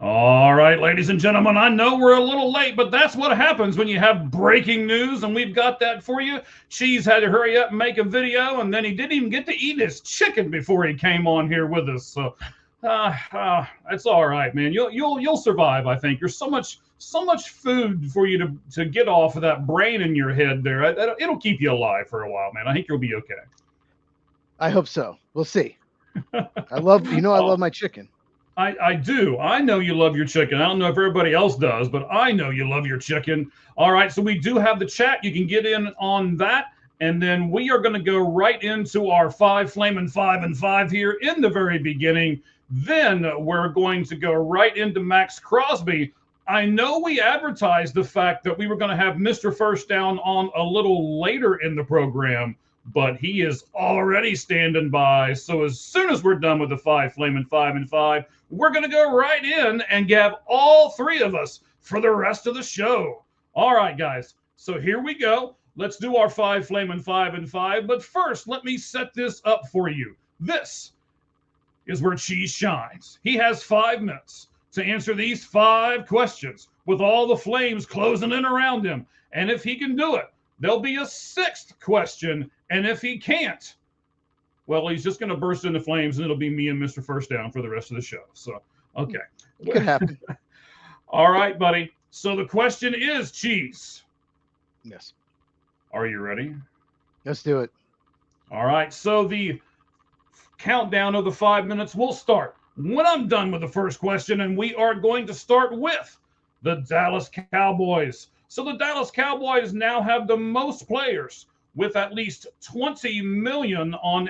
All right, ladies and gentlemen, I know we're a little late, but that's what happens when you have breaking news, and we've got that for you. Cheese had to hurry up and make a video, and then he didn't even get to eat his chicken before he came on here with us. So, it's all right, man. You'll survive. I think there's so much food for you to get off of that brain in your head there. It'll keep you alive for a while, man. I think you'll be okay. I hope so. We'll see. I love my chicken. I do. I know you love your chicken. I don't know if everybody else does, but I know you love your chicken. All right, so we do have the chat. You can get in on that. And then we are going to go right into our five flaming 5 and 5 here in the very beginning. Then we're going to go right into Max Crosby. I know we advertised the fact that we were going to have Mr. First Down on a little later in the program, but he is already standing by. So as soon as we're done with the five flaming 5 and 5, we're going to go right in and have all three of us for the rest of the show. All right, guys. So here we go. Let's do our five flaming 5 and 5. But first, let me set this up for you. This is where Cheese shines. He has 5 minutes to answer these 5 questions with all the flames closing in around him. And if he can do it, there'll be a 6th question. And if he can't, well, he's just going to burst into flames and it'll be me and Mr. First Down for the rest of the show. So, okay. It could happen. All right, buddy. So the question is, Cheese, Yes. are you ready? Let's do it. All right. So the countdown of the 5 minutes will start when I'm done with the first question. And we are going to start with the Dallas Cowboys. So the Dallas Cowboys now have the most players with at least 20 million on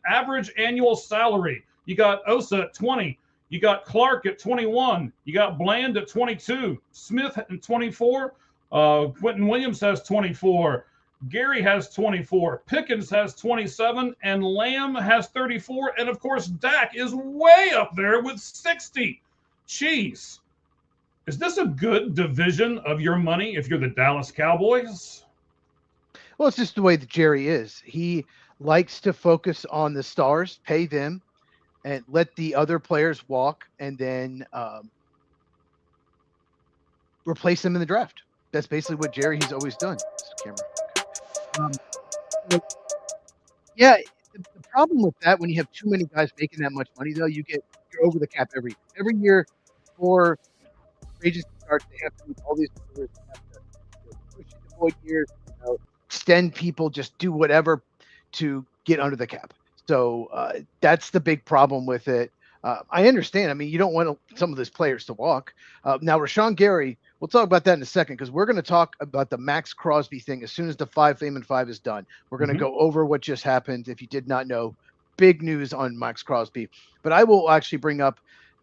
average annual salary. You got Osa at 20. You got Clark at 21. You got Bland at 22. Smith at 24. Quentin Williams has 24. Gary has 24. Pickens has 27. And Lamb has 34. And of course, Dak is way up there with 60. Cheese. Is this a good division of your money if you're the Dallas Cowboys? Well, it's just the way that Jerry is. He likes to focus on the stars, pay them, and let the other players walk, and then replace them in the draft. That's basically what he's always done. Camera. But, yeah, the problem with that when you have too many guys making that much money, though, you're over the cap every year. Before agency starts, they have to meet all these numbers. They have to push the void years. Extend people, just do whatever to get under the cap. So that's the big problem with it. I understand. I mean, you don't want some of those players to walk. Now, Rashawn Gary, we'll talk about that in a second because we're going to talk about the Max Crosby thing as soon as the 5 fame and 5 is done. We're going to go over what just happened. If you did not know, big news on Max Crosby. But I will actually bring up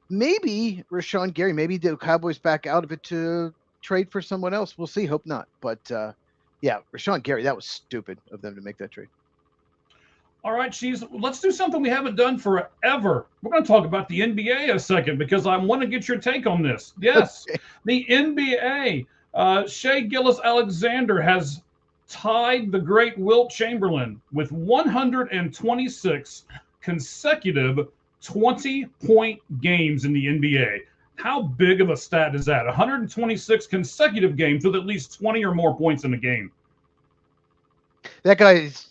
maybe Rashawn Gary, maybe the Cowboys back out of it to trade for someone else. We'll see. Hope not. But yeah, Rashawn Gary, that was stupid of them to make that trade. All right, Cheese, let's do something we haven't done forever. We're going to talk about the NBA a second because I want to get your take on this. Yes, okay. The NBA, Shai Gilgeous-Alexander has tied the great Wilt Chamberlain with 126 consecutive 20-point games in the NBA. How big of a stat is that? 126 consecutive games with at least 20 or more points in a game. That guy is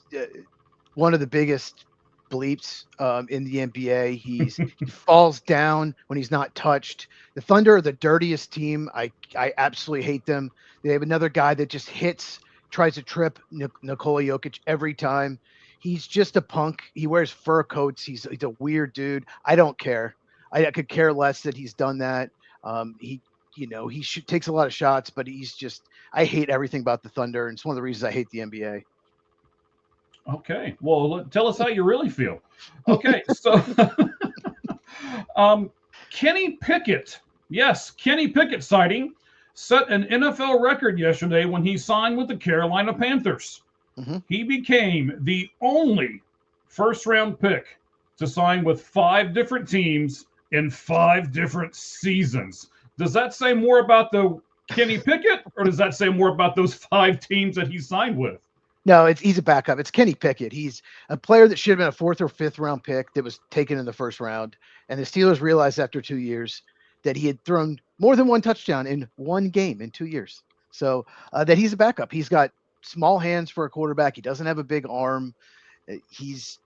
one of the biggest bleeps in the NBA. He falls down when he's not touched. The Thunder are the dirtiest team. I absolutely hate them. They have another guy that just tries to trip Nikola Jokic every time. He's just a punk. He wears fur coats. He's a weird dude. I don't care. I could care less that he's done that. He takes a lot of shots, but I hate everything about the Thunder, and it's one of the reasons I hate the NBA. Okay, well, tell us how you really feel. Okay, so Kenny Pickett, yes, Kenny Pickett sighting set an NFL record yesterday when he signed with the Carolina Panthers. Mm-hmm. He became the only first-round pick to sign with 5 different teams in 5 different seasons. Does that say more about the Kenny Pickett, or does that say more about those 5 teams that he signed with? No, he's a backup. It's Kenny Pickett. He's a player that should have been a 4th or 5th round pick that was taken in the 1st round. And the Steelers realized after 2 years that he had thrown more than one touchdown in one game in 2 years. So that he's a backup. He's got small hands for a quarterback. He doesn't have a big arm. He's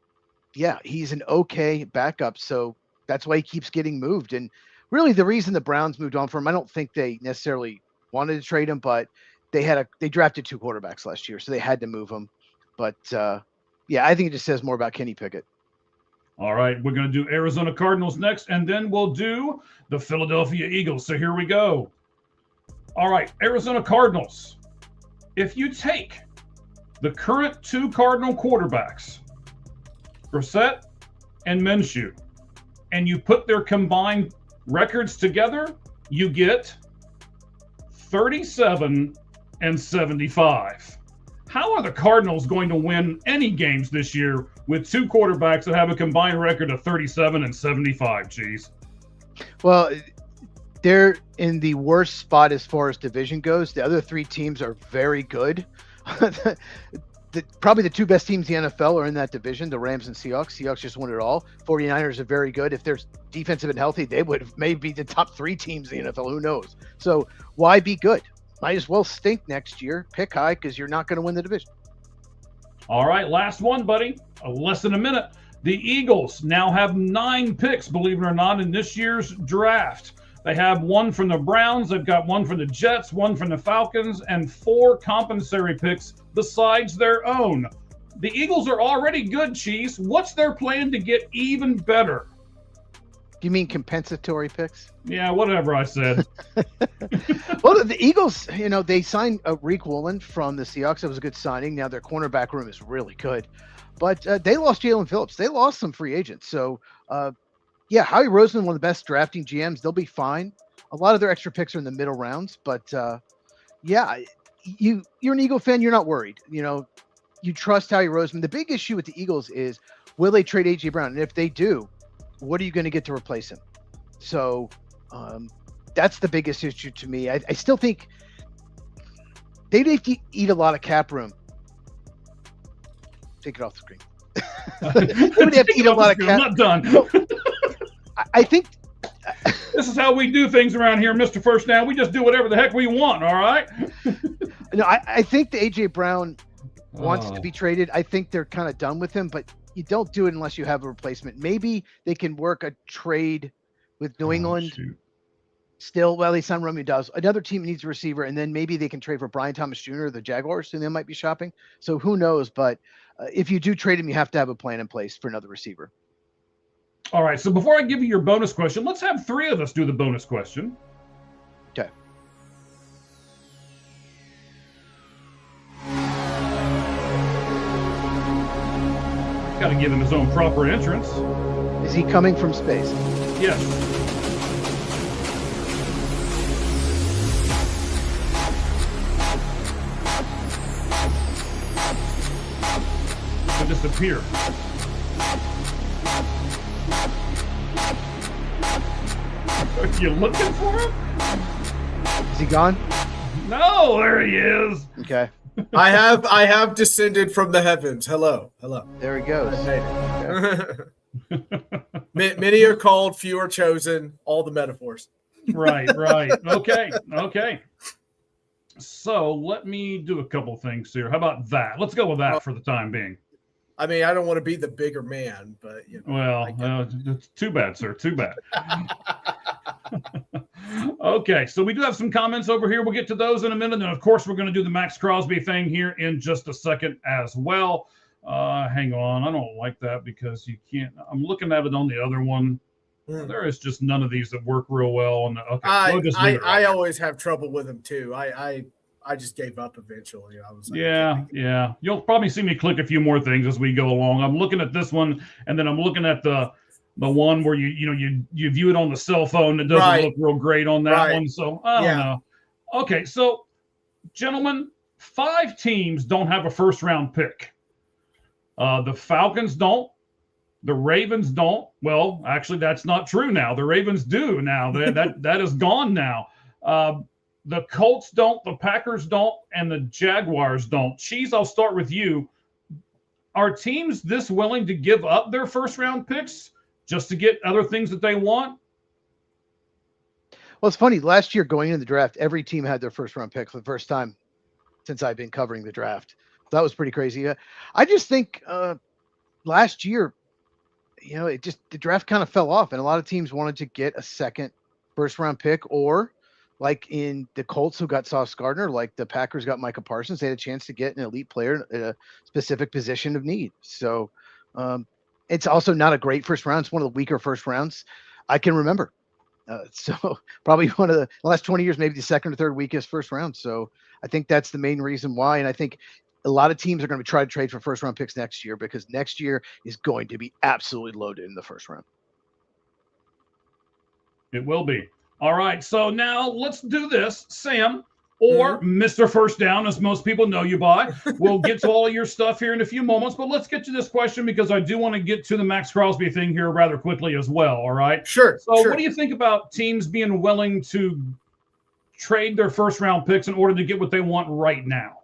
an okay backup. So that's why he keeps getting moved. And really the reason the Browns moved on from him, I don't think they necessarily wanted to trade him, but they drafted 2 quarterbacks last year, so they had to move him. But I think it just says more about Kenny Pickett. All right, we're going to do Arizona Cardinals next, and then we'll do the Philadelphia Eagles. So here we go. All right, Arizona Cardinals. If you take the current 2 Cardinal quarterbacks, Brissett and Minshew, and you put their combined records together, you get 37-75. How are the Cardinals going to win any games this year with 2 quarterbacks that have a combined record of 37-75, Cheese? Well, they're in the worst spot as far as division goes. The other 3 teams are very good. Probably the 2 best teams in the NFL are in that division, the Rams and Seahawks. Seahawks just won it all. 49ers are very good. If their defense had been healthy, they would have maybe the top 3 teams in the NFL. Who knows? So why be good? Might as well stink next year. Pick high because you're not going to win the division. All right, last one, buddy. Less than a minute. The Eagles now have 9 picks, believe it or not, in this year's draft. They have 1 from the Browns. They've got 1 from the Jets, 1 from the Falcons, and 4 compensatory picks besides their own. The Eagles are already good, Cheese. What's their plan to get even better? Do you mean compensatory picks? Yeah, whatever I said. Well, the Eagles, they signed Reek Woolen from the Seahawks. That was a good signing. Now their cornerback room is really good. But they lost Jalen Phillips. They lost some free agents. So, Howie Roseman, one of the best drafting GMs. They'll be fine. A lot of their extra picks are in the middle rounds. But, you're an Eagle fan. You're not worried. You trust Howie Roseman. The big issue with the Eagles is, will they trade A.J. Brown? And if they do, what are you going to get to replace him? So that's the biggest issue to me. I still think they'd have to eat a lot of cap room. Take it off the screen. They would have to eat a lot of cap. I'm not done. I think this is how we do things around here, Mr. First Down. We just do whatever the heck we want, all right? No, I think the A.J. Brown wants to be traded. I think they're kind of done with him, but you don't do it unless you have a replacement. Maybe they can work a trade with New England. Still, well, they signed Romeo Dobbs. Another team needs a receiver, and then maybe they can trade for Brian Thomas Jr., the Jaguars, who they might be shopping. So who knows? But if you do trade him, you have to have a plan in place for another receiver. All right. So before I give you your bonus question, let's have 3 of us do the bonus question. Okay. Got to give him his own proper entrance. Is he coming from space? Yes. To disappear. Are you looking for him? Is he gone? No, there he is. Okay. I have descended from the heavens. Hello. There he goes. Okay. Many are called, few are chosen. All the metaphors. Right. Okay. So let me do a couple things here. How about that? Let's go with that for the time being. I mean, I don't want to be the bigger man, but Well, too bad, sir. Too bad. Okay, so we do have some comments over here. We'll get to those in a minute. And of course, we're going to do the Max Crosby thing here in just a second as well. Hang on. I don't like that because you can't. I'm looking at it on the other one. There is just none of these that work real well. And okay, I always have trouble with them too. I just gave up eventually. I was like, yeah. You'll probably see me click a few more things as we go along. I'm looking at this one, and then I'm looking at the one where you view it on the cell phone. It doesn't look real great on that one. So I don't know. Okay, so gentlemen, 5 teams don't have a first round pick. The Falcons don't. The Ravens don't. Well, actually, that's not true now. The Ravens do now. That is gone now. The Colts don't, the Packers don't, and the Jaguars don't. Cheese, I'll start with you. Are teams this willing to give up their first-round picks just to get other things that they want? Well, it's funny. Last year, going into the draft, every team had their first round pick for the first time since I've been covering the draft. That was pretty crazy. I just think last year, the draft kind of fell off, and a lot of teams wanted to get a second first round pick, or like in the Colts who got Sauce Gardner, like the Packers got Micah Parsons, they had a chance to get an elite player at a specific position of need. So it's also not a great first round. It's one of the weaker first rounds I can remember. So probably one of the last 20 years, maybe the second or third weakest first round. So I think that's the main reason why. And I think a lot of teams are going to try to trade for first round picks next year, because next year is going to be absolutely loaded in the first round. It will be. All right. So now let's do this, Sam, or Mr. First Down, as most people know you by. We'll get to all of your stuff here in a few moments, but let's get to this question because I do want to get to the Max Crosby thing here rather quickly as well. All right. Sure. So what do you think about teams being willing to trade their first round picks in order to get what they want right now?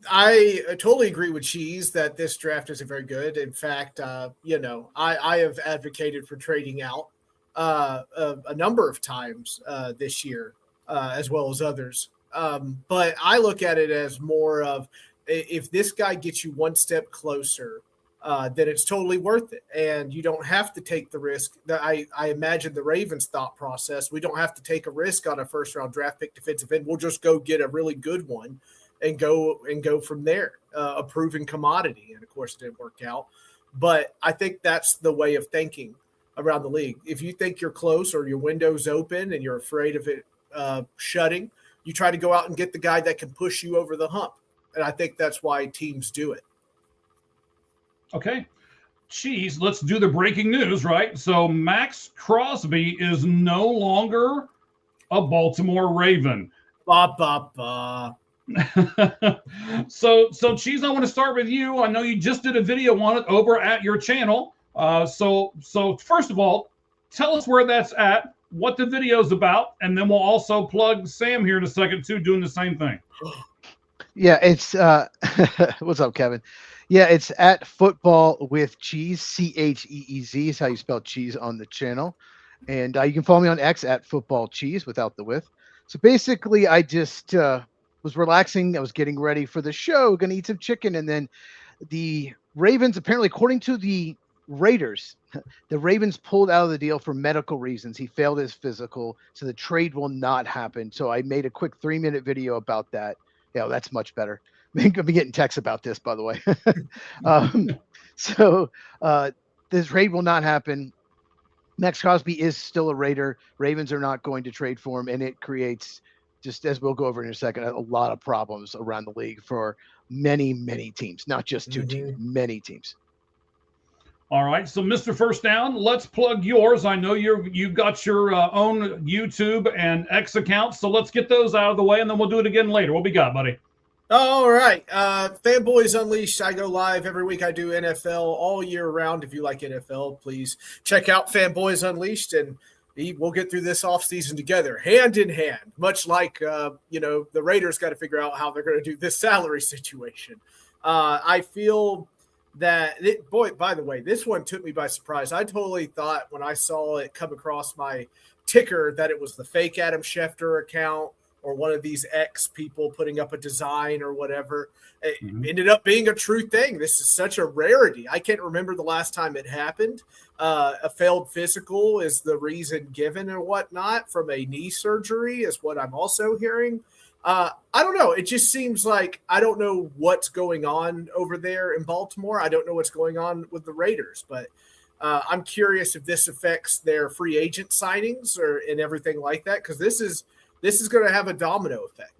I totally agree with Cheese that this draft isn't very good. In fact, I have advocated for trading out a number of times this year, as well as others. But I look at it as more of, if this guy gets you one step closer, then it's totally worth it. And you don't have to take the risk. I imagine the Ravens' thought process, we don't have to take a risk on a first-round draft pick defensive end. We'll just go get a really good one and go from there, a proven commodity. And, of course, it didn't work out. But I think that's the way of thinking around the league. If you think you're close or your window's open and you're afraid of it shutting, you try to go out and get the guy that can push you over the hump. And I think that's why teams do it. Okay. Cheese, let's do the breaking news, right? So Max Crosby is no longer a Baltimore Raven. Ba, ba, ba. So Cheese, I want to start with you. I know you just did a video on it over at your channel. So first of all, tell us where that's at, what the video's about, and then we'll also plug Sam here in a second too, doing the same thing. Yeah, it's what's up, Kevin? Yeah, it's at Football with Cheese, Cheez is how you spell cheese on the channel. And you can follow me on X at Football Cheese without the with. So basically, I just was relaxing. I was getting ready for the show, going to eat some chicken. And then the Ravens, apparently, according to the Raiders, the Ravens pulled out of the deal for medical reasons. He failed his physical, so the trade will not happen. So I made a quick 3-minute video about that. Yeah, that's much better. I'm getting texts about this, by the way. So this trade will not happen. Max Crosby is still a Raider. Ravens are not going to trade for him, and it creates, just as we'll go over in a second, a lot of problems around the league for many, many teams, not just two teams, many teams. All right, so Mr. First Down, let's plug yours. I know you've got your own YouTube and X accounts, so let's get those out of the way, and then we'll do it again later. What we got, buddy? All right. Fanboys Unleashed. I go live every week. I do NFL all year round. If you like NFL, please check out Fanboys Unleashed, and we'll get through this offseason together, hand in hand, much like, the Raiders got to figure out how they're going to do this salary situation. I feel that, by the way, this one took me by surprise. I totally thought when I saw it come across my ticker that it was the fake Adam Schefter account or one of these X people putting up a design or whatever. It ended up being a true thing. This is such a rarity. I can't remember the last time it happened. A failed physical is the reason given or whatnot from a knee surgery is what I'm also hearing. I don't know. It just seems like I don't know what's going on over there in Baltimore. I don't know what's going on with the Raiders, but I'm curious if this affects their free agent signings and everything like that, because this is going to have a domino effect.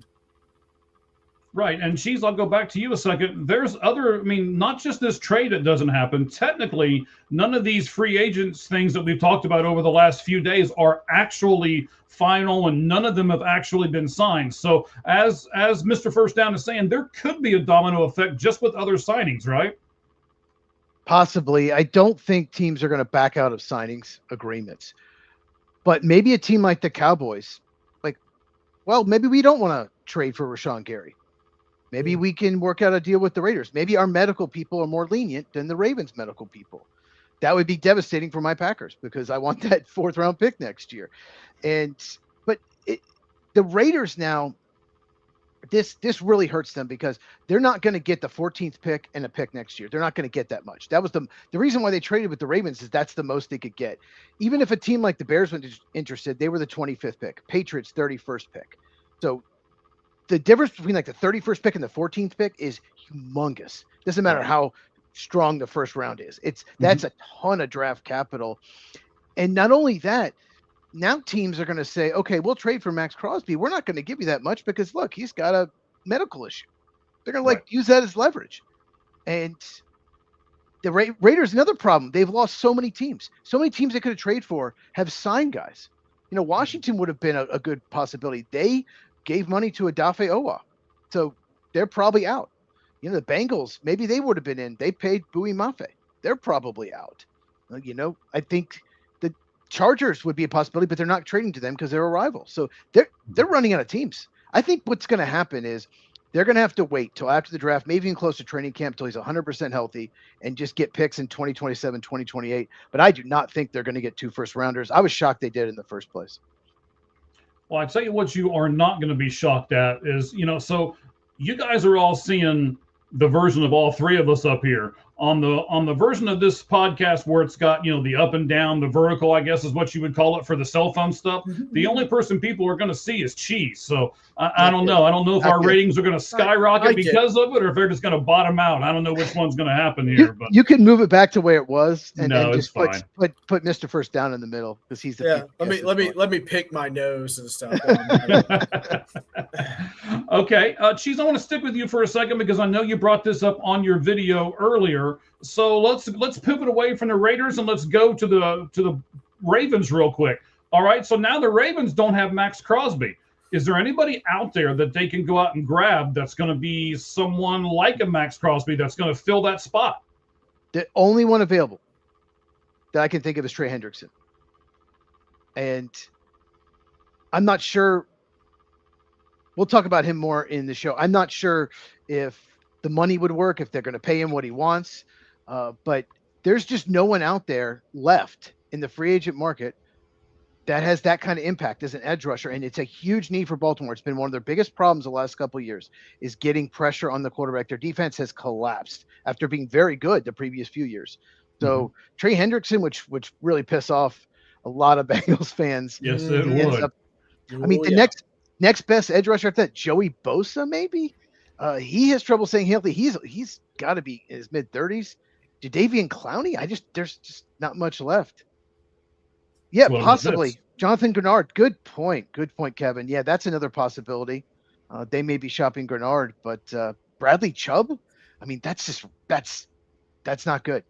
Right. And Cheese, I'll go back to you a second. There's not just this trade that doesn't happen. Technically, none of these free agents things that we've talked about over the last few days are actually final, and none of them have actually been signed. So as Mr. First Down is saying, there could be a domino effect just with other signings, right? Possibly. I don't think teams are going to back out of signings agreements. But maybe a team like the Cowboys, maybe we don't want to trade for Rashawn Gary. Maybe we can work out a deal with the Raiders. Maybe our medical people are more lenient than the Ravens medical people. that would be devastating for my Packers because I want that 4th round pick next year. But the Raiders now, this really hurts them because they're not going to get the 14th pick and a pick next year. They're not going to get that much. That was the reason why they traded with the Ravens is that's the most they could get. Even if a team like the Bears was interested, they were the 25th pick. Patriots 31st pick. So the difference between like the 31st pick and the 14th pick is humongous. Doesn't matter how strong the first round is. That's a ton of draft capital. And not only that, now teams are going to say, okay, we'll trade for Max Crosby. We're not going to give you that much because look, he's got a medical issue. They're going to use that as leverage. And the Raiders, another problem. They've lost so many teams. So many teams they could have traded for have signed guys. Washington would have been a good possibility. They gave money to Odafe Owa. So they're probably out. The Bengals, maybe they would have been in. They paid Bowie Mafe. They're probably out. I think the Chargers would be a possibility, but they're not trading to them because they're a rival. So they're running out of teams. I think what's going to happen is they're going to have to wait till after the draft, maybe even close to training camp, till he's 100% healthy and just get picks in 2027, 2028. But I do not think they're going to get 2 first rounders. I was shocked they did in the first place. Well, I tell you what you are not going to be shocked at is, so you guys are all seeing the version of all 3 of us up here on the version of this podcast where it's got, the up and down, the vertical, I guess is what you would call it for the cell phone stuff. The only person people are going to see is Cheese. So I don't know. I don't know if our ratings are going to skyrocket because of it or if they're just going to bottom out. I don't know which one's going to happen here. But you can move it back to where it was and just put Mr. First Down in the middle because he's the let me pick my nose and stuff. Okay, Cheese, I want to stick with you for a second because I know you brought this up on your video earlier. So let's pivot away from the Raiders and let's go to the Ravens real quick. All right, so now the Ravens don't have Max Crosby. Is there anybody out there that they can go out and grab that's going to be someone like a Max Crosby that's going to fill that spot? The only one available that I can think of is Trey Hendrickson. And I'm not sure. We'll talk about him more in the show. I'm not sure if the money would work, if they're going to pay him what he wants. But there's just no one out there left in the free agent market that has that kind of impact as an edge rusher. And it's a huge need for Baltimore. It's been one of their biggest problems the last couple of years is getting pressure on the quarterback. Their defense has collapsed after being very good the previous few years. So Trey Hendrickson, which really piss off a lot of Bengals fans. Yes, it would. The next best edge rusher after that, Joey Bosa, maybe. He has trouble staying healthy. He's got to be in his mid-30s. Jadeveon Clowney, there's just not much left. Yeah, possibly. Jonathan Grenard. Good point, Kevin. Yeah, that's another possibility. They may be shopping Grenard, but Bradley Chubb, that's not good.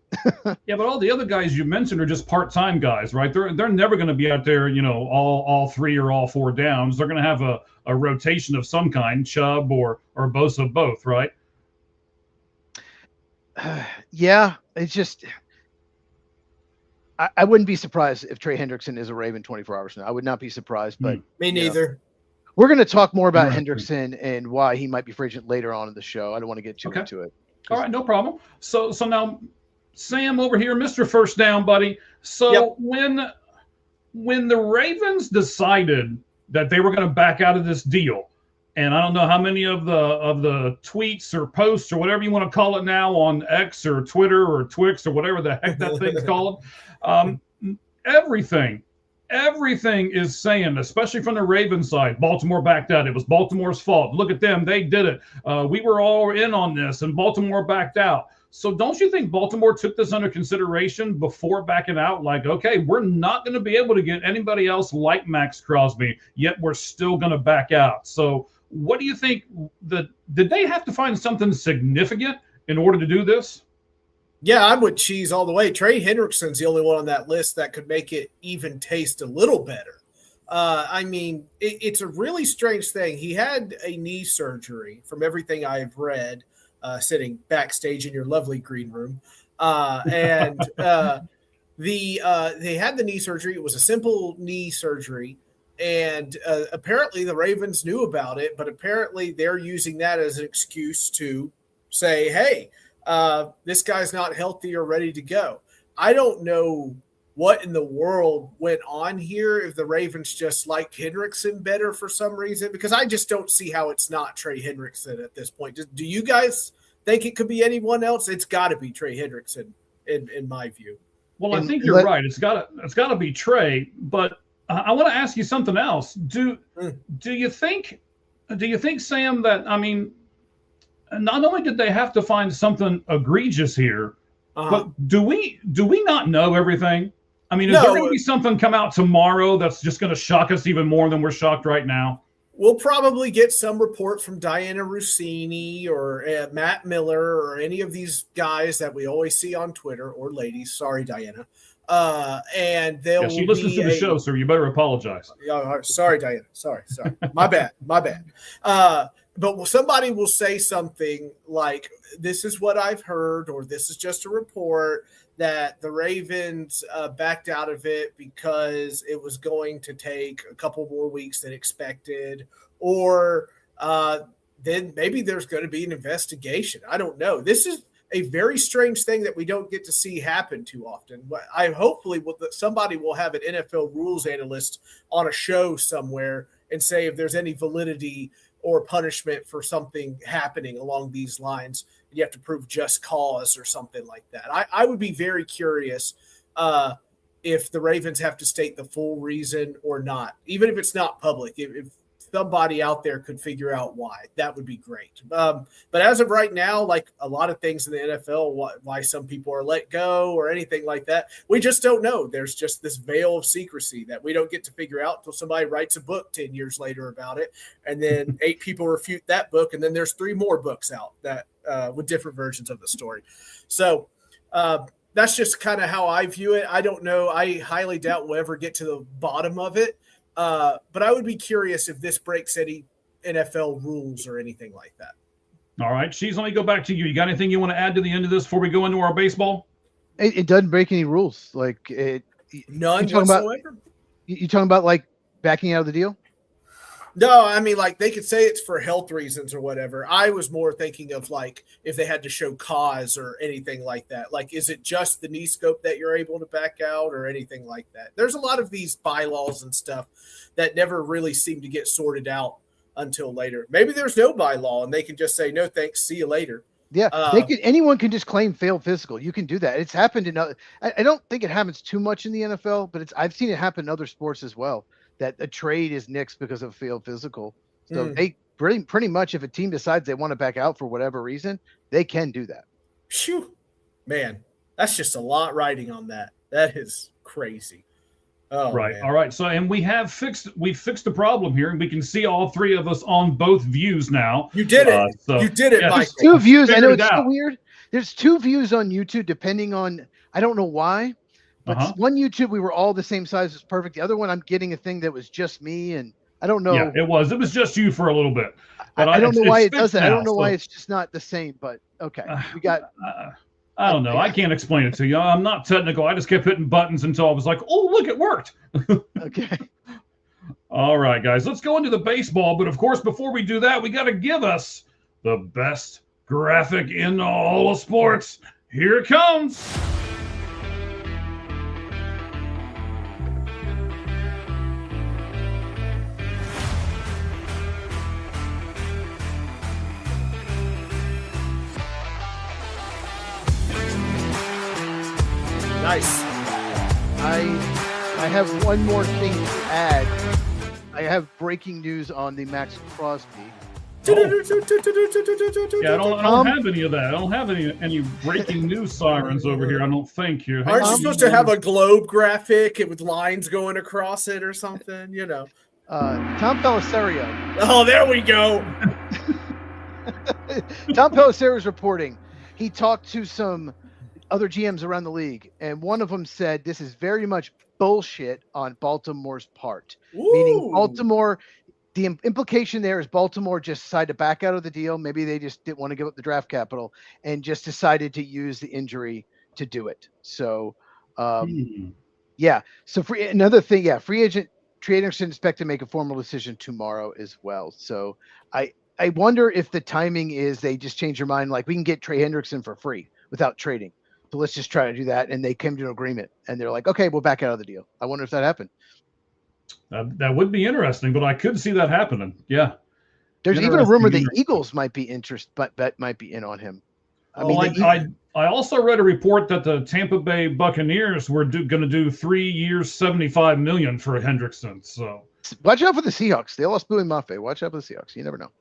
Yeah, but all the other guys you mentioned are just part-time guys, right? They're never going to be out there, all 3 or all 4 downs. They're going to have a rotation of some kind, Chubb or Bosa, both, right? Yeah, it's just I wouldn't be surprised if Trey Hendrickson is a Raven 24 hours from now. I would not be surprised, but me neither. We're going to talk more about Hendrickson and why he might be free agent later on in the show. I don't want to get too into it. All right, no problem. So now, Sam over here, Mr. First Down, buddy. So when the Ravens decided that they were going to back out of this deal, and I don't know how many of the tweets or posts or whatever you want to call it now on X or Twitter or Twix or whatever the heck that thing's called, everything is saying, especially from the Ravens side, Baltimore backed out. It was Baltimore's fault. Look at them. They did it. We were all in on this, and Baltimore backed out. So don't you think Baltimore took this under consideration before backing out? Like, okay, we're not going to be able to get anybody else like Max Crosby, yet we're still going to back out. So what do you think? Did they have to find something significant in order to do this? Yeah, I'm with Cheese all the way. Trey Hendrickson's the only one on that list that could make it even taste a little better. It's a really strange thing. He had a knee surgery from everything I've read, sitting backstage in your lovely green room. They had the knee surgery. It was a simple knee surgery. And apparently the Ravens knew about it, but apparently they're using that as an excuse to say, hey, this guy's not healthy or ready to go. I don't know what in the world went on here if the Ravens just liked Hendrickson better for some reason, because I just don't see how it's not Trey Hendrickson at this point. Do you guys think it could be anyone else? It's got to be Trey Hendrickson in my view. Well, I think you're right. It's got to be Trey, but I want to ask you something else. Do you think Sam, that, I mean, not only did they have to find something egregious here, but do we not know everything? I mean, is there going to be something come out tomorrow that's just going to shock us even more than we're shocked right now? We'll probably get some report from Diana Rossini or Matt Miller or any of these guys that we always see on Twitter, or ladies. Sorry, Diana. And they'll. She listens to the show, so you better apologize. Sorry, Diana. Sorry. My bad. But somebody will say something like, "This is what I've heard," or "This is just a report that the Ravens backed out of it because it was going to take a couple more weeks than expected," or then maybe there's going to be an investigation. I don't know. This is a very strange thing that we don't get to see happen too often. Hopefully somebody will have an NFL rules analyst on a show somewhere and say if there's any validity or punishment for something happening along these lines. You have to prove just cause or something like that. I would be very curious if the Ravens have to state the full reason or not, even if it's not public. If somebody out there could figure out why, that would be great. But as of right now, like a lot of things in the NFL, why some people are let go or anything like that, we just don't know. There's just this veil of secrecy that we don't get to figure out until somebody writes a book 10 years later about it. And then 8 people refute that book. And then there's 3 more books out that with different versions of the story. So that's just kind of how I view it. I don't know. I highly doubt we'll ever get to the bottom of it. But I would be curious if this breaks any NFL rules or anything like that. All right, Cheese, let me go back to you. You got anything you want to add to the end of this before we go into our baseball? It doesn't break any rules. Like none whatsoever. You talking about like backing out of the deal? No, I mean, like, they could say it's for health reasons or whatever. I was more thinking of, like, if they had to show cause or anything like that. Like, is it just the knee scope that you're able to back out or anything like that? There's a lot of these bylaws and stuff that never really seem to get sorted out until later. Maybe there's no bylaw and they can just say, no, thanks, see you later. Yeah, anyone can just claim failed physical. You can do that. It's happened in other. I don't think it happens too much in the NFL, but I've seen it happen in other sports as well. That a trade is nixed because of failed physical. So they pretty much, if a team decides they want to back out for whatever reason, they can do that. Phew. Man, that's just a lot riding on that. That is crazy. Oh, right. Man. All right. So, and we fixed the problem here, and we can see all 3 of us on both views now. You did it. You did it, Michael. There's 2 views. I know it's so weird. There's 2 views on YouTube, depending on, I don't know why. But one YouTube, we were all the same size, was perfect. The other one, I'm getting a thing that was just me, and I don't know. Yeah, it was just you for a little bit. But I don't know why it does that. I don't know why it's just not the same. But okay, we got. I don't know. I can't explain it to you. I'm not technical. I just kept hitting buttons until I was like, "Oh, look, it worked." Okay. All right, guys, let's go into the baseball. But of course, before we do that, we got to give us the best graphic in all of sports. Here it comes. Nice. I have one more thing to add. I have breaking news on the Max Crosby. Oh. Yeah, I don't have any of that. I don't have any breaking news sirens over here. I don't think here. Aren't you supposed to have a globe graphic with lines going across it or something? You know. Tom Pelissero. Oh, there we go. Tom Pelissero is reporting. He talked to some other GMs around the league, and one of them said this is very much bullshit on Baltimore's part. Ooh. Meaning Baltimore, the implication there is Baltimore just decided to back out of the deal. Maybe they just didn't want to give up the draft capital and just decided to use the injury to do it. So, yeah. So free agent Trey Anderson expect to make a formal decision tomorrow as well. So I wonder if the timing is they just change their mind. Like, we can get Trey Hendrickson for free without trading. So let's just try to do that. And they came to an agreement, and they're like, okay, we'll back out of the deal. I wonder if that happened. That would be interesting, but I could see that happening. Yeah. There's even a rumor the Eagles might be might be in on him. I also read a report that the Tampa Bay Buccaneers were going to do 3 years, $75 million for Hendrickson. So watch out for the Seahawks. They lost Bowie Mafe. Watch out for the Seahawks. You never know.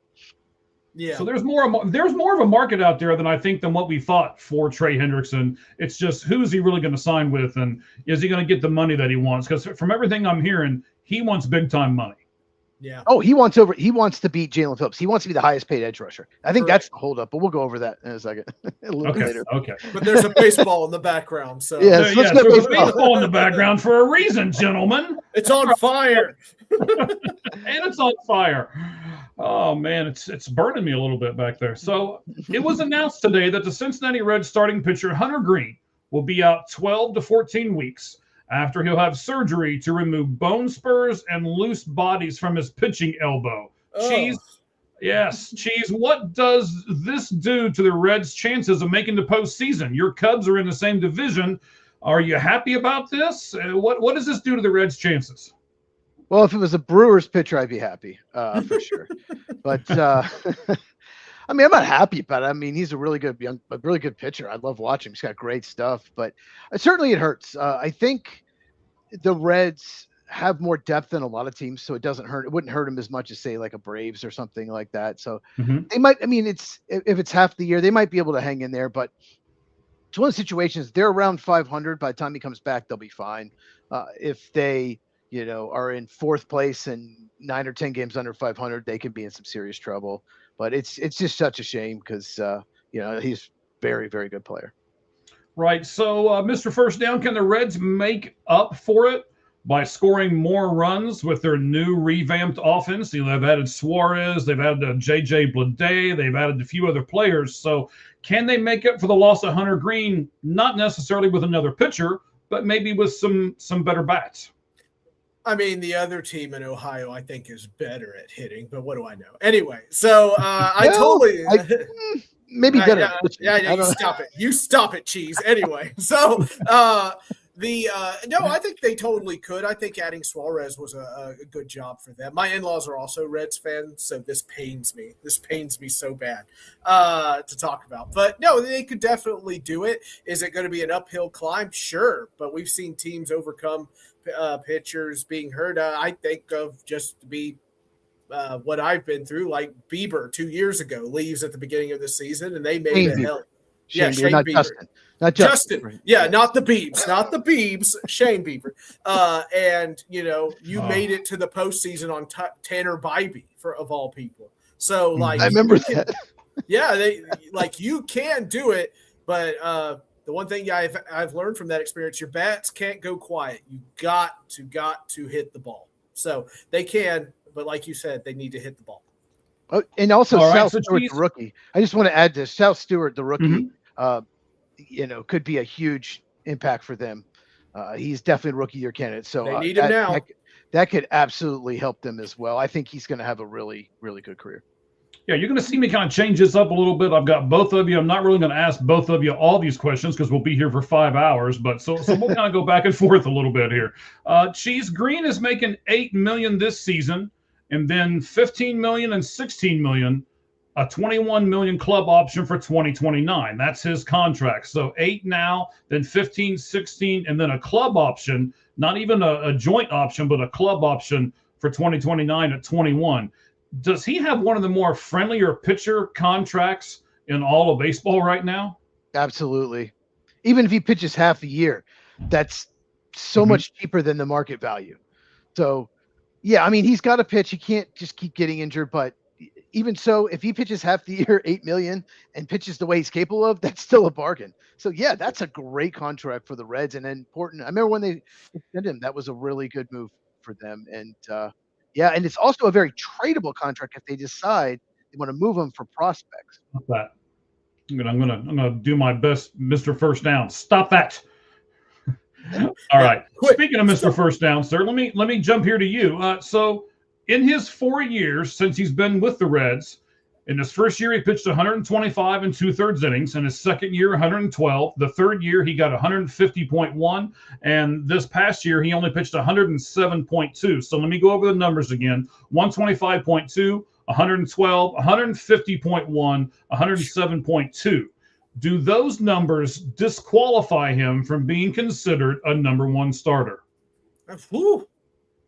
Yeah. So there's more of a market out there than what we thought for Trey Hendrickson. It's just, who is he really going to sign with, and is he going to get the money that he wants? Because from everything I'm hearing, he wants big time money. Yeah. Oh, he wants to beat Jalen Phillips. He wants to be the highest paid edge rusher. I think that's the holdup, but we'll go over that in a second. a little bit later. Okay. But there's a baseball in the background, so yes, there's a baseball in the background for a reason, gentlemen. It's on fire. And it's on fire. Oh man, it's burning me a little bit back there. So it was announced today that the Cincinnati Reds starting pitcher Hunter Greene will be out 12 to 14 weeks after he'll have surgery to remove bone spurs and loose bodies from his pitching elbow. Cheese, what does this do to the Reds' chances of making the postseason? Your Cubs are in the same division. Are you happy about this? What does this do to the Reds' chances? Well, if it was a Brewers pitcher, I'd be happy for sure. But I mean, I'm not happy about it. I mean, he's a really good pitcher. I love watching him. He's got great stuff, but certainly it hurts. I think the Reds have more depth than a lot of teams, so it doesn't hurt. It wouldn't hurt him as much as, say, like a Braves or something like that. So they might. I mean, if it's half the year, they might be able to hang in there. But it's one of the situations. They're around 500 by the time he comes back. They'll be fine. If they are in fourth place and 9 or 10 games under 500, they can be in some serious trouble. But it's just such a shame because he's very, very good player. Right. So, Mr. First Down, can the Reds make up for it by scoring more runs with their new revamped offense? They've added Suarez, they've added J.J. Bleday, they've added a few other players. So can they make up for the loss of Hunter Greene, not necessarily with another pitcher, but maybe with some better bats? I mean, the other team in Ohio, I think, is better at hitting, but what do I know? Anyway, so maybe better. You stop it, Cheese. Anyway, so I think they totally could. I think adding Suarez was a good job for them. My in-laws are also Reds fans, so this pains me. This pains me so bad to talk about. But no, they could definitely do it. Is it going to be an uphill climb? Sure, but we've seen teams overcome pitchers being hurt. I think of just to be what I've been through, like Bieber 2 years ago leaves at the beginning of the season, and they made it hell. Shane Bieber. Justin. Not Justin. Right. Yeah, not the Biebs, Shane Bieber. And you made it to the postseason on Tanner Bybee of all people. So like I remember that. Yeah, you can do it, but the one thing I've learned from that experience, your bats can't go quiet. You got to hit the ball. So they can, but like you said, they need to hit the ball. Oh, and also South Stewart, the rookie. I just want to add this. South Stewart, the rookie, could be a huge impact for them. He's definitely a rookie year candidate. So they need him now. That could absolutely help them as well. I think he's going to have a really, really good career. Yeah, you're going to see me kind of change this up a little bit. I've got both of you. I'm not really going to ask both of you all these questions because we'll be here for 5 hours. But so we'll kind of go back and forth a little bit here. Cheese, Greene is making $8 million this season, and then $15 million and $16 million, a $21 million club option for 2029. That's his contract. So 8 now, then 15, 16, and then a club option. Not even a joint option, but a club option for 2029 at 21. Does he have one of the more friendlier pitcher contracts in all of baseball right now? Absolutely. Even if he pitches half the year, that's so much cheaper than the market value. So, yeah, I mean, he's got to pitch. He can't just keep getting injured. But even so, if he pitches half the year, $8 million, and pitches the way he's capable of, that's still a bargain. So, yeah, that's a great contract for the Reds and important. I remember when they extended him, that was a really good move for them. And, yeah, and it's also a very tradable contract if they decide they want to move him for prospects. Stop that. I'm gonna do my best, Mr. First Down. Stop that. All right. Speaking of Mr. First Down, sir, let me jump here to you. So in his 4 years since he's been with the Reds, In his first year, he pitched 125 and 2/3 innings. In his second year, 112. The third year, he got 150.1. And this past year, he only pitched 107.2. So let me go over the numbers again. 125.2, 112, 150.1, 107.2. Do those numbers disqualify him from being considered a number one starter? Whew.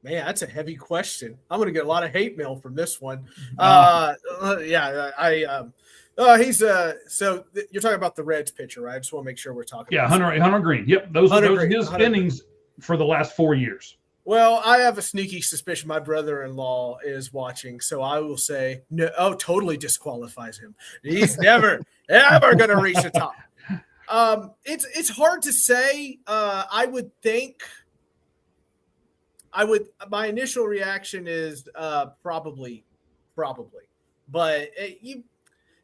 Man, that's a heavy question. I'm going to get a lot of hate mail from this one. He's so you're talking about the Reds pitcher, right? I just want to make sure we're talking. Yeah, about Hunter Green. Yep, those are his innings Green for the last 4 years. Well, I have a sneaky suspicion my brother-in-law is watching, so I will say no. Oh, totally disqualifies him. He's never ever going to reach the top. It's hard to say. I would think. My initial reaction is probably, but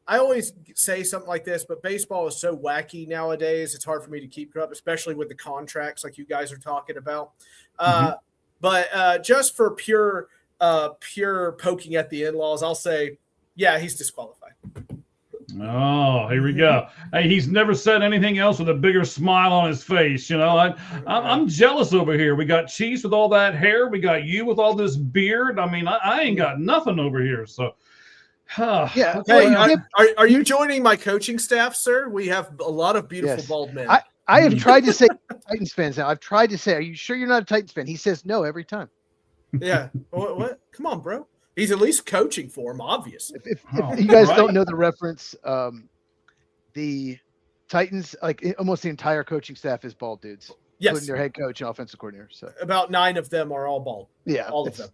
I always say something like this, but baseball is so wacky nowadays. It's hard for me to keep up, especially with the contracts like you guys are talking about. But just for pure poking at the in-laws, I'll say, yeah, he's disqualified. Oh, here we go. Hey, he's never said anything else with a bigger smile on his face. You know, I'm jealous over here. We got Chiefs with all that hair. We got you with all this beard. I mean, I ain't got nothing over here. So, yeah. Hey, are you joining my coaching staff, sir? We have a lot of beautiful bald men. I have tried to say Titans fans now. I've tried to say, are you sure you're not a Titans fan? He says no every time. Yeah. What? Come on, bro. He's at least coaching for him, obviously. If you guys don't know the reference, the Titans, like almost the entire coaching staff is bald dudes, including their head coach and offensive coordinator. So about 9 of them are all bald. Yeah, all of them.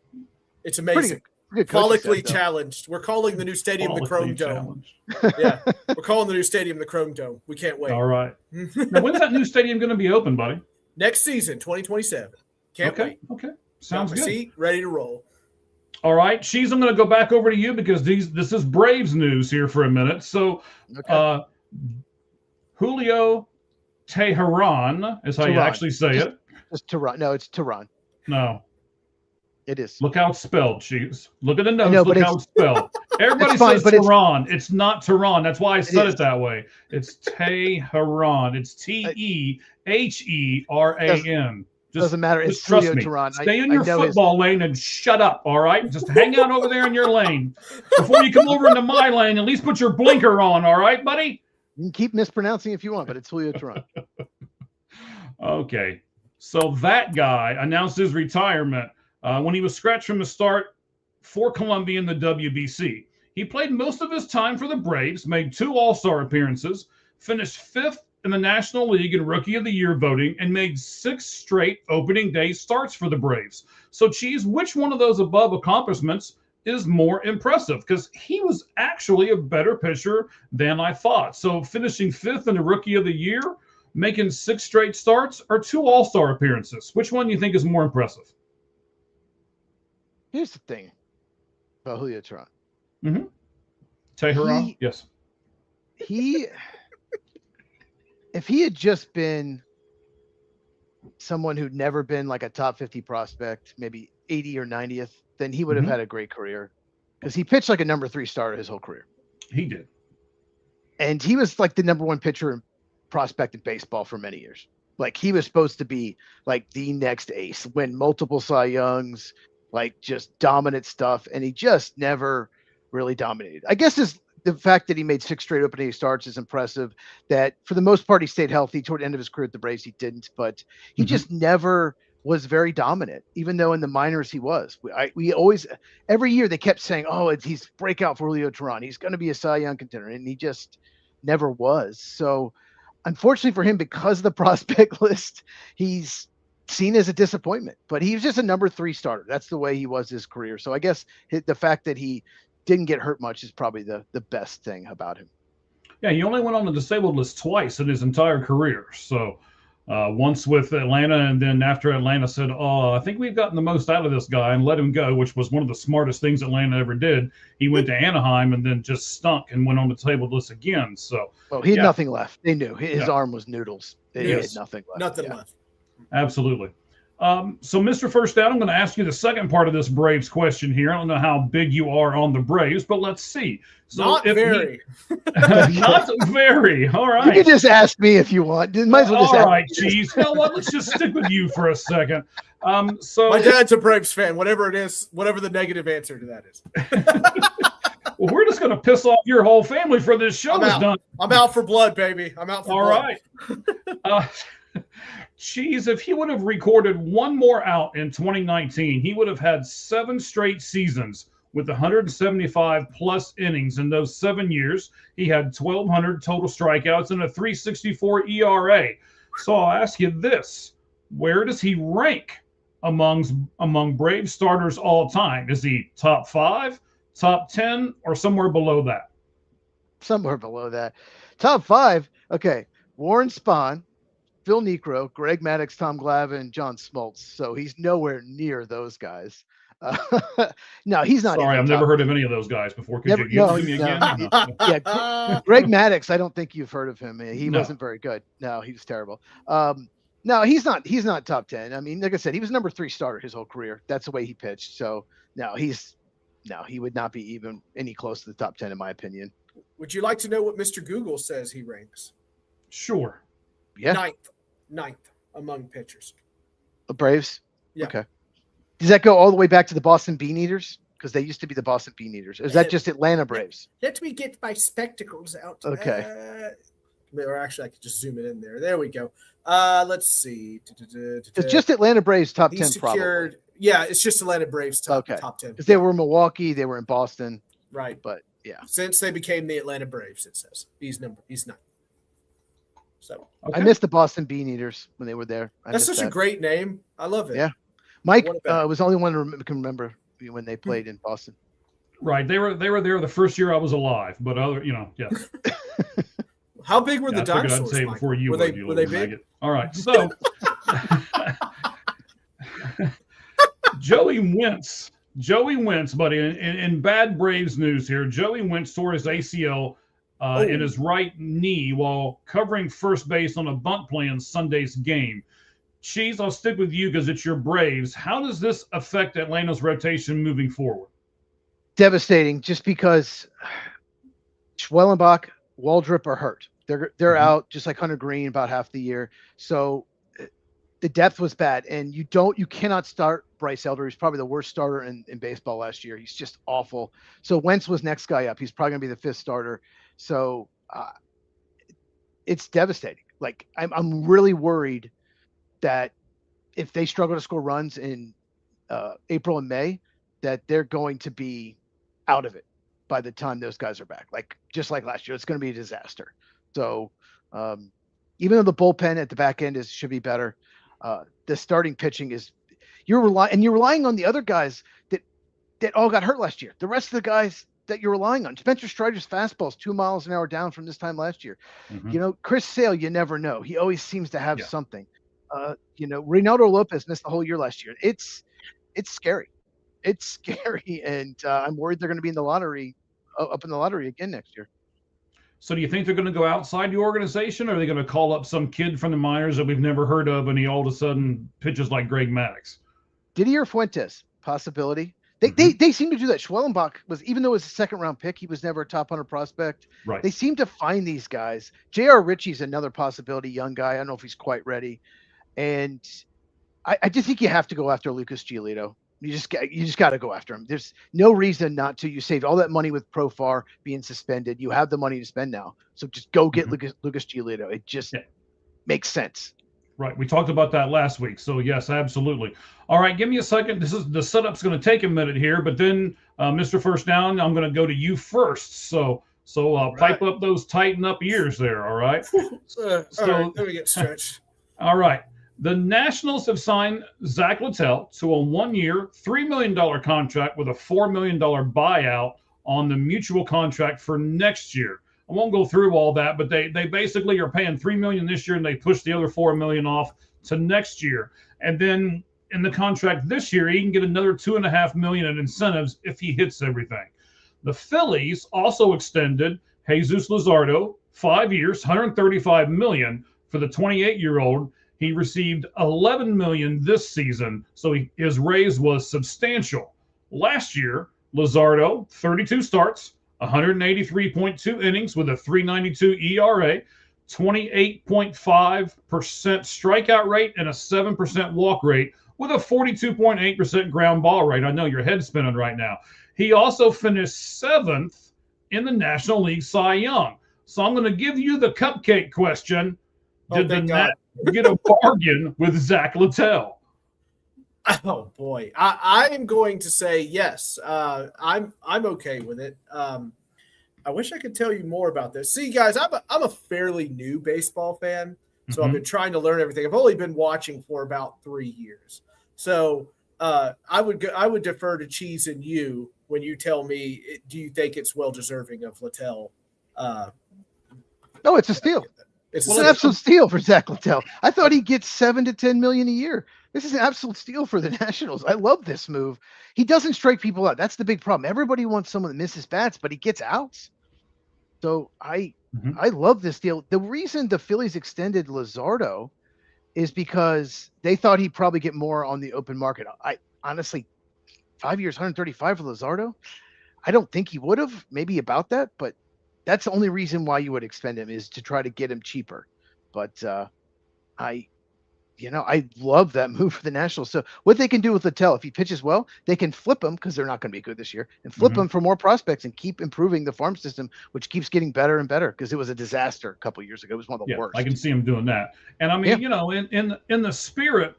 It's amazing. Good Follically challenged. We're calling the new stadium the Chrome Dome. Yeah, we're calling the new stadium the Chrome Dome. We can't wait. All right. Now, when's that new stadium going to be open, buddy? Next season, 2027. Can't wait. Okay. Sounds good. Seat, ready to roll. All right, Shees, I'm going to go back over to you because this is Braves news here for a minute. So, Julio Teheran is how you actually say it. It's Tehran. No, it's Tehran. No. It is. Look how it's spelled, Shees. Look at the notes. Look how it's spelled. Everybody says Tehran. It's not Tehran. That's why I said it that way. It's Teheran. It's Teheran. Doesn't matter. It's trust Julio me. Tehran. Stay in your football lane and shut up, all right? Just hang out over there in your lane. Before you come over into my lane, at least put your blinker on, all right, buddy? You can keep mispronouncing if you want, but it's Julio Tehran. Okay. So that guy announced his retirement when he was scratched from the start for Columbia in the WBC. He played most of his time for the Braves, made 2 All-Star appearances, finished 5th in the National League in Rookie of the Year voting, and made 6 straight opening day starts for the Braves. So, Cheese, which one of those above accomplishments is more impressive? Because he was actually a better pitcher than I thought. So, finishing 5th in the Rookie of the Year, making 6 straight starts, or 2 All-Star appearances. Which one do you think is more impressive? Here's the thing about Julio Tehran. Teheran? Yes. If he had just been someone who'd never been like a top 50 prospect, maybe 80 or 90th, then he would have had a great career because he pitched like a number 3 starter his whole career. He did. And he was like the number 1 pitcher and prospect in baseball for many years. Like he was supposed to be like the next ace, win multiple Cy Youngs, like just dominant stuff. And he just never really dominated. I guess the fact that he made 6 straight opening starts is impressive. That for the most part, he stayed healthy toward the end of his career at the Braves. He didn't, but he just never was very dominant, even though in the minors he was. We always, every year they kept saying, oh, he's breakout for Julio Tehran. He's going to be a Cy Young contender. And he just never was. So unfortunately for him, because of the prospect list, he's seen as a disappointment, but he was just a number 3 starter. That's the way he was his career. So I guess the fact that he didn't get hurt much is probably the best thing about him. Yeah, he only went on the disabled list twice in his entire career. So once with Atlanta, and then after Atlanta said, oh, I think we've gotten the most out of this guy and let him go, which was one of the smartest things Atlanta ever did. He went to Anaheim and then just stunk and went on the disabled list again. So he had nothing left. They knew his arm was noodles. He had nothing left. Nothing left. Absolutely. So, Mr. First Down, I'm going to ask you the second part of this Braves question here. I don't know how big you are on the Braves, but let's see. So Not very. Not very. All right. You can just ask me if you want. Might as well just All ask right, me. geez. You know what? Let's just stick with you for a second. So My dad's a Braves fan. Whatever it is, whatever the negative answer to that is. well, we're just going to piss off your whole family for this show is done. I'm out for blood, baby. I'm out for All blood. right. Cheese, if he would have recorded one more out in 2019, he would have had 7 straight seasons with 175 plus innings. In those 7 years, he had 1,200 total strikeouts and a 3.64 ERA. So I'll ask you this: where does he rank among Braves starters all time? Is he top 5, top 10, or somewhere below that? Somewhere below that. Top 5. Okay. Warren Spahn, Phil Niekro, Greg Maddux, Tom Glavine, John Smoltz. So he's nowhere near those guys. No, he's not. Sorry, I've never heard of any of those guys before. Could you give me again? No. Yeah, Greg Maddux. I don't think you've heard of him. He wasn't very good. No, he was terrible. No, he's not. He's not top 10. I mean, like I said, he was number 3 starter his whole career. That's the way he pitched. So no, he would not be even any close to the top 10 in my opinion. Would you like to know what Mr. Google says he ranks? Sure. Yeah. Ninth among pitchers. The Braves. Yeah. Okay. Does that go all the way back to the Boston Bean Eaters? Because they used to be the Boston Bean Eaters. Or is that just Atlanta Braves? Let me get my spectacles out. Okay. Or actually, I could just zoom it in there. There we go. Let's see. It's just Atlanta Braves top 10 secured, probably. Yeah, it's just Atlanta Braves top 10. Because they were in Milwaukee, they were in Boston. Right. But yeah. Since they became the Atlanta Braves, it says. He's 9. So okay. I missed the Boston Bean Eaters when they were there. That's such a great name. I love it. Yeah. Mike was the only one who can remember when they played in Boston. Right. They were there the first year I was alive, but yeah. How big were the dinosaurs? I'd say before you were they big? Maggot. All right. So Joey Wentz, buddy, in bad Braves news here, Joey Wentz tore his ACL in his right knee while covering first base on a bunt play in Sunday's game. Cheese, I'll stick with you because it's your Braves. How does this affect Atlanta's rotation moving forward? Devastating, just because Schwellenbach, Waldrop are hurt. They're out, just like Hunter Green, about half the year. So the depth was bad, and you cannot start Bryce Elder. He's probably the worst starter in baseball last year. He's just awful. So Wentz was next guy up. He's probably gonna be the 5th starter. So it's devastating. Like I'm really worried that if they struggle to score runs in April and May, that they're going to be out of it by the time those guys are back. Like just like last year, it's going to be a disaster. So even though the bullpen at the back end should be better, the starting pitching is you're relying on the other guys that all got hurt last year. The rest of the guys that you're relying on. Spencer Strider's fastball is 2 miles an hour down from this time last year. Chris Sale, you never know. He always seems to have something. Reynaldo Lopez missed the whole year last year. It's scary. It's scary, and I'm worried they're going to be in the lottery, up in the lottery again next year. So do you think they're going to go outside the organization, or are they going to call up some kid from the minors that we've never heard of, and he all of a sudden pitches like Greg Maddux? Didier Fuentes, possibility. They seem to do that. Schwellenbach was, even though it was a 2nd-round pick, he was never a top 100 prospect. Right. They seem to find these guys. J.R. Ritchie's another possibility, young guy. I don't know if he's quite ready. And I just think you have to go after Lucas Giolito. You just got to go after him. There's no reason not to. You saved all that money with Profar being suspended. You have the money to spend now. So just go get Lucas Giolito. It just makes sense. Right. We talked about that last week. So yes, absolutely. All right. Give me a second. The setup's going to take a minute here, but then Mr. First Down, I'm going to go to you first. So pipe up those tighten up ears there. All right. All right, let me get stretched. All right. The Nationals have signed Zach Littell to a 1-year, $3 million contract with a $4 million buyout on the mutual contract for next year. I won't go through all that, but they basically are paying $3 million this year, and they push the other $4 million off to next year. And then in the contract this year, he can get another $2.5 million in incentives if he hits everything. The Phillies also extended Jesus Luzardo 5 years, $135 million for the 28-year-old. He received $11 million this season, so his raise was substantial. Last year, Luzardo, 32 starts, 183.2 innings with a 3.92 ERA, 28.5% strikeout rate, and a 7% walk rate with a 42.8% ground ball rate. I know your head's spinning right now. He also finished 7th in the National League Cy Young. So I'm going to give you the cupcake question. Did the Nats get a bargain with Zach Littell? Oh boy, I am going to say yes. I'm okay with it. I wish I could tell you more about this. See, guys, I'm a fairly new baseball fan, so I've been trying to learn everything. I've only been watching for about 3 years, so I would defer to Cheese and you when you tell me. Do you think it's well deserving of Littell? No, it's a steal. It's an absolute steal for Zach Littell. I thought he'd get $7 to $10 million a year. This is an absolute steal for the Nationals. I love this move. He doesn't strike people out. That's the big problem. Everybody wants someone that misses bats, but he gets outs. So I love this deal. The reason the Phillies extended Luzardo is because they thought he'd probably get more on the open market. I honestly, 5 years, 135 for Luzardo. I don't think he would have, maybe about that, but that's the only reason why you would extend him is to try to get him cheaper. But I love that move for the Nationals. So what they can do with Littell, if he pitches well, they can flip him because they're not going to be good this year, and flip him for more prospects and keep improving the farm system, which keeps getting better and better because it was a disaster a couple of years ago. It was one of the worst. I can see him doing that. And I mean, in the spirit,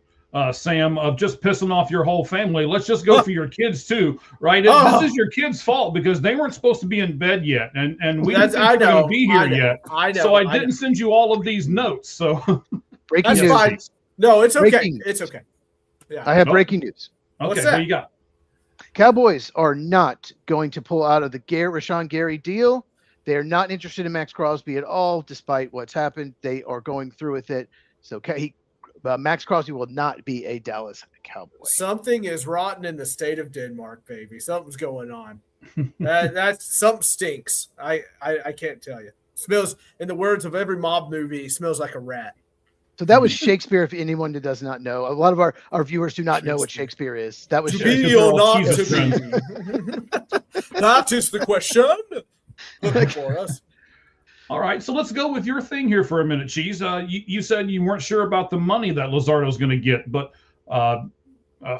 Sam, of just pissing off your whole family, let's just go for your kids too, right? This is your kids' fault because they weren't supposed to be in bed yet, and we didn't think they were going to be here yet. I know. So I didn't send you all of these notes. So breaking news. Fine. No, it's okay. It's okay. Yeah. I have breaking news. Okay, what do you got? Cowboys are not going to pull out of the Rashawn Gary deal. They are not interested in Max Crosby at all, despite what's happened. They are going through with it. So Max Crosby will not be a Dallas Cowboy. Something is rotten in the state of Denmark, baby. Something's going on. That's something stinks. I can't tell you. Smells, in the words of every mob movie, smells like a rat. So that was Shakespeare, if anyone that does not know. A lot of our viewers do not know what Shakespeare is. That was to Shakespeare. Be or not to be. That is the question. Looking for us. All right, so let's go with your thing here for a minute, Cheese. You said you weren't sure about the money that Luzardo's going to get, but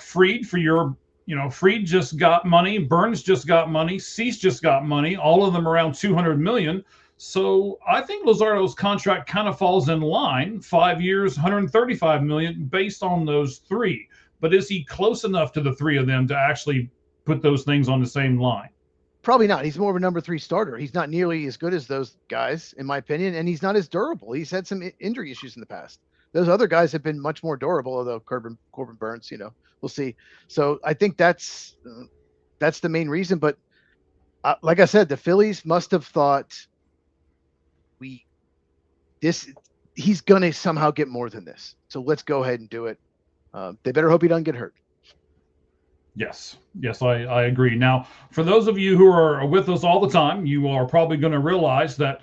Fried Fried just got money, Burns just got money, Cease just got money, all of them around $200 million. So I think Luzardo's contract kind of falls in line, 5 years, $135 million, based on those three. But is he close enough to the three of them to actually put those things on the same line? Probably not. He's more of a number 3 starter. He's not nearly as good as those guys, in my opinion, and he's not as durable. He's had some injury issues in the past. Those other guys have been much more durable, although Corbin Burns, we'll see. So I think that's the main reason. But like I said, the Phillies must have thought he's going to somehow get more than this. So let's go ahead and do it. They better hope he doesn't get hurt. Yes, I agree. Now, for those of you who are with us all the time, you are probably going to realize that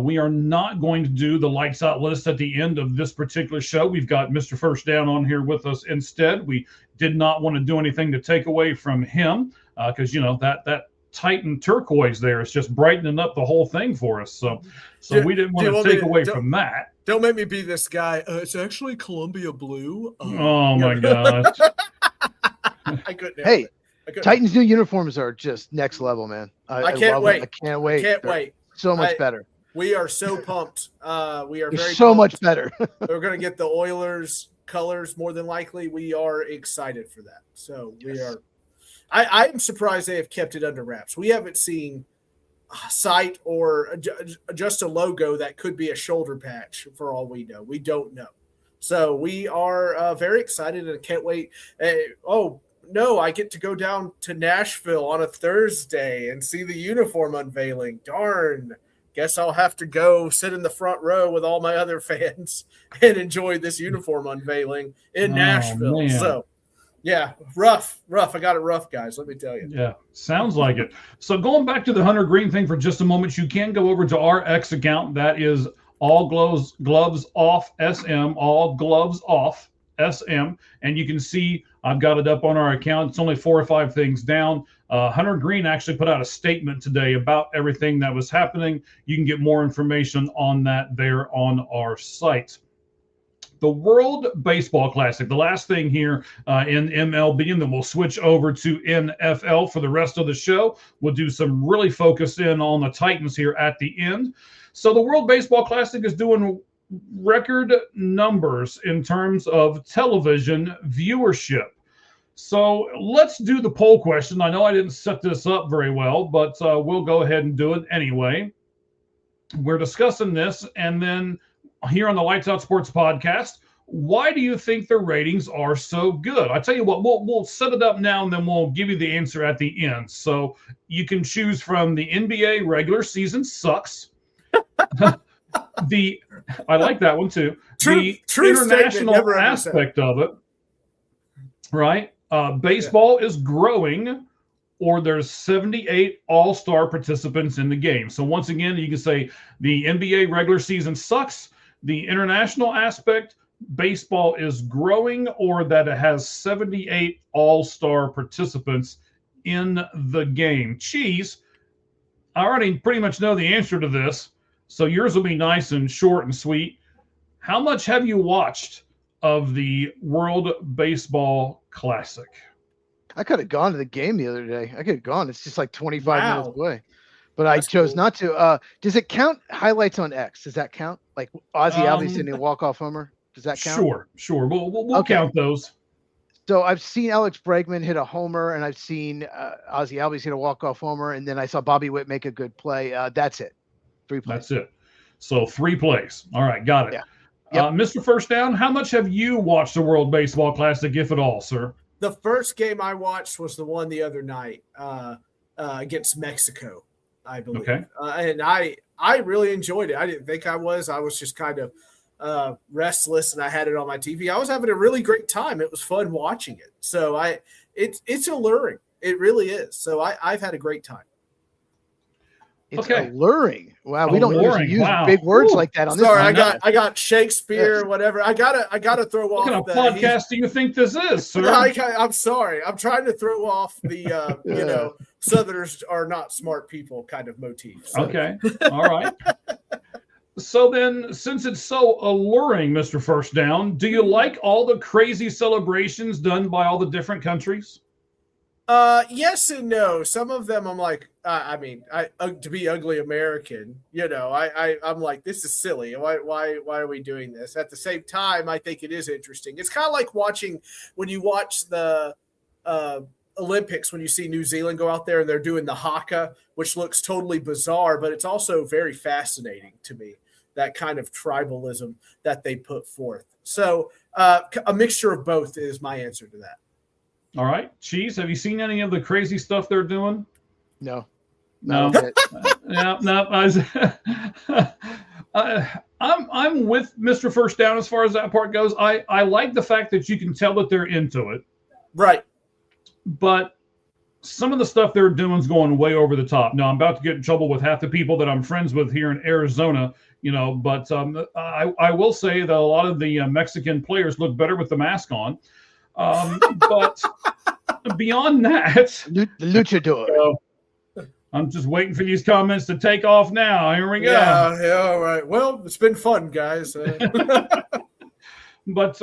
we are not going to do the lights out list at the end of this particular show. We've got Mr. First Down on here with us instead. We did not want to do anything to take away from him because, that Titan turquoise there is just brightening up the whole thing for us. So we didn't want to take away from that. Don't make me be this guy. It's actually Columbia blue. Oh my gosh. I couldn't. Hey, Titans' new uniforms are just next level, man. I can't wait. I can't wait. Can't wait. So much better. We are so pumped. We are very so pumped. much better. We're going to get the Oilers colors more than likely. We are excited for that. So we are. I'm surprised they have kept it under wraps. We haven't seen a site or just a logo that could be a shoulder patch for all we know. We don't know. So we are very excited and can't wait. No, I get to go down to Nashville on a Thursday and see the uniform unveiling. Darn. Guess I'll have to go sit in the front row with all my other fans and enjoy this uniform unveiling in Nashville. Man. So, yeah, rough. I got it rough, guys. Let me tell you. Yeah, sounds like it. So going back to the Hunter Green thing for just a moment, you can go over to our X account. That is All gloves off SM, all gloves off SM. And you can see I've got it up on our account. It's only 4 or 5 things down. Hunter Green actually put out a statement today about everything that was happening. You can get more information on that there on our site. The World Baseball Classic, the last thing here in MLB, and then we'll switch over to NFL for the rest of the show. We'll do some really focus in on the Titans here at the end. So the World Baseball Classic is doing record numbers in terms of television viewership. So let's do the poll question. I know I didn't set this up very well, but we'll go ahead and do it anyway. We're discussing this, and then here on the Lights Out Sports podcast, why do you think the ratings are so good? I tell you what, we'll set it up now, and then we'll give you the answer at the end. So you can choose from the NBA regular season sucks. I like that one too. The international aspect of it, right? Baseball is growing, or there's 78 all-star participants in the game. So once again, you can say the NBA regular season sucks. The international aspect, baseball is growing, or that it has 78 all-star participants in the game. Cheese, I already pretty much know the answer to this, so yours will be nice and short and sweet. How much have you watched of the World Baseball Classic? I could have gone to the game the other day. I could have gone. It's just like 25 minutes away. But That's I chose cool. not to. Does it count highlights on X? Does that count? Like Ozzie Albies in a walk-off homer? Does that count? Sure. We'll count those. So I've seen Alex Bregman hit a homer, and I've seen Ozzie Albies hit a walk-off homer, and then I saw Bobby Witt make a good play. That's it. 3 plays. That's it. So 3 plays. All right, got it. Yeah. Yep. Mr. First Down, how much have you watched the World Baseball Classic, if at all, sir? The first game I watched was the one the other night against Mexico, I believe. Okay. And I really enjoyed it. I didn't think I was. I was just kind of restless, and I had it on my TV. I was having a really great time. It was fun watching it. So it's alluring. It really is. So I've had a great time. It's Okay. alluring. Wow, we don't Alluring, usually use wow. big words Ooh. like that on this. Sorry, podcast. I got Shakespeare, whatever. I gotta throw What kind off of podcast do you think this is, sir? I'm sorry. I'm trying to throw off the Southerners are not smart people kind of motif. So. Okay. All right. So then, since it's so alluring, Mr. First Down, do you like all the crazy celebrations done by all the different countries? Yes and no. Some of them I'm like, to be ugly American, I'm like, this is silly. Why are we doing this? At the same time, I think it is interesting. It's kind of like when you watch the Olympics, when you see New Zealand go out there and they're doing the haka, which looks totally bizarre, but it's also very fascinating to me, that kind of tribalism that they put forth. So a mixture of both is my answer to that. All right. Cheese, have you seen any of the crazy stuff they're doing? No. No. I'm with Mr. First Down as far as that part goes. I like the fact that you can tell that they're into it. Right. But some of the stuff they're doing is going way over the top. Now, I'm about to get in trouble with half the people that I'm friends with here in Arizona, but I will say that a lot of the Mexican players look better with the mask on. But beyond that, The luchador. I'm just waiting for these comments to take off now. Here we go. Yeah, all right. Well, it's been fun, guys. But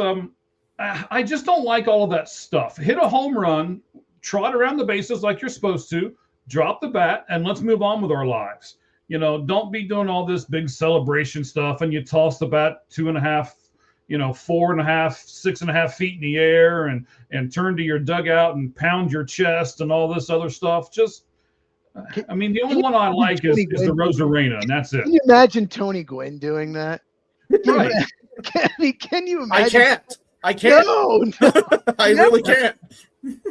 I just don't like all of that stuff. Hit a home run, trot around the bases like you're supposed to, drop the bat, and let's move on with our lives. Don't be doing all this big celebration stuff, and you toss the bat 2.5, 4.5, 6.5 feet in the air, and turn to your dugout and pound your chest and all this other stuff. Just, the only one I like is the Rosarena, and that's it. Can you imagine Tony Gwynn doing that? Right. Can you imagine? I can't. No, I really can't.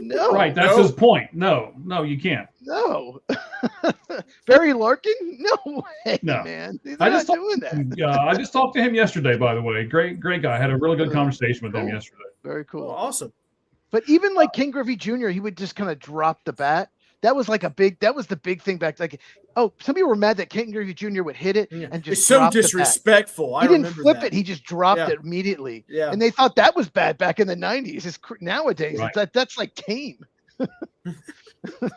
No. Right, that's his point. No, you can't. No. Barry Larkin? No way, No. man. They're I not just doing that. I just talked to him yesterday, by the way. Great guy. I had a really good conversation with him yesterday. Very cool. Well, awesome. But even like King Griffey Jr., he would just kind of drop the bat. that was like that was the big thing back. Like, oh, some people were mad that Ken Griffey Jr. would hit it and just it's so drop disrespectful. He didn't flip it; he just dropped Yeah. it immediately. Yeah. And they thought that was bad back in the '90s. Nowadays, Right. that's like tame.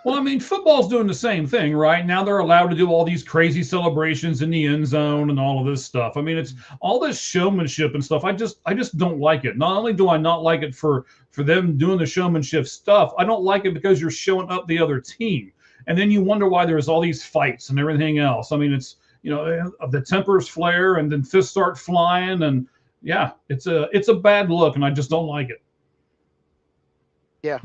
Well, I mean, football's doing the same thing, right? Now they're allowed to do all these crazy celebrations in the end zone and all of this stuff. I mean, it's all this showmanship and stuff. I just don't like it. Not only do I not like it for them doing the showmanship stuff, I don't like it because you're showing up the other team. And then you wonder why there's all these fights and everything else. I mean, it's, the tempers flare and then fists start flying. And yeah, it's a bad look, and I just don't like it. Yeah.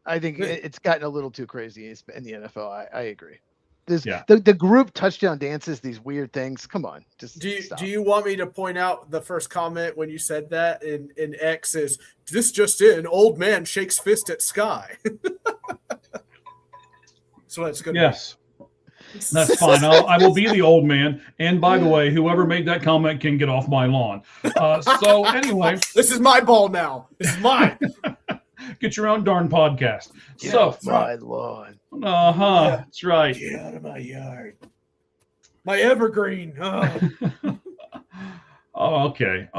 I think it's gotten a little too crazy in the NFL. I agree. The group touchdown dances, these weird things. Come on, just stop. Do you want me to point out the first comment when you said that in X is this just in? Old man shakes fist at sky. So that's good. Yes, that's fine. I will be the old man. And by the way, whoever made that comment can get off my lawn. So anyway, this is my ball now. This is mine. Get your own darn podcast. Get off my lawn. Yeah. That's right. Get out of my yard. My evergreen. Oh. Oh, okay.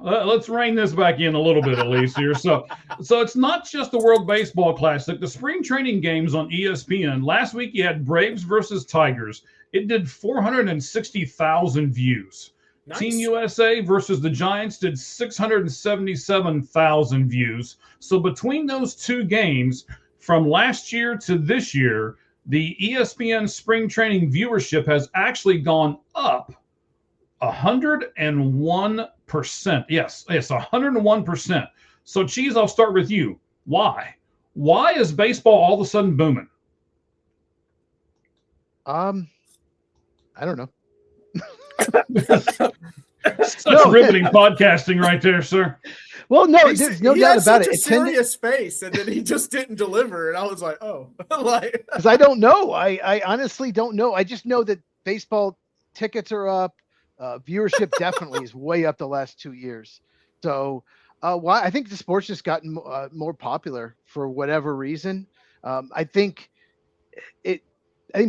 Let's rein this back in a little bit, at least here. So it's not just the World Baseball Classic. The spring training games on ESPN. Last week you had Braves versus Tigers. It did 460,000 views. Nice. Team USA versus the Giants did 677,000 views. So between those two games, from last year to this year, the ESPN spring training viewership has actually gone up 101%. Yes, 101%. So, Cheese, I'll start with you. Why? Why is baseball all of a sudden booming? I don't know. Such riveting podcasting right there, sir. Well, no, there's no doubt about it. He had such a serious face, and then he just didn't deliver, and I was like, oh. Because I don't know. I honestly don't know. I just know that baseball tickets are up. Viewership definitely is way up the last 2 years. So why? I think the sport's just gotten more popular for whatever reason. I think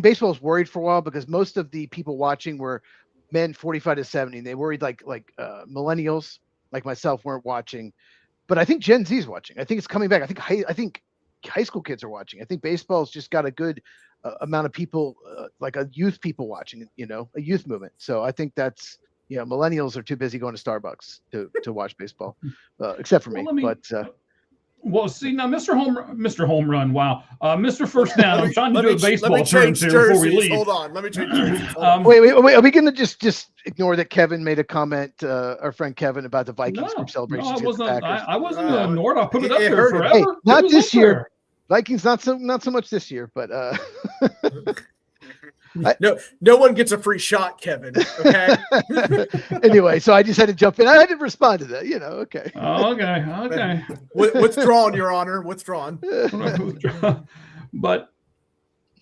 baseball was worried for a while because most of the people watching were men 45 to 70. And they worried like millennials like myself weren't watching, but I think Gen Z is watching. I think it's coming back. I think high school kids are watching. I think baseball's just got a good amount of people, like a youth people watching, a youth movement. So I think that's, millennials are too busy going to Starbucks to watch baseball, except for me. Well, see now, Mr. Home Run. Wow, Mr. First Down. I'm trying to do a baseball terms here before we leave. Hold on, let me change jerseys. Wait. Are we going to just ignore that Kevin made a comment? Our friend Kevin about the Vikings group celebration. No, I wasn't ignored. I put it up there forever. Hey, not this year. Vikings not so much this year, but no one gets a free shot, Kevin. Okay. Anyway, so I just had to jump in. I had to respond to that. Okay. Okay. Withdrawn, Your Honor. Withdrawn. But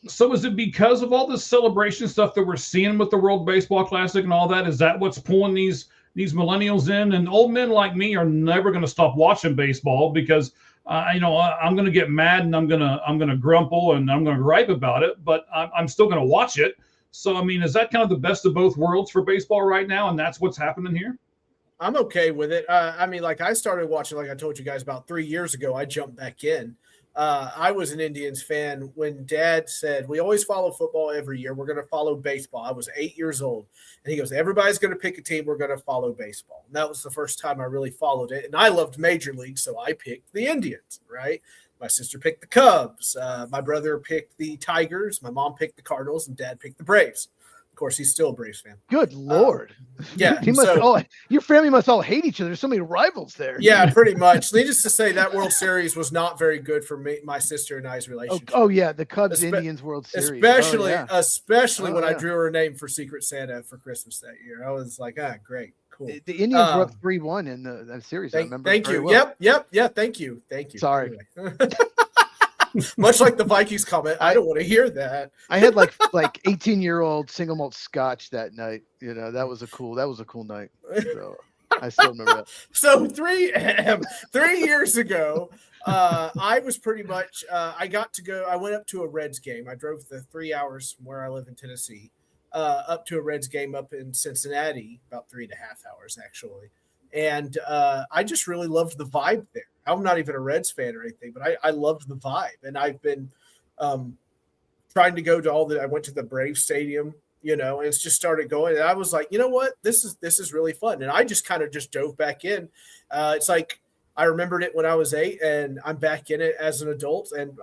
so is it because of all this celebration stuff that we're seeing with the World Baseball Classic and all that? Is that what's pulling these millennials in? And old men like me are never going to stop watching baseball because I'm going to get mad and I'm going to grumble and I'm going to gripe about it, but I'm still going to watch it. So, I mean, is that kind of the best of both worlds for baseball right now? And that's what's happening here? I'm okay with it. I started watching, like I told you guys, about 3 years ago. I jumped back in. I was an Indians fan when Dad said, we always follow football every year. We're going to follow baseball. I was 8 years old. And he goes, everybody's going to pick a team. We're going to follow baseball. And that was the first time I really followed it. And I loved Major League, so I picked the Indians, right? My sister picked the Cubs. My brother picked the Tigers. My mom picked the Cardinals, and Dad picked the Braves. Of course, he's still a Braves fan. Good Lord. Yeah. Your family must all hate each other. There's so many rivals there. Yeah, pretty much. Needless to say, that World Series was not very good for me, my sister and I's relationship. Oh yeah, the Cubs-Indians World Series. Especially when I drew her name for Secret Santa for Christmas that year. I was like, great, cool. The Indians were up 3-1 in the series, I remember. Thank you. Well. Yep. Thank you. Sorry. Anyway. Much like the Vikings comment, I don't want to hear that. I had like 18-year-old single malt scotch that night. That was a cool night. So. I still remember that. So 3 years ago, I was pretty much I went up to a Reds game. I drove the 3 hours from where I live in Tennessee up to a Reds game up in Cincinnati, about 3.5 hours actually. And I just really loved the vibe there. I'm not even a Reds fan or anything, but I loved the vibe. And I've been trying to go to I went to the Braves Stadium, and it's just started going. And I was like, you know what? This is really fun. And I just kind of just dove back in. It's like I remembered it when I was 8, and I'm back in it as an adult, and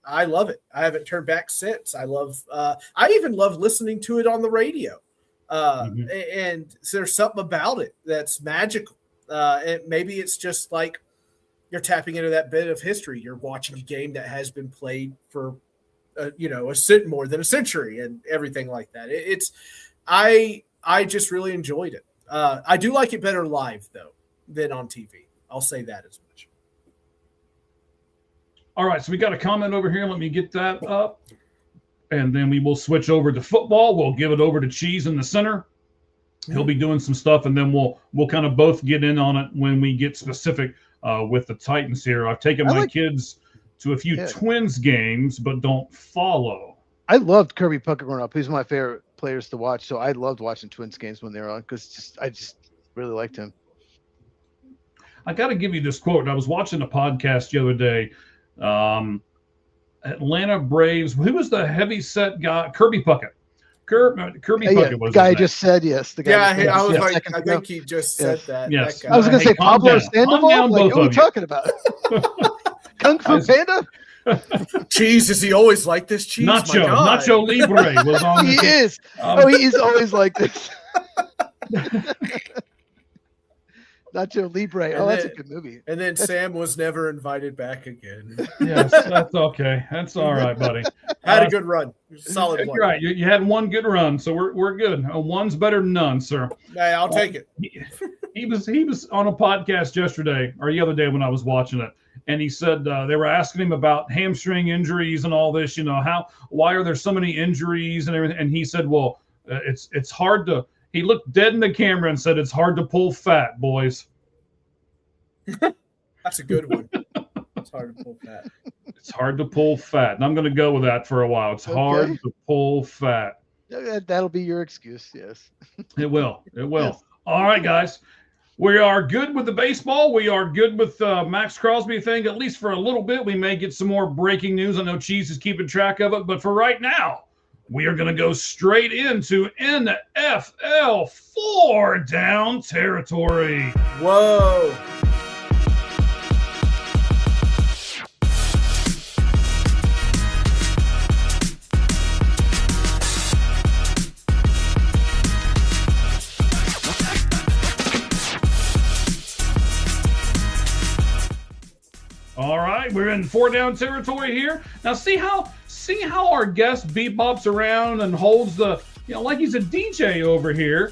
I love it. I haven't turned back since. I even love listening to it on the radio. And so there's something about it that's magical. And maybe it's just like you're tapping into that bit of history. You're watching a game that has been played for, more than a century and everything like that. I just really enjoyed it. I do like it better live though than on TV. I'll say that as much. All right, so we got a comment over here. Let me get that up. And then we will switch over to football. We'll give it over to Cheese in the center. He'll be doing some stuff, and then we'll kind of both get in on it when we get specific with the Titans here. I've taken my kids to a few Twins games, but don't follow. I loved Kirby Puckett growing up. He's one of my favorite players to watch, so I loved watching Twins games when they were on because I just really liked him. I got to give you this quote. I was watching a podcast the other day. Atlanta Braves. Who was the heavy-set guy? Kirby Puckett. Kirby Puckett was the guy just said yes. The guy I was like, I think he just said that. Yes. That I was going to say Pablo Sandoval. Like, what are we talking about? Kung Fu Panda? Cheese, is he always like this? Cheese, Nacho Libre was on. He is. He is always like this. Nacho Libre. That's a good movie. And then Sam was never invited back again. Yes, that's okay. That's all right, buddy. Had a good run. Solid one. Right. You had one good run, so we're good. One's better than none, sir. Hey, I'll take it. He was on a podcast yesterday or the other day when I was watching it, and he said they were asking him about hamstring injuries and all this. Why are there so many injuries and everything? And he said, well, it's hard to. He looked dead in the camera and said, it's hard to pull fat, boys. That's a good one. It's hard to pull fat. It's hard to pull fat. And I'm going to go with that for a while. It's hard to pull fat. That'll be your excuse, yes. It will. Yes. All right, guys. We are good with the baseball. We are good with Max Crosby thing, at least for a little bit. We may get some more breaking news. I know Cheese is keeping track of it. But for right now, we are going to go straight into NFL 4 down territory. Whoa. All right, we're in 4 down territory here. Now see how our guest bebops around and holds the, like he's a DJ over here.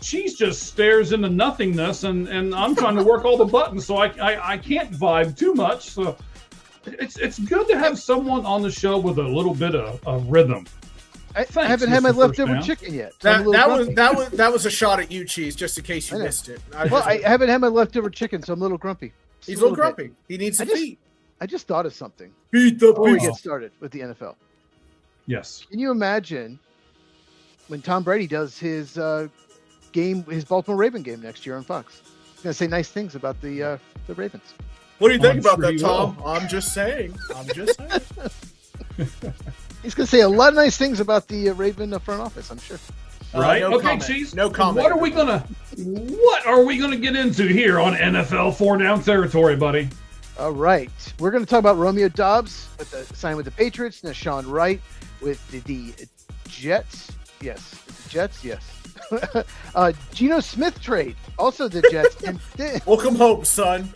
Cheese just stares into nothingness, and I'm trying to work all the buttons, so I can't vibe too much. So it's good to have someone on the show with a little bit of rhythm. I haven't had my leftover chicken yet. So that was a shot at you, Cheese, just in case you missed it. I haven't had my leftover chicken, so I'm a little grumpy. He's a little grumpy. He needs to feed. I just thought of something. Beat the before we get started with the NFL. Yes. Can you imagine when Tom Brady does his Baltimore Raven game next year on Fox? He's gonna say nice things about the Ravens. What do you think about that, Tom? I'm just saying. He's gonna say a lot of nice things about the Raven front office, I'm sure. Right. No okay, comment. Cheese. No comment. What are we gonna get into here on NFL 4 down territory, buddy? All right, we're going to talk about Romeo Doubs signed with the Patriots, Nashawn Wright with the Jets. Yes, the Jets. Yes. Geno Smith trade, also the Jets. And welcome home, son.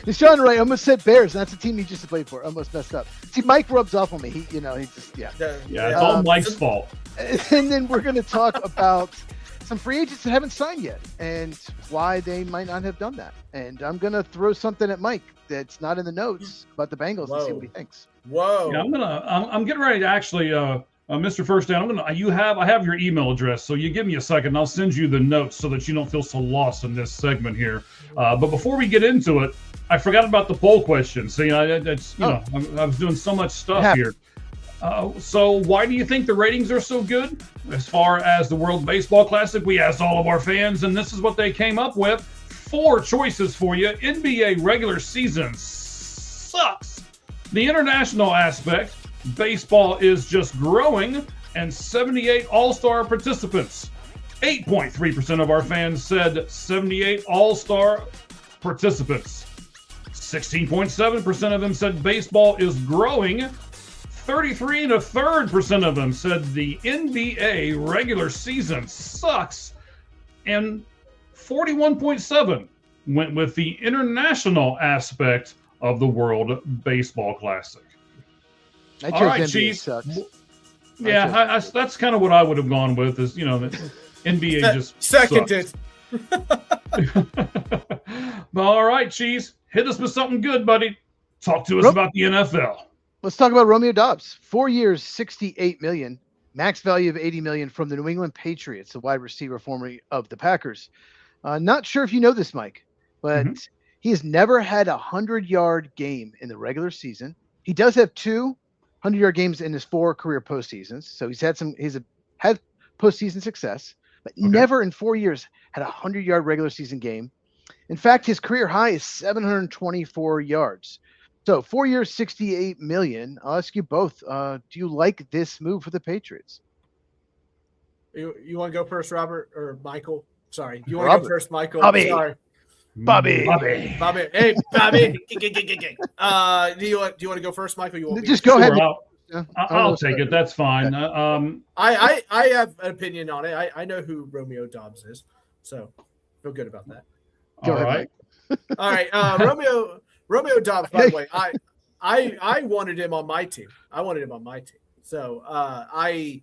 Nashawn Wright almost said Bears, and that's the team he just played for. Almost messed up. See, Mike rubs off on me. He just it's all Mike's fault. And then we're going to talk about some free agents that haven't signed yet and why they might not have done that. And I'm going to throw something at Mike that's not in the notes about the Bengals and see what he thinks. Whoa. Yeah, I'm getting ready to actually Mr. First Down, I have your email address, so you give me a second, and I'll send you the notes so that you don't feel so lost in this segment here. But before we get into it, I forgot about the poll question. See, I was doing so much stuff here. So why do you think the ratings are so good? As far as the World Baseball Classic, we asked all of our fans, and this is what they came up with. 4 choices for you. NBA regular season sucks. The international aspect, baseball is just growing, and 78 All-Star participants. 8.3% of our fans said 78 All-Star participants. 16.7% of them said baseball is growing. 33 1/3% of them said the NBA regular season sucks. And 41.7% went with the international aspect of the World Baseball Classic. I chose All right, NBA Chief. sucks. Yeah, that's kind of what I would have gone with. Is the NBA just seconded. All right, Cheese, hit us with something good, buddy. Talk to us about the NFL. Let's talk about Romeo Doubs. 4 years, $68 million, max value of $80 million from the New England Patriots, the wide receiver formerly of the Packers. Not sure if you know this, Mike, but he has never had a 100-yard game in the regular season. He does have 2 100-yard games in his 4 career postseasons. So he's had postseason success, but never in 4 years had a 100-yard regular season game. In fact, his career high is 724 yards. So 4 years, $68 million. I'll ask you both. Do you like this move for the Patriots? You want to go first, Robert, or Michael? Sorry. You want to go first, Michael? Bobby. Sorry. Bobby. Hey, Bobby. Do you want to go first, Michael? You want me Just go ahead. I'll take it. That's fine. I have an opinion on it. I know who Romeo Doubs is, so feel good about that. Go ahead, All right. Romeo Doubs, by the way, I wanted him on my team. So I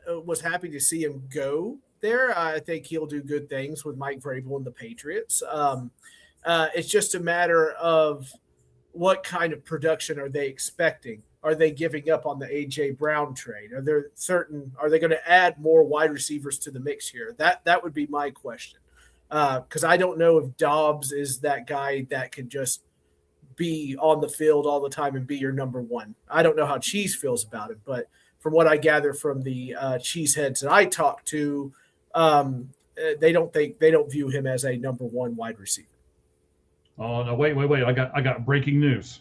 was happy to see him go there. I think he'll do good things with Mike Vrabel and the Patriots. It's just a matter of what kind of production are they expecting? Are they giving up on the A.J. Brown trade? Are they going to add more wide receivers to the mix here? That would be my question. Because I don't know if Dobbs is that guy that can just be on the field all the time and be your number one. I don't know how Cheese feels about it, but from what I gather from the cheeseheads that I talk to, they don't view him as a number one wide receiver. Oh no! Wait! I got breaking news.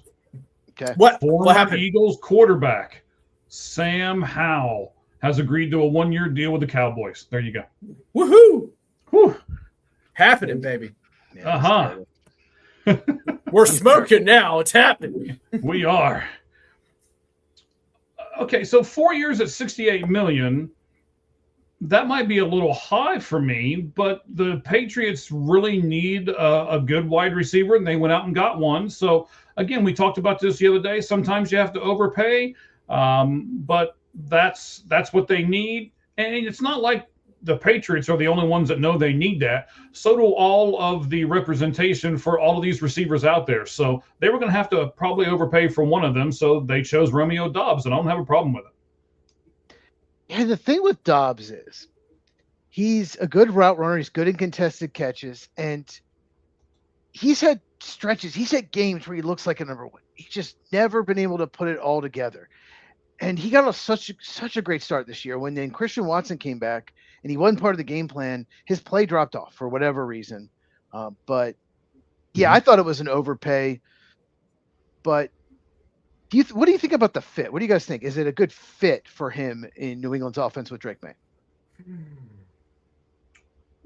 Okay. What happened? Eagles quarterback Sam Howell has agreed to a 1-year deal with the Cowboys. There you go. Woohoo! Whew. Happening, baby. Yeah, We're smoking now. It's happening. We are. Okay, so 4 years at $68 million. That might be a little high for me, but the Patriots really need a good wide receiver, and they went out and got one. So, again, we talked about this the other day. Sometimes you have to overpay, but that's what they need. And it's not like the Patriots are the only ones that know they need that. So do all of the representation for all of these receivers out there. So they were going to have to probably overpay for one of them, so they chose Romeo Doubs, and I don't have a problem with it. Yeah, the thing with Dobbs is he's a good route runner. He's good in contested catches, and he's had stretches. He's had games where he looks like a number one. He's just never been able to put it all together. And he got such a great start this year. When then Christian Watson came back and he wasn't part of the game plan, his play dropped off for whatever reason. But yeah, I thought it was an overpay. But what do you think about the fit? What do you guys think? Is it a good fit for him in New England's offense with Drake May?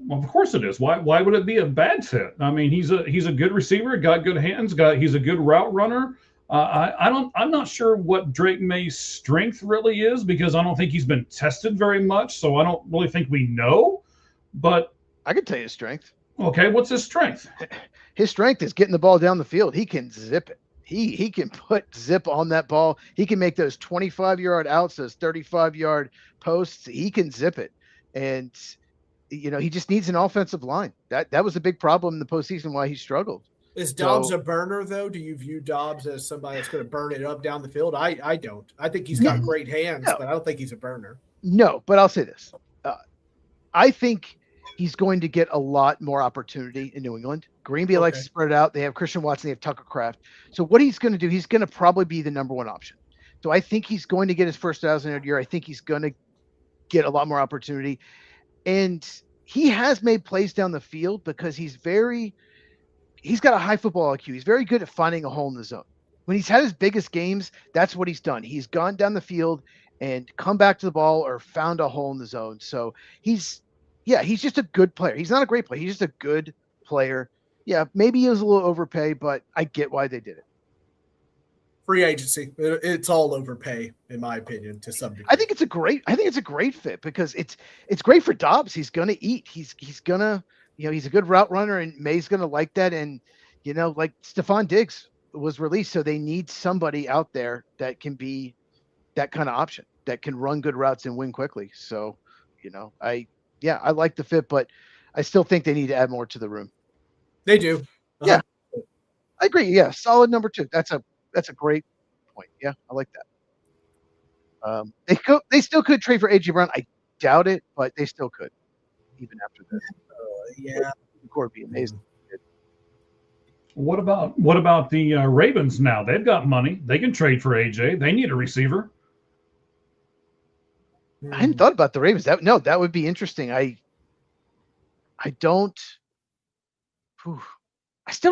Well, of course it is. Why would it be a bad fit? I mean, he's a good receiver, got good hands, he's a good route runner. I'm not sure what Drake May's strength really is, because I don't think he's been tested very much. So I don't really think we know. But I can tell you his strength. Okay, what's his strength? His strength is getting the ball down the field. He can zip it. He can put zip on that ball. He can make those 25-yard outs, those 35-yard posts. He can zip it. And he just needs an offensive line. That was a big problem in the postseason why he struggled. Is Dobbs So a burner, though? Do you view Dobbs as somebody that's going to burn it up down the field? I don't. I think he's got great hands, no, but I don't think he's a burner. no, but I'll say this. I think he's going to get a lot more opportunity in New England. Green Bay likes to spread it out. They have Christian Watson. They have Tucker Kraft. So what he's going to do, he's going to probably be the number one option. So I think he's going to get his first 1,000-yard year. I think he's going to get a lot more opportunity. And he has made plays down the field because he's got a high football IQ. He's very good at finding a hole in the zone. When he's had his biggest games, that's what he's done. He's gone down the field and come back to the ball or found a hole in the zone. So he's just a good player. He's not a great player. He's just a good player. Yeah, maybe he was a little overpay, but I get why they did it. Free agency. It's all overpay, in my opinion, to some degree. I think it's a great fit because it's great for Dobbs. He's gonna eat. He's gonna, he's a good route runner, and May's gonna like that. And like Stephon Diggs was released, so they need somebody out there that can be that kind of option, that can run good routes and win quickly. So, I like the fit, but I still think they need to add more to the room. They do. Uh-huh. Yeah, I agree. Yeah, solid number 2. That's a great point. Yeah, I like that. They still could trade for AJ Brown. I doubt it, but they still could, even after this. Yeah, the core would be amazing. What about the Ravens now? They've got money. They can trade for AJ. They need a receiver. I hadn't thought about the Ravens. That would be interesting. I still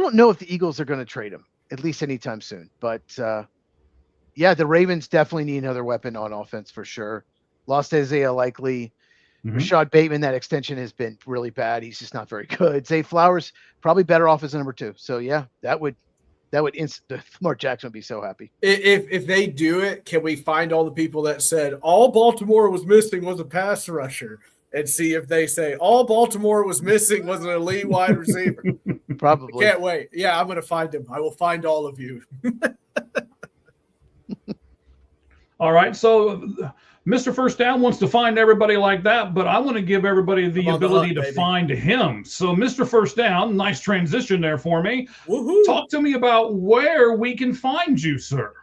don't know if the Eagles are going to trade him, at least anytime soon. But the Ravens definitely need another weapon on offense for sure. Lost Isaiah Likely. Rashad Bateman, that extension has been really bad. He's just not very good. Zay Flowers probably better off as a number 2. So that would Lamar Jackson would be so happy. If they do it, can we find all the people that said all Baltimore was missing was a pass rusher, and see if they say all Baltimore was missing was an elite wide receiver? Probably. I can't wait. Yeah, I'm going to find him. I will find all of you. All right. So Mr. First Down wants to find everybody like that, but I want to give everybody the ability to find him. So Mr. First Down, nice transition there for me. Woohoo. Talk to me about where we can find you, sir.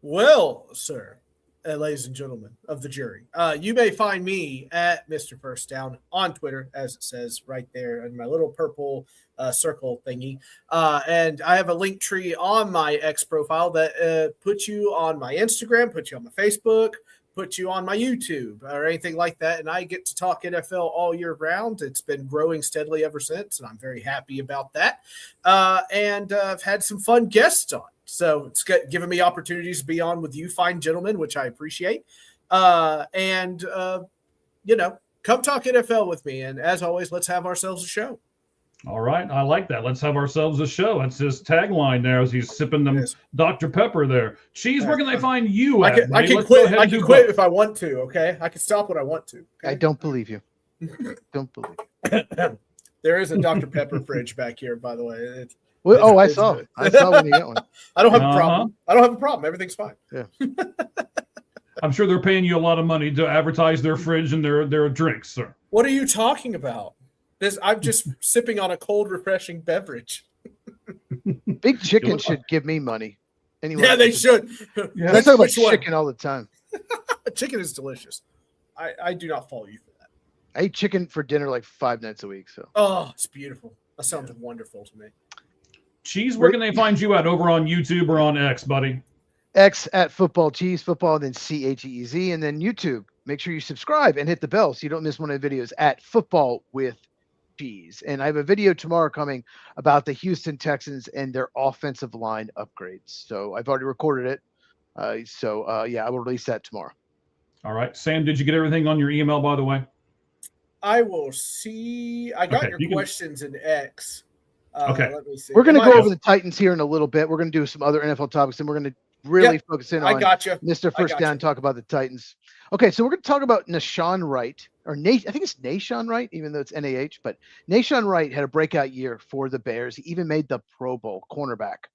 Well, sir, ladies and gentlemen of the jury, you may find me at Mr. First Down on Twitter, as it says right there in my little purple circle thingy. And I have a link tree on my X profile that puts you on my Instagram, puts you on my Facebook, put you on my YouTube or anything like that. And I get to talk NFL all year round. It's been growing steadily ever since, and I'm very happy about that. And I've had some fun guests on. So it's given me opportunities to be on with you fine gentlemen, which I appreciate. Come talk NFL with me. And as always, let's have ourselves a show. All right. I like that. Let's have ourselves a show. That's his tagline there as he's sipping them Dr. Pepper there. Cheese, where can they find you at? I can quit. I can quit if I want to, okay? I can stop when I want to. Okay? I don't believe you. Don't believe you. There is a Dr. Pepper fridge back here, by the way. I saw it. I saw when you got one. I don't have a problem. I don't have a problem. Everything's fine. Yeah. I'm sure they're paying you a lot of money to advertise their fridge and their drinks, sir. What are you talking about? I'm just sipping on a cold, refreshing beverage. Big Chicken should give me money. Anyway, yeah, they should. Yeah. They talk about chicken all the time. Chicken is delicious. I do not follow you for that. I eat chicken for dinner like 5 nights a week. So. Oh, it's beautiful. That sounds wonderful to me. Cheese, where can they find you at? Over on YouTube or on X, buddy? X at Football Cheese, football, and then CHEEZ, and then YouTube. Make sure you subscribe and hit the bell so you don't miss one of the videos at Football with Cheese. And I have a video tomorrow coming about the Houston Texans and their offensive line upgrades. So I've already recorded it. I will release that tomorrow. All right. Sam, did you get everything on your email, by the way? I will see. I got your questions in X. Okay. Let me see. We're going to go over the Titans here in a little bit. We're going to do some other NFL topics, and we're going to really focus in on Mr. First Down, talk about the Titans. Okay, so we're going to talk about Nahshon Wright, I think it's Nahshon Wright, even though it's NAH, but Nahshon Wright had a breakout year for the Bears. He even made the Pro Bowl, cornerback.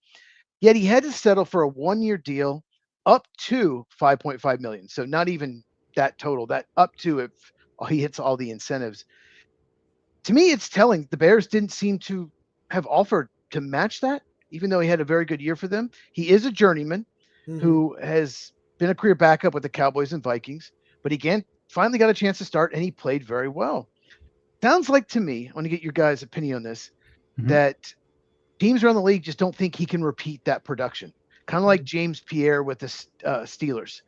Yet he had to settle for a 1-year deal up to $5.5 million. So not even that total, that up to if he hits all the incentives. To me, it's telling the Bears didn't seem to have offered to match that, even though he had a very good year for them. He is a journeyman who has been a career backup with the Cowboys and Vikings, but he finally got a chance to start, and he played very well. Sounds like to me, I want to get your guys' opinion on this, that teams around the league just don't think he can repeat that production. Kind of like James Pierre with the Steelers.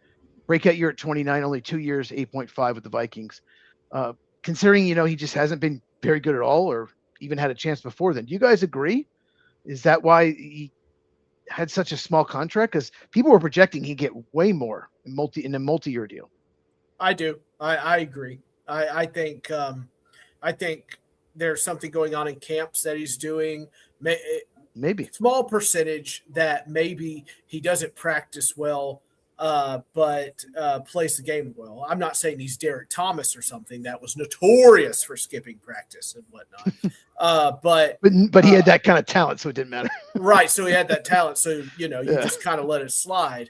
Breakout year at 29, only 2 years, 8.5 with the Vikings. Considering, he just hasn't been very good at all or even had a chance before then. Do you guys agree? Is that why he had such a small contract? Because people were projecting he'd get way more in a multi-year deal. I do. I agree. I think there's something going on in camps that he's doing. Maybe small percentage that maybe he doesn't practice well, but plays the game well. I'm not saying he's Derek Thomas or something that was notorious for skipping practice and whatnot. But he had that kind of talent, so it didn't matter. Right. So he had that talent. So, you just kind of let it slide.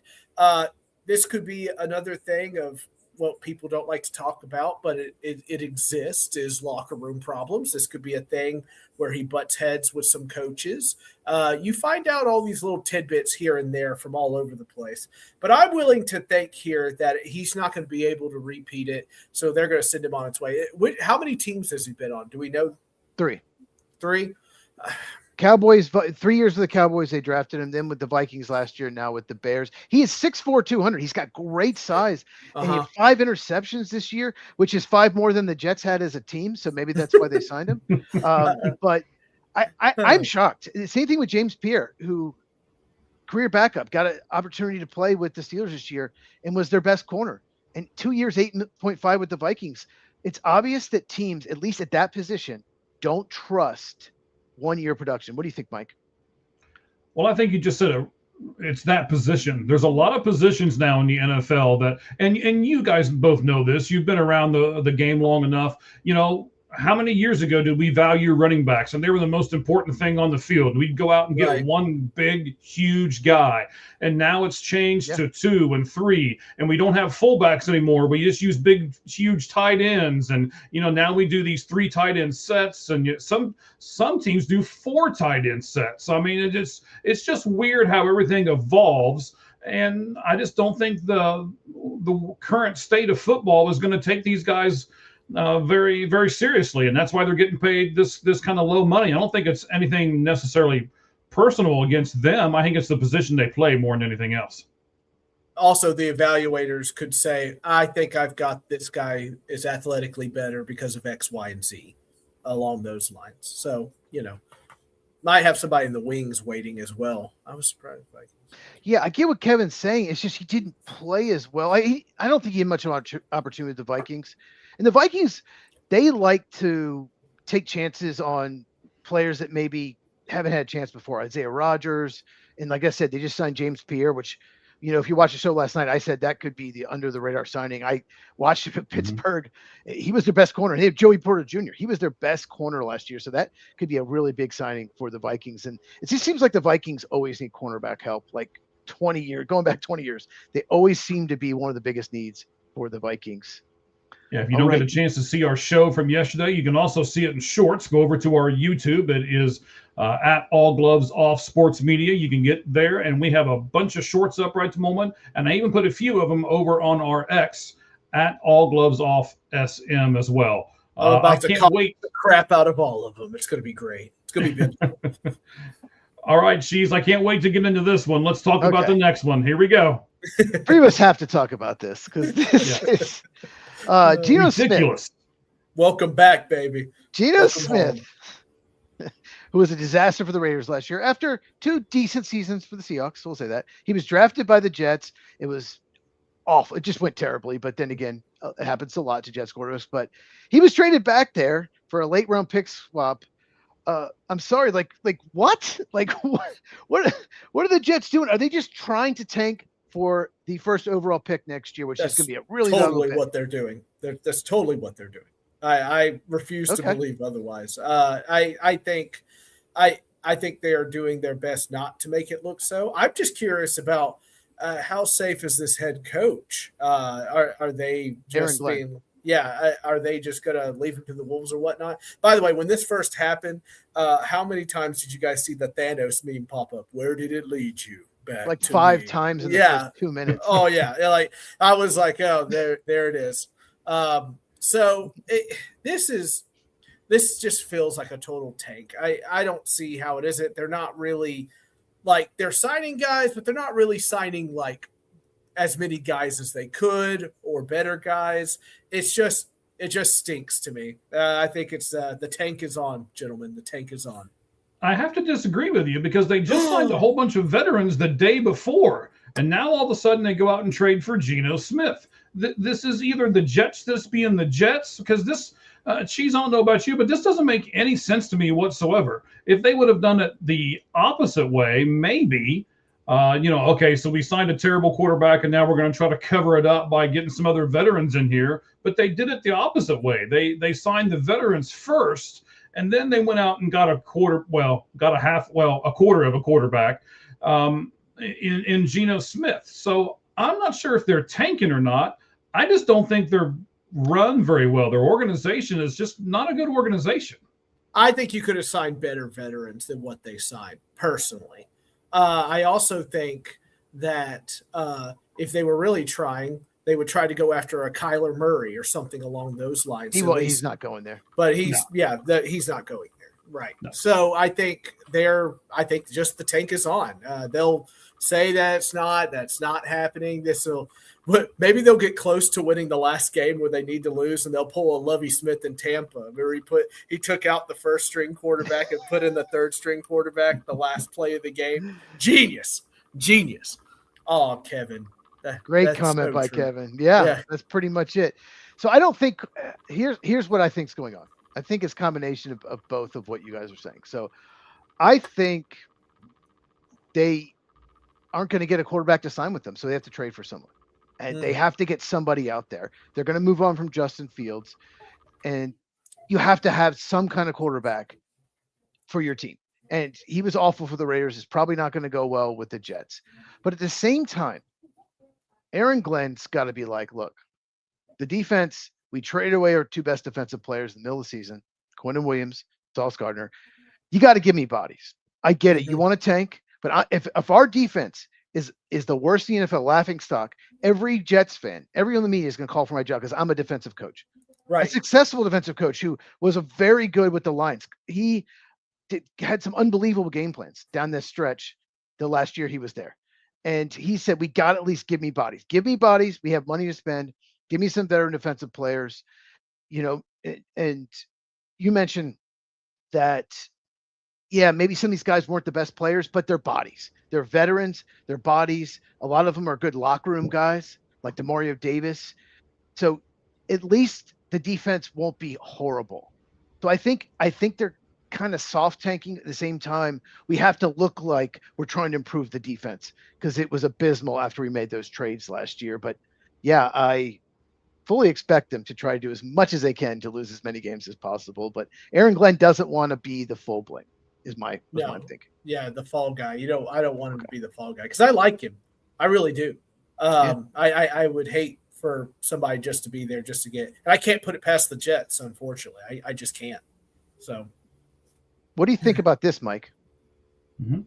This could be another thing of what people don't like to talk about, but it exists, is locker room problems. This could be a thing where he butts heads with some coaches. You find out all these little tidbits here and there from all over the place. But I'm willing to think here that he's not going to be able to repeat it, so they're going to send him on its way. How many teams has he been on? Do we know? 3. 3? Cowboys, 3 years with the Cowboys, they drafted him. Then with the Vikings last year, now with the Bears. He is 6'4", 200. He's got great size. And he had 5 interceptions this year, which is 5 more than the Jets had as a team. So maybe that's why they signed him. But I'm shocked. Same thing with James Pierre, who career backup, got an opportunity to play with the Steelers this year and was their best corner. And 2 years, 8.5 with the Vikings. It's obvious that teams, at least at that position, don't trust 1 year production. What do you think, Mike? Well, I think you just said it's that position. There's a lot of positions now in the NFL that, and you guys both know this. You've been around the game long enough. How many years ago did we value running backs? And they were the most important thing on the field. We'd go out and get one big, huge guy. And now it's changed to 2 and 3. And we don't have fullbacks anymore. We just use big, huge tight ends. And, now we do these 3 tight end sets. And some teams do 4 tight end sets. I mean, it's just weird how everything evolves. And I just don't think the current state of football is going to take these guys very, very seriously, and that's why they're getting paid this kind of low money. I don't think it's anything necessarily personal against them. I think it's the position they play more than anything else. Also, the evaluators could say, I think I've got this guy is athletically better because of X, Y, and Z along those lines. So, might have somebody in the wings waiting as well. I was surprised. Yeah, I get what Kevin's saying. It's just he didn't play as well. I don't think he had much opportunity with the Vikings. And the Vikings, they like to take chances on players that maybe haven't had a chance before. Isaiah Rodgers. And like I said, they just signed James Pierre, which, if you watched the show last night, I said that could be the under-the-radar signing. I watched him at Pittsburgh. He was their best corner. And they have Joey Porter Jr. He was their best corner last year. So that could be a really big signing for the Vikings. And it just seems like the Vikings always need cornerback help. Like going back 20 years, they always seem to be one of the biggest needs for the Vikings. Yeah, if you don't get a chance to see our show from yesterday, you can also see it in shorts. Go over to our YouTube. It is at All Gloves Off Sports Media. You can get there, and we have a bunch of shorts up right at the moment. And I even put a few of them over on our X at All Gloves Off SM as well. I can't wait the crap out of all of them. It's going to be great. It's going to be good. All right, Cheese. I can't wait to get into this one. Let's talk about the next one. Here we go. Three of us have to talk about this because this is Geno Smith. Welcome back, baby. Geno Smith, who was a disaster for the Raiders last year after 2 decent seasons for the Seahawks. So we'll say that. He was drafted by the Jets. It was awful. It just went terribly. But then again, it happens a lot to Jets quarterbacks. But he was traded back there for a late round pick swap. I'm sorry, like what? Like what are the Jets doing? Are they just trying to tank for the first overall pick next year, which is going to be a really totally what they're doing. That's totally what they're doing. I refuse to believe otherwise. I think they are doing their best not to make it look so. I'm just curious about how safe is this head coach? Are they just being? yeah, are they just going to leave him to the wolves or whatnot? By the way, when this first happened, how many times did you guys see the Thanos meme pop up? Where did it lead you? Back like to 5 me? times in the first 2 minutes. Oh yeah, like I was like, oh, there it is. This just feels like a total tank. I don't see how it isn't. They're not really like they're signing guys, but they're not really signing like as many guys as they could or better guys. It just stinks to me. I think it's the tank is on, gentlemen. The tank is on. I have to disagree with you because they just signed a whole bunch of veterans the day before, and now all of a sudden they go out and trade for Geno Smith. This is either the Jets, this being the Jets, because this, Cheese, I don't know about you, but this doesn't make any sense to me whatsoever. If they would have done it the opposite way, maybe, okay, so we signed a terrible quarterback, and now we're going to try to cover it up by getting some other veterans in here. But they did it the opposite way. They signed the veterans first, and then they went out and got a quarter of a quarterback in Geno Smith. So I'm not sure if they're tanking or not. I just don't think they're run very well. Their organization is just not a good organization. I think you could have signed better veterans than what they signed, personally. I also think that if they were really trying, they would try to go after a Kyler Murray or something along those lines. He's not going there. But he's not going there. Right. No. So I think just the tank is on. They'll say that's not happening. Maybe they'll get close to winning the last game where they need to lose, and they'll pull a Lovie Smith in Tampa, where he took out the first string quarterback and put in the third string quarterback the last play of the game. Genius. Oh, Kevin. Great comment by Kevin. Yeah, that's pretty much it. So I don't think here's what I think is going on. I think it's a combination of both of what you guys are saying. So I think they aren't going to get a quarterback to sign with them, so they have to trade for someone. And they have to get somebody out there. They're going to move on from Justin Fields, and you have to have some kind of quarterback for your team. And he was awful for the Raiders. It's probably not going to go well with the Jets. But at the same time, Aaron Glenn's got to be like, look, the defense, we traded away our 2 best defensive players in the middle of the season, Quinnen Williams, Sauce Gardner. You got to give me bodies. I get it. You want to tank, but if our defense is the worst in the NFL, laughing stock, every Jets fan, everyone in the media is going to call for my job because I'm a defensive coach. Right. A successful defensive coach who was very good with the Lions. He had some unbelievable game plans down this stretch the last year he was there. And he said, we got to at least give me bodies. Give me bodies. We have money to spend. Give me some veteran defensive players. And you mentioned that, yeah, maybe some of these guys weren't the best players, but they're bodies. They're veterans. They're bodies. A lot of them are good locker room guys, like Demario Davis. So at least the defense won't be horrible. So I think they're kind of soft tanking. At the same time, we have to look like we're trying to improve the defense because it was abysmal after we made those trades last year. But yeah, I fully expect them to try to do as much as they can to lose as many games as possible. But Aaron Glenn doesn't want to be the full blame, is what I'm thinking. Yeah, the fall guy. I don't want him to be the fall guy because I like him. I really do. I would hate for somebody just to be there just to get. And I can't put it past the Jets, unfortunately. I just can't. So, what do you think about this, Mike? Mm-hmm.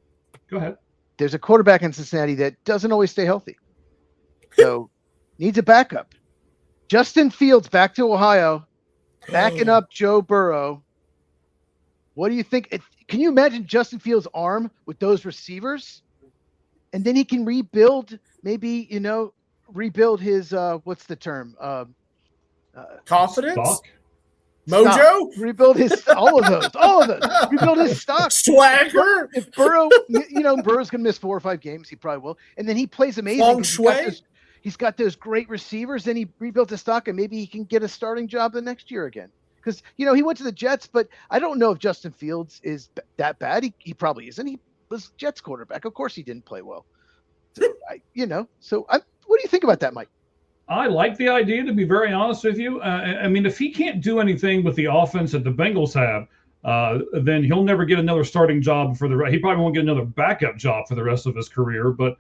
Go ahead. There's a quarterback in Cincinnati that doesn't always stay healthy, so needs a backup. Justin Fields back to Ohio, backing up Joe Burrow. What do you think? Can you imagine Justin Fields' arm with those receivers? And then he can rebuild, maybe, rebuild his, what's the term? Confidence? Stock? Mojo? Rebuild his, all of those. Rebuild his stock. Swagger? If Burrow, Burrow's going to miss 4 or 5 games, he probably will. And then he plays amazing. Feng Shui? He's got those great receivers. Then he rebuilt his stock, and maybe he can get a starting job the next year again. Because, he went to the Jets, but I don't know if Justin Fields is that bad. He probably isn't. He was Jets quarterback. Of course he didn't play well. So, what do you think about that, Mike? I like the idea, to be very honest with you. If he can't do anything with the offense that the Bengals have, then he'll never get another starting job he probably won't get another backup job for the rest of his career. But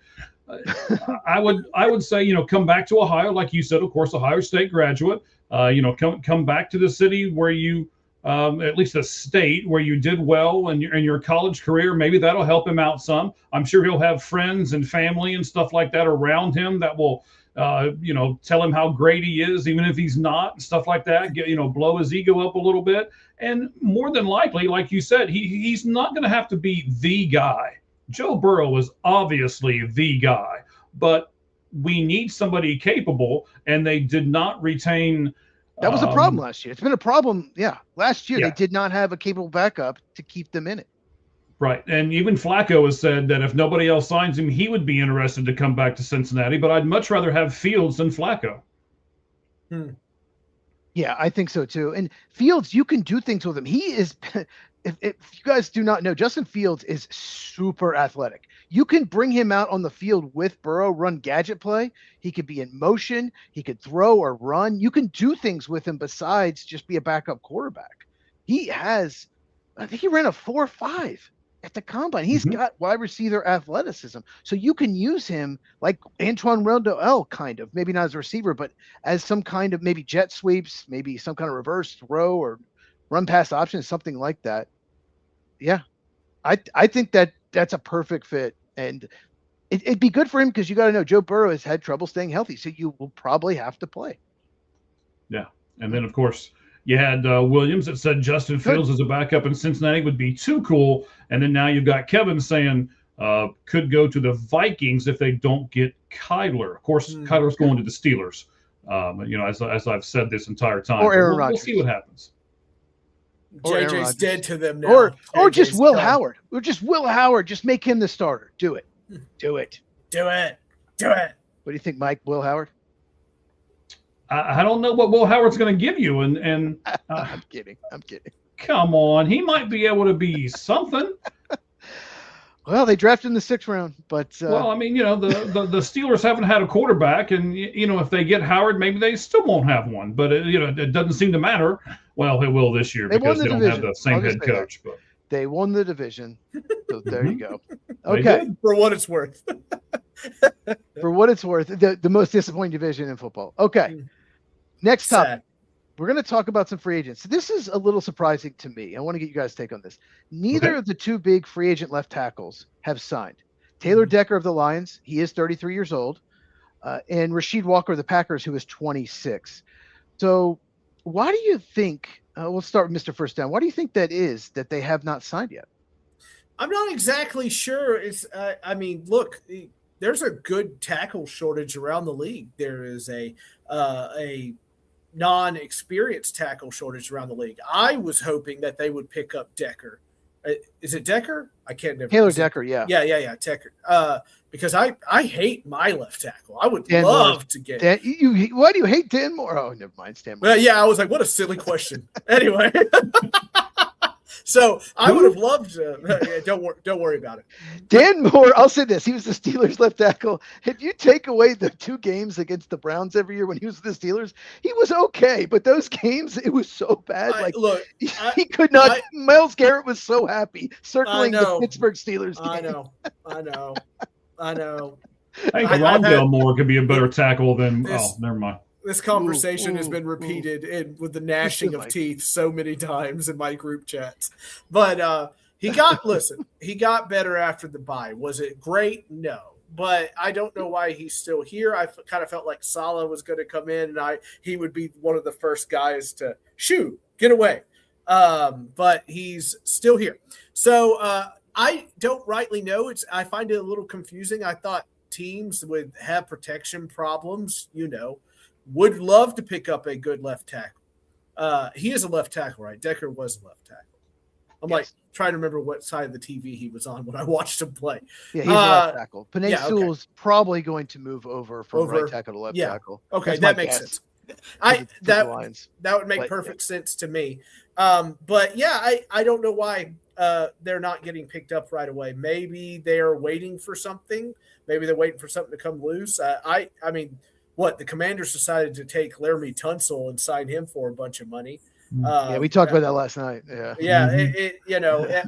I would say, come back to Ohio, like you said, of course, Ohio State graduate. Come back to the city where you, at least a state where you did well in your college career. Maybe that'll help him out some. I'm sure he'll have friends and family and stuff like that around him that will, tell him how great he is, even if he's not, and stuff like that. Blow his ego up a little bit. And more than likely, like you said, he's not going to have to be the guy. Joe Burrow is obviously the guy, but we need somebody capable, and they did not retain. That was a problem last year. It's been a problem. Yeah. Last year, Yeah. they did not have a capable backup to keep them in it. Right. And even Flacco has said that if nobody else signs him, he would be interested to come back to Cincinnati, but I'd much rather have Fields than Flacco. Yeah, I think so too. And Fields, you can do things with him. He is, if you guys do not know, Justin Fields is super athletic. You can bring him out on the field with Burrow, run gadget play. He could be in motion. He could throw or run. You can do things with him besides just be a backup quarterback. I think he ran a 4.5 at the combine. He's got wide receiver athleticism. So you can use him like Antoine Randall, kind of, maybe not as a receiver, but as some kind of maybe jet sweeps, maybe some kind of reverse throw or run pass option, something like that. Yeah. I think that's a perfect fit. And it'd be good for him because you got to know Joe Burrow has had trouble staying healthy. So you will probably have to play. Yeah. And then, of course, you had Williams that said Justin Fields as a backup in Cincinnati would be too cool. And then now you've got Kevin saying could go to the Vikings if they don't get Kyler. Of course, Kyler's going to the Steelers, as I've said this entire time. Or Aaron Rodgers. We'll see what happens. JJ's dead to them now. Or just Will Howard. Or just Will Howard. Just make him the starter. Do it. Do it. Do it. Do it. What do you think, Mike? Will Howard? I don't know what Will Howard's going to give you. And I'm kidding. Come on. He might be able to be something. Well, they drafted in the 6th round, but well, I mean, the Steelers haven't had a quarterback, and if they get Howard, maybe they still won't have one. But it doesn't seem to matter. Well, they will this year because they don't have the same head coach. But they won the division, so there you go. Okay, for what it's worth. For what it's worth, the most disappointing division in football. Okay, next topic. We're going to talk about some free agents. This is a little surprising to me. I want to get you guys' take on this. Neither of the two big free agent left tackles have signed. Taylor Decker of the Lions, he is 33 years old, and Rasheed Walker of the Packers, who is 26. So why do you think, we'll start with Mr. First Down. Why do you think that is that they have not signed yet? I'm not exactly sure. It's, look, there's a good tackle shortage around the league. There is a non-experienced tackle shortage around the league. I was hoping that they would pick up Decker. Is it Decker? I can't remember. Taylor Decker, yeah. Yeah, Decker. Because I hate my left tackle. I would love to get. Why do you hate Dan Moore? Oh, never mind, Dan Moore. Well, yeah, I was like, what a silly question. Anyway. So I would have loved to. Don't worry about it. Dan Moore, I'll say this: he was the Steelers' left tackle. If you take away the 2 games against the Browns every year when he was with the Steelers, he was okay. But those games, it was so bad. He could not. Myles Garrett was so happy circling the Pittsburgh Steelers game. I know. I think Rondale Moore could be a better tackle than. Never mind. This conversation has been repeated with the gnashing of teeth so many times in my group chats. But he got better after the bye. Was it great? No. But I don't know why he's still here. I kind of felt like Saleh was going to come in and he would be one of the first guys to get away. But he's still here. So I don't rightly know. I find it a little confusing. I thought teams would have protection problems, would love to pick up a good left tackle. He is a left tackle, right? Decker was a left tackle. I'm trying to remember what side of the TV he was on when I watched him play. Yeah, he's a left tackle. Penei Sewell's probably going to move over from right tackle to left tackle. Okay, that makes sense. That would make perfect sense to me. But yeah, I don't know why they're not getting picked up right away. Maybe they are waiting for something. Maybe they're waiting for something to come loose. The Commanders decided to take Laramie Tunsil and sign him for a bunch of money. We talked about that last night. Yeah.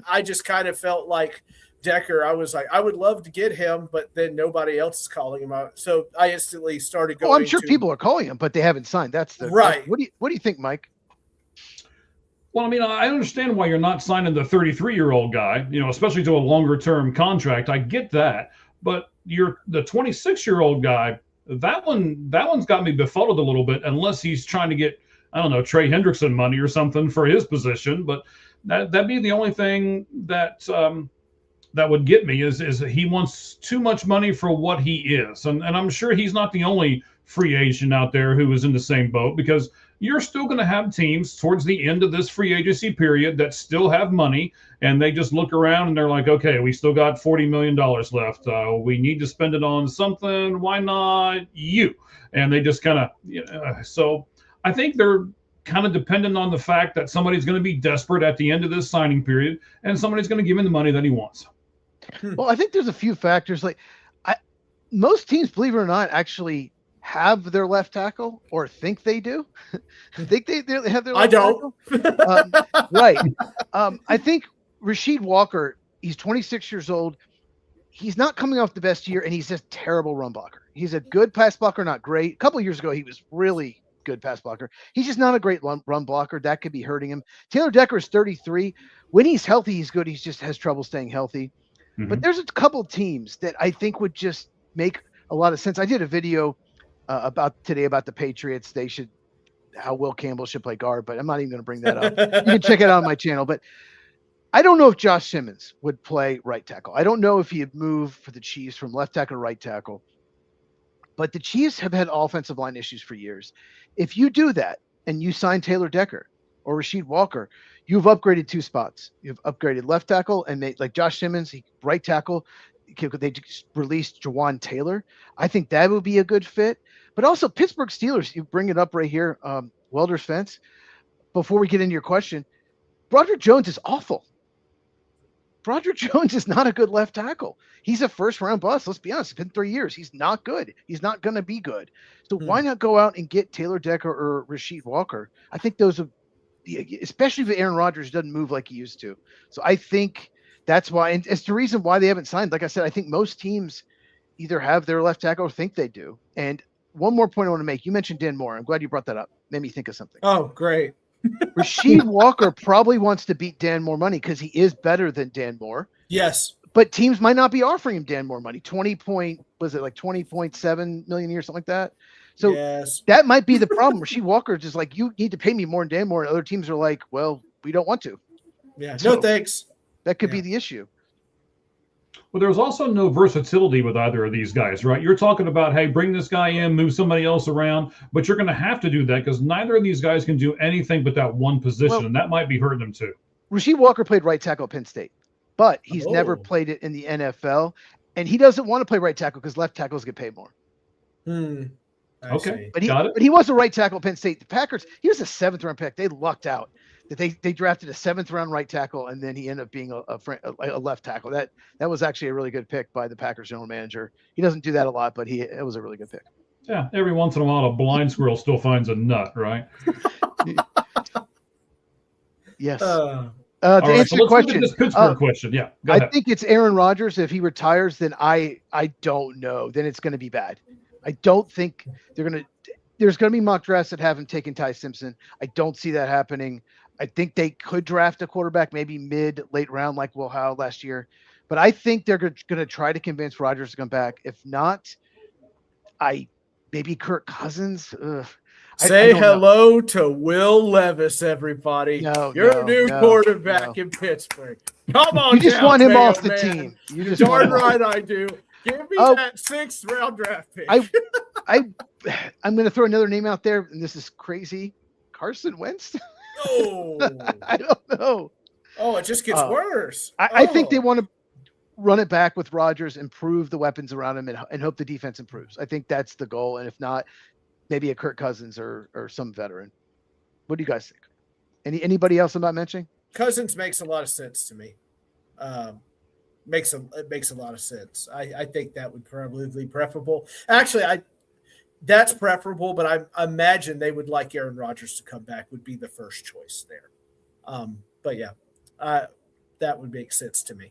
I just kind of felt like Decker, I was like, I would love to get him, but then nobody else is calling him out. So I instantly started going. Oh, I'm sure people are calling him, but they haven't signed. That's the right. What do you think, Mike? Well, I mean, I understand why you're not signing the 33-year-old guy, especially to a longer term contract. I get that. But the 26-year-old guy, that one's got me befuddled a little bit, unless he's trying to get, I don't know, Trey Hendrickson money or something for his position. But that'd be the only thing that would get me is he wants too much money for what he is. And I'm sure he's not the only free agent out there who is in the same boat, because you're still going to have teams towards the end of this free agency period that still have money, and they just look around and they're like, okay, we still got $40 million left. We need to spend it on something. Why not you? And they just kind of, so I think they're kind of dependent on the fact that somebody's going to be desperate at the end of this signing period, and somebody's going to give him the money that he wants. Well, I think there's a few factors. Like, most teams, believe it or not, actually have their left tackle, or think they do. Think they have their left tackle? Right. I think Rasheed Walker, he's 26 years old. He's not coming off the best year, and he's just terrible run blocker. He's a good pass blocker, not great. A couple of years ago, he was really good pass blocker. He's just not a great run blocker. That could be hurting him. Taylor Decker is 33. When he's healthy, he's good. He just has trouble staying healthy. Mm-hmm. But there's a couple teams that I think would just make a lot of sense. I did a video about the Patriots. How Will Campbell should play guard, but I'm not even going to bring that up. You can check it out on my channel. But I don't know if Josh Simmons would play right tackle. I don't know if he'd move for the Chiefs from left tackle to right tackle. But the Chiefs have had offensive line issues for years. If you do that and you sign Taylor Decker or Rasheed Walker, you've upgraded two spots. You've upgraded left tackle and made, like Josh Simmons, right tackle. They just released Jawan Taylor. I think that would be a good fit. But also Pittsburgh Steelers, you bring it up right here, Welder's Fence. Before we get into your question, Broderick Jones is awful. Broderick Jones is not a good left tackle. He's a first-round bust. Let's be honest. It's been 3 years. He's not good. He's not going to be good. So why not go out and get Taylor Decker or Rasheed Walker? I think those are, especially if Aaron Rodgers doesn't move like he used to. So I think that's why, and it's the reason why they haven't signed. Like I said, I think most teams either have their left tackle or think they do. And one more point I want to make. You mentioned Dan Moore. I'm glad you brought that up. Made me think of something. Oh, great. Rasheed Walker probably wants to beat Dan Moore money because he is better than Dan Moore. Yes. But teams might not be offering him Dan Moore money. 20.7 million a year, something like that. So yes, that might be the problem. Rasheed Walker is just like, you need to pay me more than Dan Moore. And other teams are like, well, we don't want to. Yeah. So no, thanks. That could be the issue. Well, there's also no versatility with either of these guys, right? You're talking about, hey, bring this guy in, move somebody else around, but you're going to have to do that because neither of these guys can do anything but that one position, and that might be hurting them too. Rasheed Walker played right tackle at Penn State, but he's never played it in the NFL, and he doesn't want to play right tackle because left tackles get paid more. Okay, but he was a right tackle at Penn State. The Packers, he was a 7th-round pick. They lucked out that they drafted a 7th-round right tackle, and then he ended up being a left tackle. That was actually a really good pick by the Packers general manager. He doesn't do that a lot, but it was a really good pick. Yeah, every once in a while, a blind squirrel still finds a nut, right? Yes. To answer your question, this Pittsburgh question, yeah. Go ahead. I think it's Aaron Rodgers. If he retires, then I don't know. Then it's going to be bad. I don't think there's going to be mock drafts that haven't taken Ty Simpson. I don't see that happening. I think they could draft a quarterback, maybe late round, like Will Howell last year. But I think they're going to try to convince Rodgers to come back. If not, maybe Kirk Cousins. Say hello to Will Levis, everybody. Your new quarterback in Pittsburgh. Come on, you just want him off the team. You just darn right I do. Give me that 6th-round draft pick. I'm going to throw another name out there, and this is crazy. Carson Wentz. Oh, I don't know. Oh, it just gets worse. I think they want to run it back with Rodgers, improve the weapons around him, and hope the defense improves. I think that's the goal. And if not, maybe a Kirk Cousins or some veteran. What do you guys think? Anybody else I'm not mentioning? Cousins makes a lot of sense to me. It makes a lot of sense. I think that would probably be preferable. Actually, that's preferable, but I imagine they would like Aaron Rodgers to come back would be the first choice there. But yeah, that would make sense to me.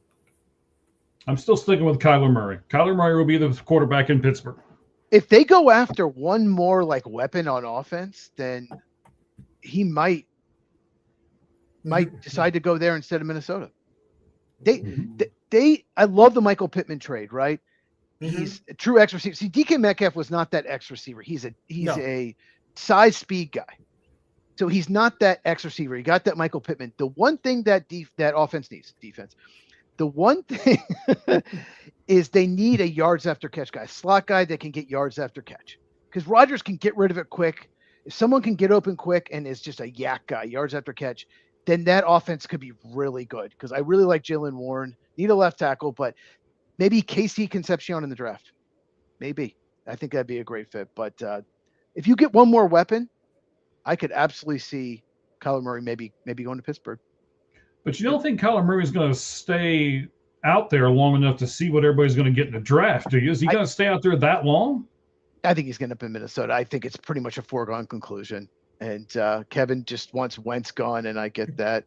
I'm still sticking with Kyler Murray. Kyler Murray will be the quarterback in Pittsburgh. If they go after one more like weapon on offense, then he might decide to go there instead of Minnesota. I love the Michael Pittman trade, right? He's a true X receiver. See, DK Metcalf was not that X receiver. He's a size speed guy. So he's not that X receiver. He got that Michael Pittman. The one thing that that offense needs, defense. The one thing is they need a yards after catch guy, slot guy that can get yards after catch. Because Rodgers can get rid of it quick. If someone can get open quick and is just a yak guy, yards after catch, then that offense could be really good. Because I really like Jalen Warren. Need a left tackle, but maybe KC Concepcion in the draft. Maybe. I think that'd be a great fit. But if you get one more weapon, I could absolutely see Kyler Murray maybe going to Pittsburgh. But you don't think Kyler Murray is going to stay out there long enough to see what everybody's going to get in the draft, do you? Is he going to stay out there that long? I think he's going to up in Minnesota. I think it's pretty much a foregone conclusion. And Kevin just wants Wentz gone, and I get that.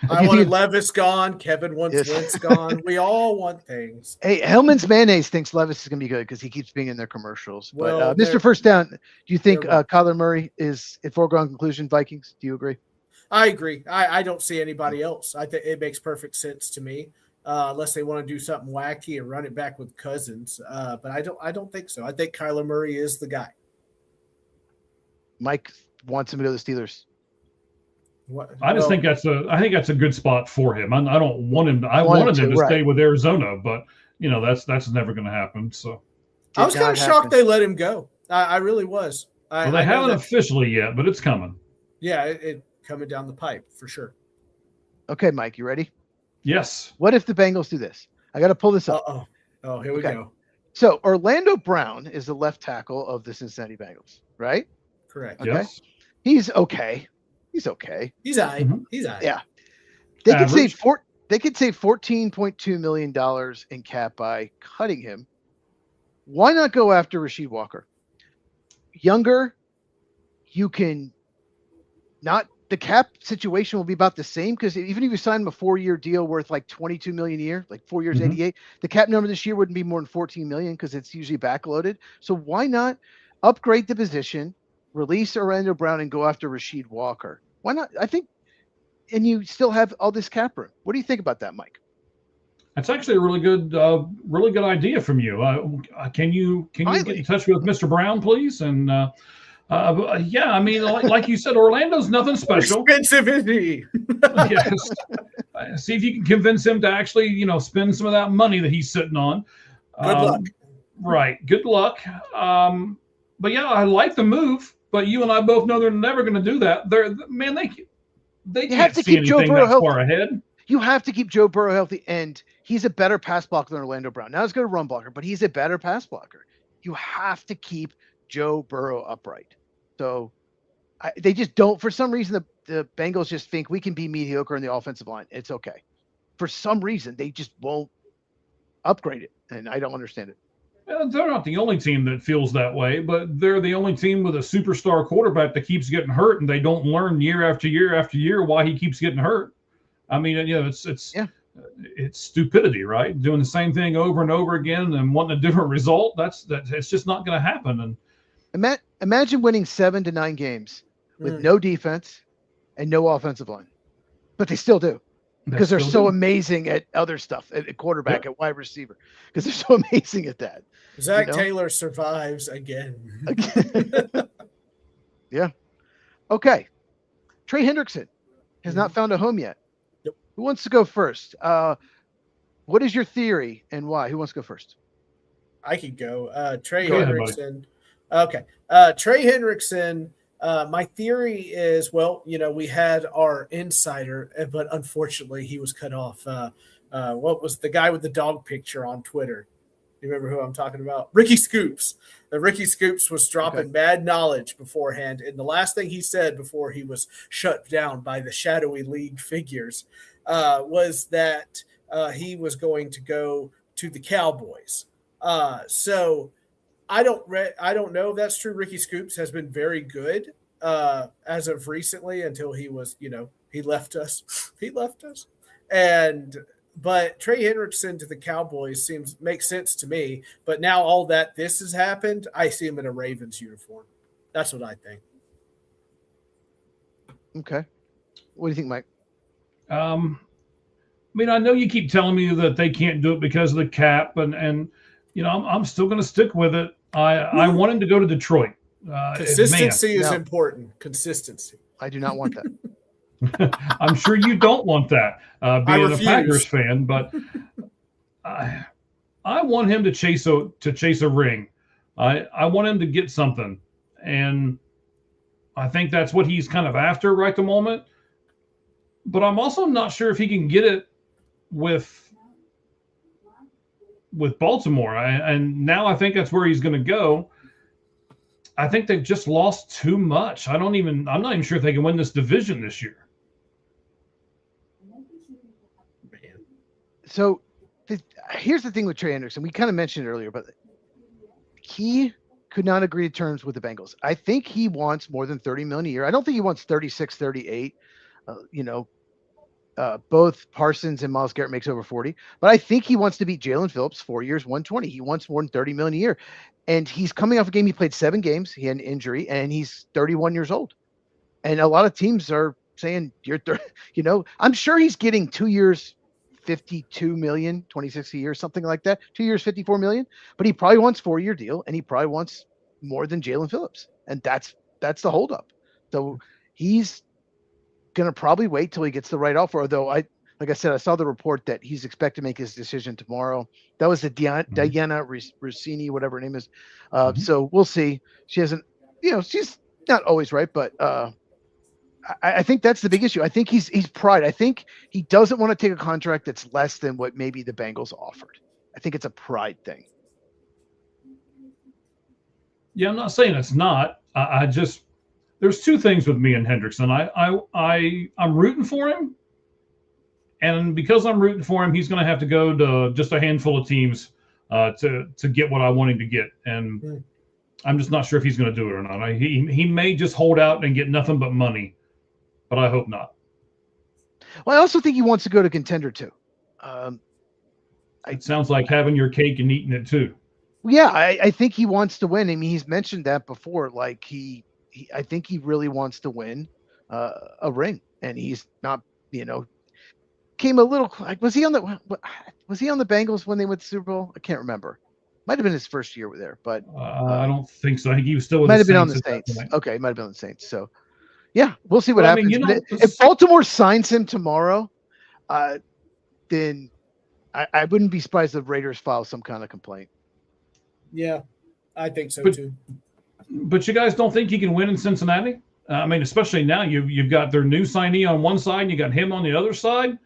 I wanted Levis gone. Kevin wants Wentz gone. We all want things. Hey, Hellman's Mayonnaise thinks Levis is going to be good because he keeps being in their commercials. Well, but Mr. First Down, do you think Kyler Murray is a foregone conclusion, Vikings? Do you agree? I agree. I don't see anybody else. I think it makes perfect sense to me, unless they want to do something wacky and run it back with Cousins. But I don't think so. I think Kyler Murray is the guy. Mike wants him to go to the Steelers. I think that's a good spot for him. I don't want him. I wanted him to stay with Arizona, but that's never going to happen. So I was kind of shocked they let him go. I really was. They haven't officially yet, but it's coming. Yeah, it coming down the pipe for sure. Okay, Mike, you ready? Yes. What if the Bengals do this? I got to pull this up. Oh, here we go. So Orlando Brown is the left tackle of the Cincinnati Bengals, right? Correct. Okay. Yes. He's okay. He's okay. He's all right. He's all right. Yeah. They could save $14.2 million in cap by cutting him. Why not go after Rasheed Walker? Younger, you can not. The cap situation will be about the same because even if you sign him a 4-year deal worth like $22 million a year, like 4 years, 88, the cap number this year wouldn't be more than $14 million because it's usually backloaded. So why not upgrade the position, release Orlando Brown, and go after Rasheed Walker? Why not? I think, and you still have all this cap room. What do you think about that, Mike? That's actually a really good idea from you. Can you get in touch with Mr. Brown, please? And yeah, I mean, like you said, Orlando's nothing special. Expensive, isn't he? Yes. See if you can convince him to actually, spend some of that money that he's sitting on. Good luck. Right. Good luck. But yeah, I like the move. But you and I both know they're never going to do that. They can't see anything that far ahead. You have to keep Joe Burrow healthy, and he's a better pass blocker than Orlando Brown. Now he's going to run blocker, but he's a better pass blocker. You have to keep Joe Burrow upright. So they just don't. For some reason, the Bengals just think we can be mediocre in the offensive line. It's okay. For some reason, they just won't upgrade it, and I don't understand it. They're not the only team that feels that way, but they're the only team with a superstar quarterback that keeps getting hurt, and they don't learn year after year after year why he keeps getting hurt. I mean, it's stupidity, right? Doing the same thing over and over again and wanting a different result. It's just not going to happen. And imagine winning 7 to 9 games with no defense and no offensive line, but they still do. Because they're so amazing at other stuff, at quarterback, at wide receiver. Because they're so amazing at that. Zach Taylor survives again. Yeah. Okay. Trey Hendrickson has not found a home yet. Yep. Who wants to go first? What is your theory and why? Who wants to go first? I could go. Trey Go Hendrickson. Okay. Trey Hendrickson. My theory is, we had our insider, but unfortunately he was cut off. What was the guy with the dog picture on Twitter? You remember who I'm talking about? Ricky Scoops. Ricky Scoops was dropping mad knowledge beforehand. And the last thing he said before he was shut down by the shadowy league figures was that he was going to go to the Cowboys. So I don't know if that's true. Ricky Scoops has been very good as of recently until he was, he left us. He left us. And But Trey Hendrickson to the Cowboys makes sense to me. But now all this has happened, I see him in a Ravens uniform. That's what I think. Okay. What do you think, Mike? I mean, I know you keep telling me that they can't do it because of the cap, and you know, I'm still going to stick with it. I want him to go to Detroit. Consistency is important. Consistency. I do not want that. I'm sure you don't want that, being a Packers fan, but I want him to chase a ring. I want him to get something, and I think that's what he's kind of after right at the moment. But I'm also not sure if he can get it with Baltimore. And now I think that's where he's going to go. I think they've just lost too much. I'm not even sure if they can win this division this year. So here's the thing with Trey Hendrickson. We kind of mentioned it earlier, but he could not agree to terms with the Bengals. I think he wants more than $30 million a year. I don't think he wants 36, 38. Both Parsons and Myles Garrett makes over 40, but I think he wants to beat Jalen Phillips, 4 years, 120. He wants more than $30 million a year. And he's coming off a game. He played 7 games. He had an injury and he's 31 years old. And a lot of teams are saying I'm sure he's getting 2 years, 52 million, 26 a year, something like that. 2 years, 54 million, but he probably wants 4-year deal and he probably wants more than Jalen Phillips. And that's the holdup. So he's going to probably wait till he gets the right offer. Although like I said, I saw the report that he's expected to make his decision tomorrow. That was the Diana Rossini, whatever her name is. So we'll see. She hasn't, she's not always right, but I think that's the big issue. I think he's pride. I think he doesn't want to take a contract that's less than what maybe the Bengals offered. I think it's a pride thing. Yeah, I'm not saying it's not. I just, there's two things with me and Hendrickson. I'm rooting for him, and because I'm rooting for him, he's going to have to go to just a handful of teams to get what I want him to get, and I'm just not sure if he's going to do it or not. He may just hold out and get nothing but money, but I hope not. Well, I also think he wants to go to contender too. It sounds like having your cake and eating it too. Yeah, I think he wants to win. I mean, he's mentioned that before. Like I think he really wants to win a ring, and he's not. Came a little like was he on the Bengals when they went to the Super Bowl? I can't remember. Might have been his first year there, but I don't think so. I think he was still with might have the been on the Saints. Okay, might have been on the Saints. So yeah, we'll see what happens. If Baltimore signs him tomorrow, then I wouldn't be surprised if the Raiders file some kind of complaint. Yeah, I think so too. But you guys don't think he can win in Cincinnati? I mean, especially now you've got their new signee on one side and you got him on the other side.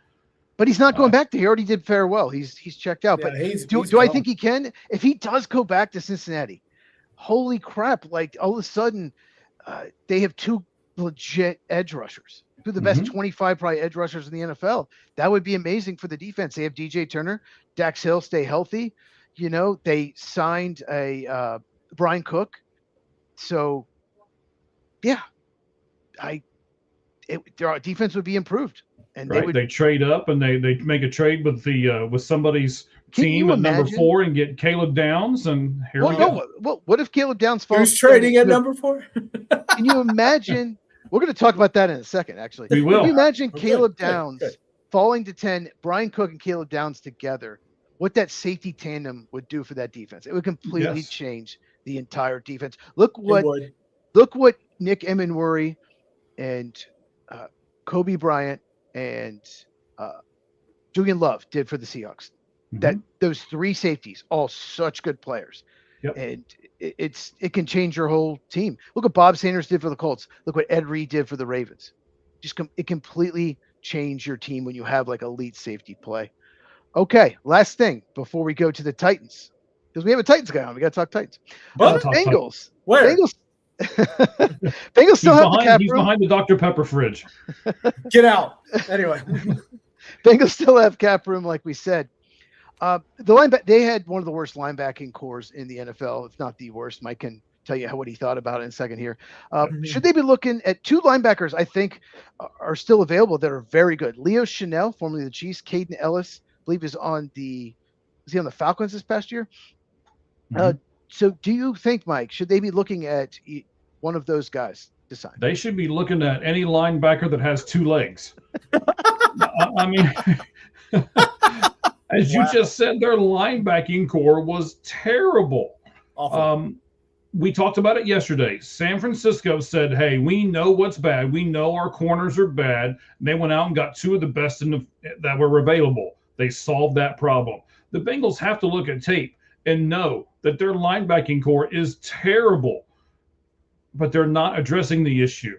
But he's not going back there. He already did farewell. He's checked out. Yeah, but do I think he can? If he does go back to Cincinnati, holy crap! Like all of a sudden, they have 2 legit edge rushers, 2 of the best 25 probably edge rushers in the NFL. That would be amazing for the defense. They have DJ Turner, Dax Hill stay healthy. They signed a Brian Cook. So, yeah, their defense would be improved, and they trade up and they make a trade with somebody's team at number 4 and get Caleb Downs, and here we go. What if Caleb Downs falls? Who's trading at number 4? Can you imagine? We're going to talk about that in a second. Actually, we will. Can you imagine Caleb Downs falling to 10, Brian Cook and Caleb Downs together? What that safety tandem would do for that defense? It would completely change the entire defense. Look what Nick Emenworry and Kobe Bryant and Julian Love did for the Seahawks. That those 3 safeties, all such good players, and it can change your whole team. Look what Bob Sanders did for the Colts. Look what Ed Reed did for the Ravens. It completely change your team when you have like elite safety play. Okay, last thing before we go to the Titans, because we have a Titans guy on. We got to talk Titans. Bengals. Where? Bengals still have the cap room. He's behind the Dr. Pepper fridge. Get out. Anyway. Bengals still have cap room, like we said. They had one of the worst linebacking cores in the NFL, if not the worst. Mike can tell you what he thought about it in a second here. Should they be looking at 2 linebackers, I think, are still available that are very good. Leo Chanel, formerly the Chiefs, Caden Ellis, I believe is on the Falcons this past year. Mhm. So do you think, Mike, should they be looking at one of those guys to sign? They should be looking at any linebacker that has two legs. I mean, as you just said, their linebacking core was terrible. Awful. We talked about it yesterday. San Francisco said, "Hey, we know what's bad. We know our corners are bad." They went out and got two of the best that were available. They solved that problem. The Bengals have to look at tape and know that their linebacking core is terrible, but they're not addressing the issue.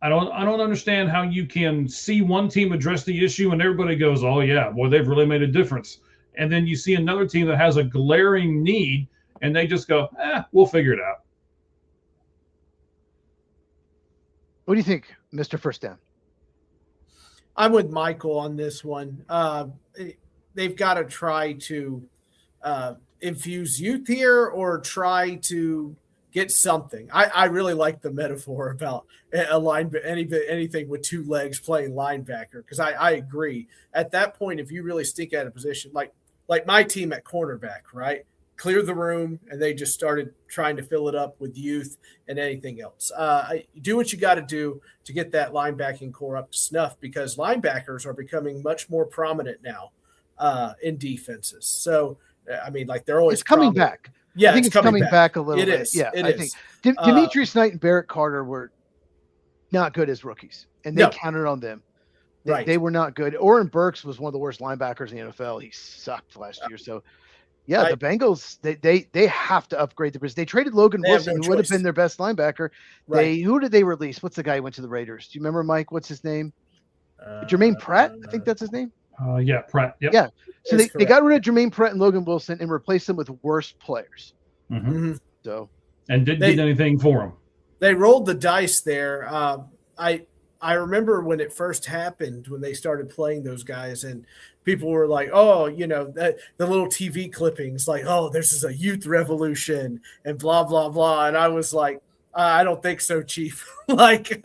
I don't understand how you can see one team address the issue and everybody goes, "Oh yeah, boy, they've really made a difference." And then you see another team that has a glaring need and they just go, we'll figure it out. What do you think, Mr. First Down? I'm with Michael on this one. They've got to try to infuse youth here or try to get something. I really like the metaphor about anything with two legs playing linebacker, because I agree. At that point, if you really stink at a position, like my team at cornerback, right? Clear the room, and they just started trying to fill it up with youth and anything else. Do what you got to do to get that linebacking core up to snuff, because linebackers are becoming much more prominent now in defenses. So, I mean, like they're always coming back. Yeah, I think it's coming back a little bit. It is. Yeah, it I is. think Demetrius Knight and Barrett Carter were not good as rookies, and they counted on them. They were not good. Oren Burks was one of the worst linebackers in the NFL. He sucked last year. So, yeah, the Bengals, they have to upgrade the position. They traded Logan Wilson, who would have been their best linebacker. Right. Who did they release? What's the guy who went to the Raiders? Do you remember, Mike? What's his name? Jermaine Pratt, I think that's his name. Yeah, Pratt. Yep. Yeah. So they got rid of Jermaine Pratt and Logan Wilson and replaced them with worse players. Mm-hmm. So, and didn't get anything for them. They rolled the dice there. I remember when it first happened, when they started playing those guys, and people were like, "Oh, the little TV clippings, like, oh, this is a youth revolution and blah blah blah." And I was like, "I don't think so, Chief. Like,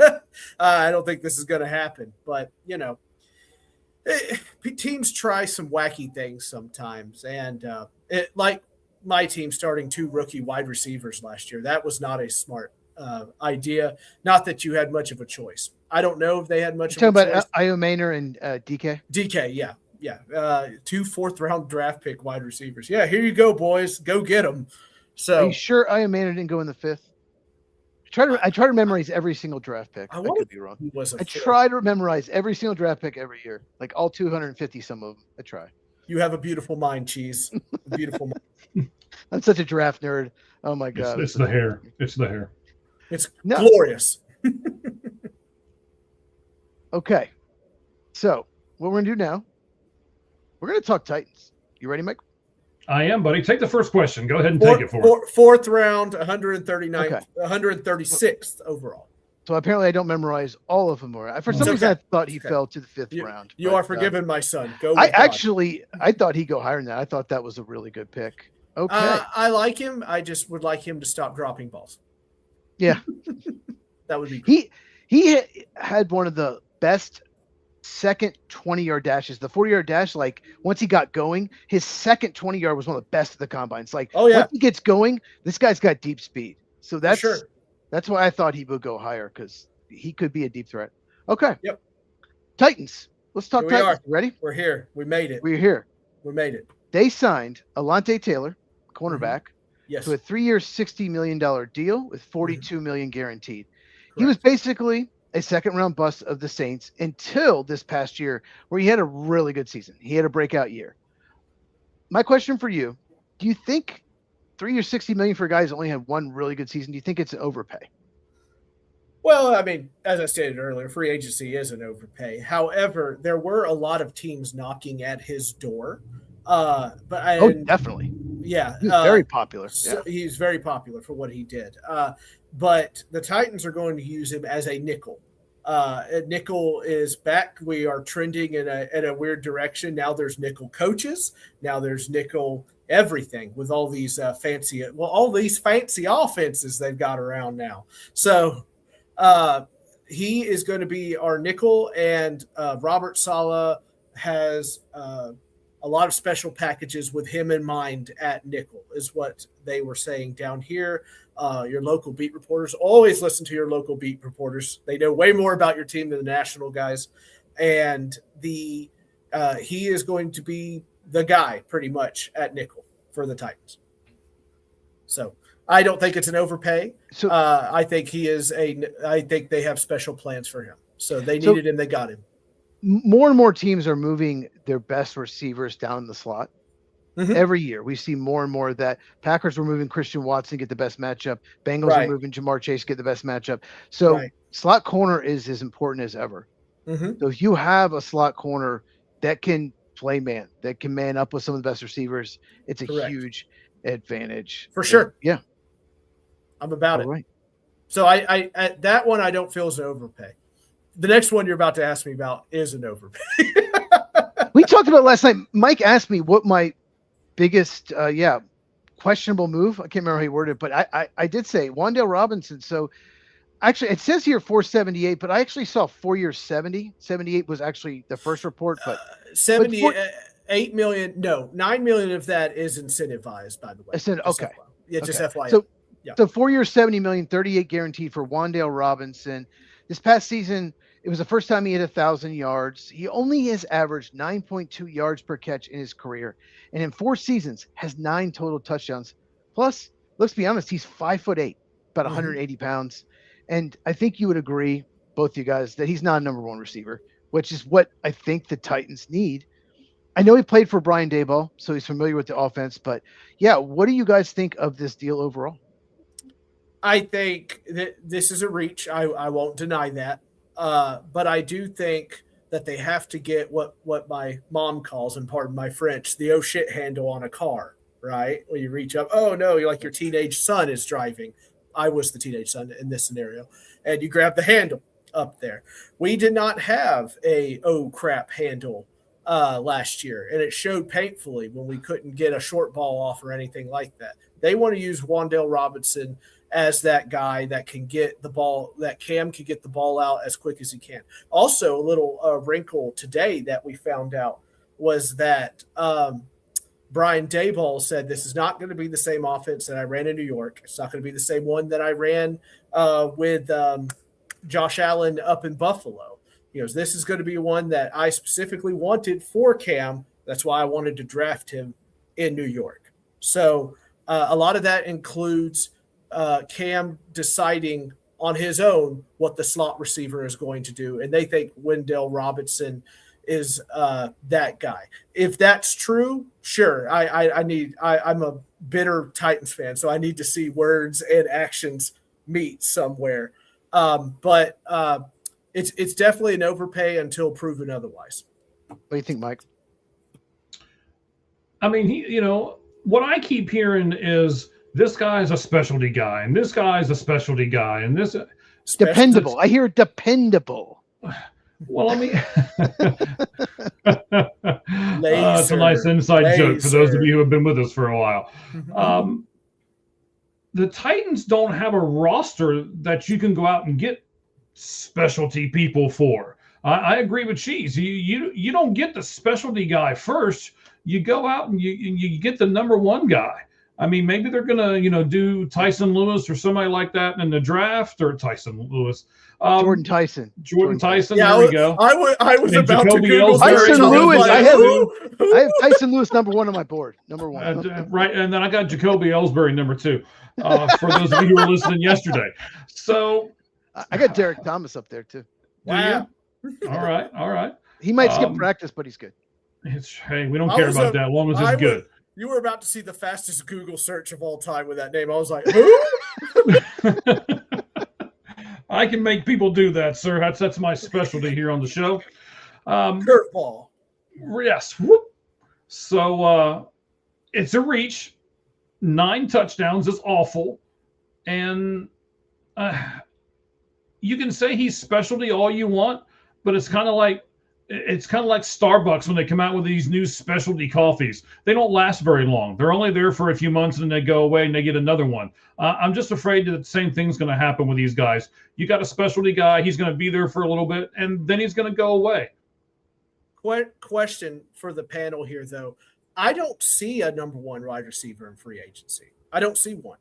I don't think this is going to happen." But teams try some wacky things sometimes, and like my team starting 2 rookie wide receivers last year, that was not a smart idea. Not that you had much of a choice. I don't know if they had much of a choice. Talking about Io Maynor and DK? DK, yeah. 2 fourth-round draft pick wide receivers. Yeah, here you go, boys. Go get them. So, are you sure Io Maynor didn't go in the 5th? I try to memorize every single draft pick. I could be wrong. I try to memorize every single draft pick every year, like all 250 some of them. I try. You have a beautiful mind, Cheese. A beautiful mind. I'm such a draft nerd. Oh my god! It's the hair. It's the hair. It's glorious. Okay, so what we're gonna do now? We're gonna talk Titans. You ready, Mike? I am, buddy. Take the first question. Go ahead and take it for me. 4th round, 139th, 136th overall. So apparently I don't memorize all of them. For some reason, I thought he fell to the 5th round. You are forgiven, my son. Go. I thought he'd go higher than that. I thought that was a really good pick. Okay. I like him. I just would like him to stop dropping balls. Yeah. That would be great. He had one of the best second 20-yard dashes. The 40-yard dash, like once he got going, his second 20-yard was one of the best of the combines. Like, once he gets going, this guy's got deep speed. So that's why I thought he would go higher, because he could be a deep threat. Okay. Yep. Titans. Let's talk Titans. Ready? We're here. We made it. We're here. We made it. They signed Alontae Taylor, cornerback, to a 3-year, $60 million deal with $42 million guaranteed. Correct. He was basically a second-round bust of the Saints until this past year, where he had a really good season. He had a breakout year. My question for you, do you think 3 years, $60 million for a guy who's only had one really good season, do you think it's an overpay? Well, I mean, as I stated earlier, free agency is an overpay. However, there were a lot of teams knocking at his door. Definitely. Yeah. He's very popular. So he's very popular for what he did. But the Titans are going to use him as a nickel. Nickel is back. We are trending in a weird direction. Now there's nickel coaches. Now there's nickel everything with all these fancy offenses they've got around now. So he is going to be our nickel, and Robert Saleh has a lot of special packages with him in mind at nickel is what they were saying down here. Your local beat reporters, always listen to your local beat reporters. They know way more about your team than the national guys. And he is going to be the guy pretty much at nickel for the Titans. So I don't think it's an overpay. So I think I think they have special plans for him. So they needed him. They got him. More and more teams are moving their best receivers down in the slot. Mm-hmm. Every year we see more and more of that. Packers were moving Christian Watson, get the best matchup. Bengals are moving Jamar Chase, get the best matchup. So slot corner is as important as ever. Mm-hmm. So if you have a slot corner that can play man, that can man up with some of the best receivers, it's a huge advantage. For sure. Yeah. I'm about it. Right. So I that one I don't feel is an overpay. The next one you're about to ask me about is an overpay. We talked about last night. Mike asked me what my biggest, questionable move. I can't remember how he worded it, but I did say Wan'Dale Robinson. So actually, it says here 478, but I actually saw 4 years 70. 78 was actually the first report, but 8 million. No, 9 million of that is incentivized. By the way, okay, just FYI. So 4 years 70 million, 38 guaranteed for Wan'Dale Robinson. This past season, it was the first time he hit 1,000 yards. He only has averaged 9.2 yards per catch in his career. And in 4 seasons, has 9 total touchdowns. Plus, let's be honest, he's 5'8", about 180 pounds. And I think you would agree, both you guys, that he's not a number one receiver, which is what I think the Titans need. I know he played for Brian Daboll, so he's familiar with the offense. But, what do you guys think of this deal overall? I think that this is a reach. I won't deny that. But I do think that they have to get what my mom calls, and pardon my French, the oh shit handle on a car, right? When you reach up, oh no, you're like your teenage son is driving. I was the teenage son in this scenario. And you grab the handle up there. We did not have a oh crap handle last year, and it showed painfully when we couldn't get a short ball off or anything like that. They want to use Wan'Dale Robinson as that guy that can get the ball, that Cam can get the ball out as quick as he can. Also, a little wrinkle today that we found out was that Brian Daboll said this is not going to be the same offense that I ran in New York. It's not going to be the same one that I ran with Josh Allen up in Buffalo. This is going to be one that I specifically wanted for Cam. That's why I wanted to draft him in New York. So a lot of that includes Cam deciding on his own what the slot receiver is going to do. And they think Wan'Dale Robinson is that guy. If that's true, sure. I'm a bitter Titans fan, so I need to see words and actions meet somewhere. But it's definitely an overpay until proven otherwise. What do you think, Mike? I mean, what I keep hearing is this guy's a specialty guy, and this guy's a specialty guy, and this dependable. I hear dependable. Well, I mean, it's a nice inside joke for those of you who have been with us for a while. The Titans don't have a roster that you can go out and get specialty people for. I agree with Cheese. You don't get the specialty guy first. You go out and you get the number one guy. I mean, maybe they're gonna, do Tyson Lewis or somebody like that in the draft, or Tyson Lewis. Jordan Tyson. Yeah, there we go. I was about to Google Tyson Lewis. I have Tyson Lewis number one on my board. Number one. Right, and then I got Jacoby Ellsbury number 2. For those of you who were listening yesterday. So I got Derek Thomas up there too. Wow. All right. He might skip practice, but he's good. Hey, we don't care about that. As long as it's good. You were about to see the fastest Google search of all time with that name. I was like, who? I can make people do that, sir. That's my specialty here on the show. Curveball. Yes. Whoop. So it's a reach. 9 touchdowns is awful. And you can say he's specialty all you want, but it's kind of like Starbucks when they come out with these new specialty coffees. They don't last very long. They're only there for a few months and then they go away and they get another one. I'm just afraid that the same thing's going to happen with these guys. You got a specialty guy. He's going to be there for a little bit and then he's going to go away. Question for the panel here, though. I don't see a number one wide receiver in free agency. I don't see one.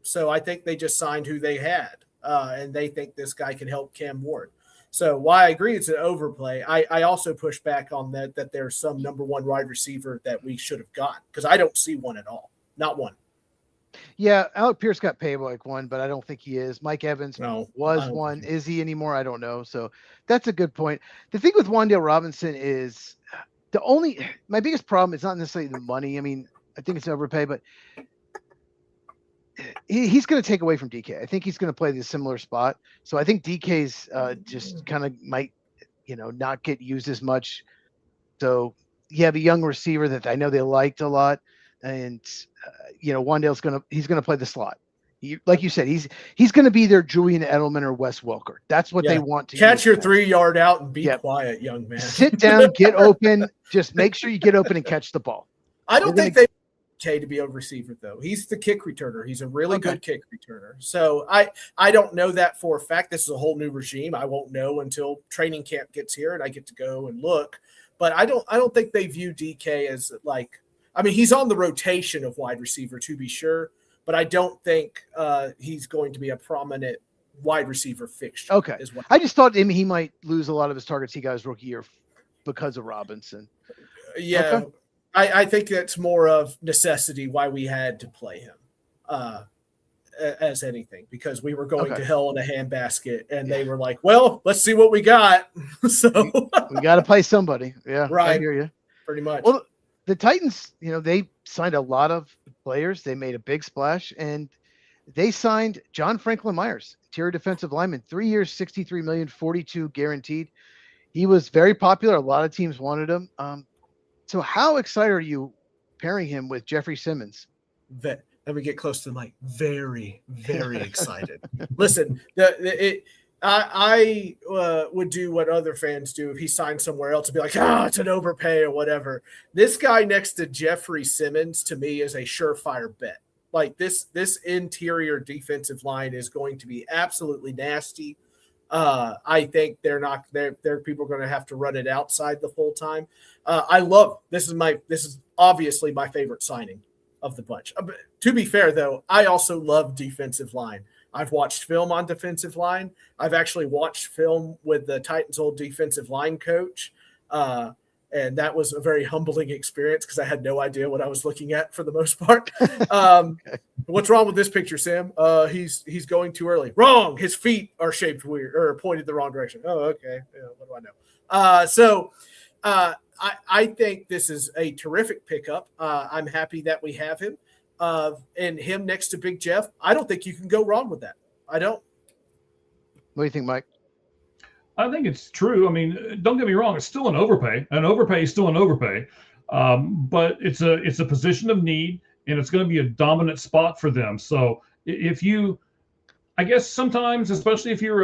So I think they just signed who they had, and they think this guy can help Cam Ward. So while I agree it's an overplay, I also push back on that there's some number one wide receiver that we should have gotten, because I don't see one at all. Not one. Yeah, Alec Pierce got paid like one, but I don't think he is. Mike Evans was one. Is he anymore? I don't know. So that's a good point. The thing with Wan'Dale Robinson is my biggest problem is not necessarily the money. I mean, I think it's overpay, but he's going to take away from DK. I think he's going to play the similar spot. So I think DK's just kind of might, not get used as much. So you have a young receiver that I know they liked a lot. And, Wan'Dale's he's going to play the slot. Like you said, he's going to be their Julian Edelman or Wes Welker. That's what they want to catch your 3-yard out and be quiet, young man. Sit down, get open. Just make sure you get open and catch the ball. I don't think they okay to be a receiver, though. He's the kick returner. He's a really good kick returner. So I don't know that for a fact. This is a whole new regime. I won't know until training camp gets here and I get to go and look. But I don't think they view DK as he's on the rotation of wide receiver, to be sure, but I don't think he's going to be a prominent wide receiver fixture. Okay. I just thought he might lose a lot of his targets he got his rookie year because of Robinson. Yeah. Okay. I think that's more of necessity why we had to play him as anything, because we were going to hell in a handbasket and they were like, well, let's see what we got. So we got to play somebody. Yeah. Right. I hear you. Pretty much. Well, the Titans, they signed a lot of players. They made a big splash, and they signed John Franklin Myers, interior defensive lineman, 3 years, $63 million, 42 guaranteed. He was very popular. A lot of teams wanted him. So how excited are you pairing him with Jeffrey Simmons? Let me get close to the mic. Very, very excited. Listen, I would do what other fans do if he signed somewhere else and be like, it's an overpay or whatever. This guy next to Jeffrey Simmons, to me, is a surefire bet. Like this interior defensive line is going to be absolutely nasty. I think they're people are going to have to run it outside the full time. This is obviously my favorite signing of the bunch. To be fair, though, I also love defensive line. I've watched film on defensive line. I've actually watched film with the Titans' old defensive line coach. And that was a very humbling experience because I had no idea what I was looking at for the most part. What's wrong with this picture, Sam? He's going too early. Wrong. His feet are shaped weird or pointed the wrong direction. Oh, okay. Yeah, what do I know? I think this is a terrific pickup. I'm happy that we have him. And him next to Big Jeff, I don't think you can go wrong with that. I don't. What do you think, Mike? I think it's true. I mean, don't get me wrong. It's still an overpay. An overpay is still an overpay. But it's a position of need, and it's going to be a dominant spot for them. So I guess sometimes, especially if you're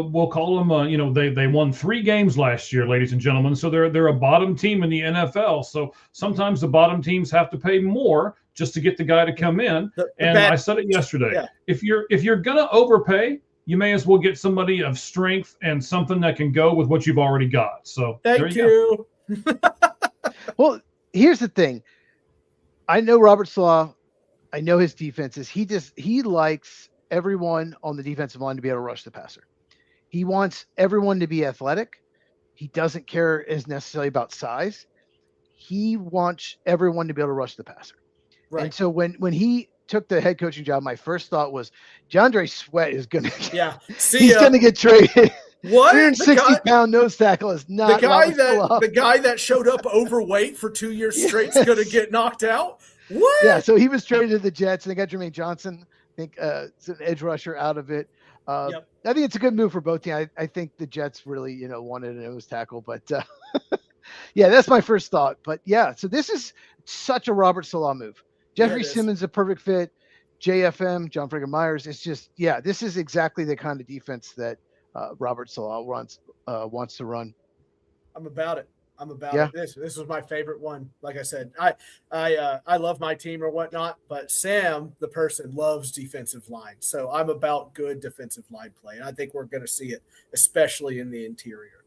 we'll call them, they won 3 games last year, ladies and gentlemen. So they're a bottom team in the NFL. So sometimes the bottom teams have to pay more just to get the guy to come in. I said it yesterday. Yeah. If you're gonna overpay, you may as well get somebody of strength and something that can go with what you've already got. So thank you. Well, here's the thing. I know Robert Saleh. I know his defenses. He likes everyone on the defensive line to be able to rush the passer. He wants everyone to be athletic. He doesn't care as necessarily about size. He wants everyone to be able to rush the passer. Right. And so when he took the head coaching job, my first thought was DeAndre Sweat is going to he's going to get traded. What? 360-pound nose tackle is not the guy that showed up overweight for 2 years straight is going to get knocked out. What? Yeah, so he was traded to the Jets, and they got Jermaine Johnson. I think it's an edge rusher out of it. I think it's a good move for both teams. I think the Jets really, wanted a nose tackle, but yeah, that's my first thought. But yeah, so this is such a Robert Saleh move. Jeffrey Simmons, a perfect fit. JFM, John Franklin Myers. It's just, this is exactly the kind of defense that Robert Saleh wants to run. I'm about it. This was my favorite one. Like I said, I love my team or whatnot, but Sam, the person, loves defensive line. So I'm about good defensive line play. And I think we're going to see it, especially in the interior.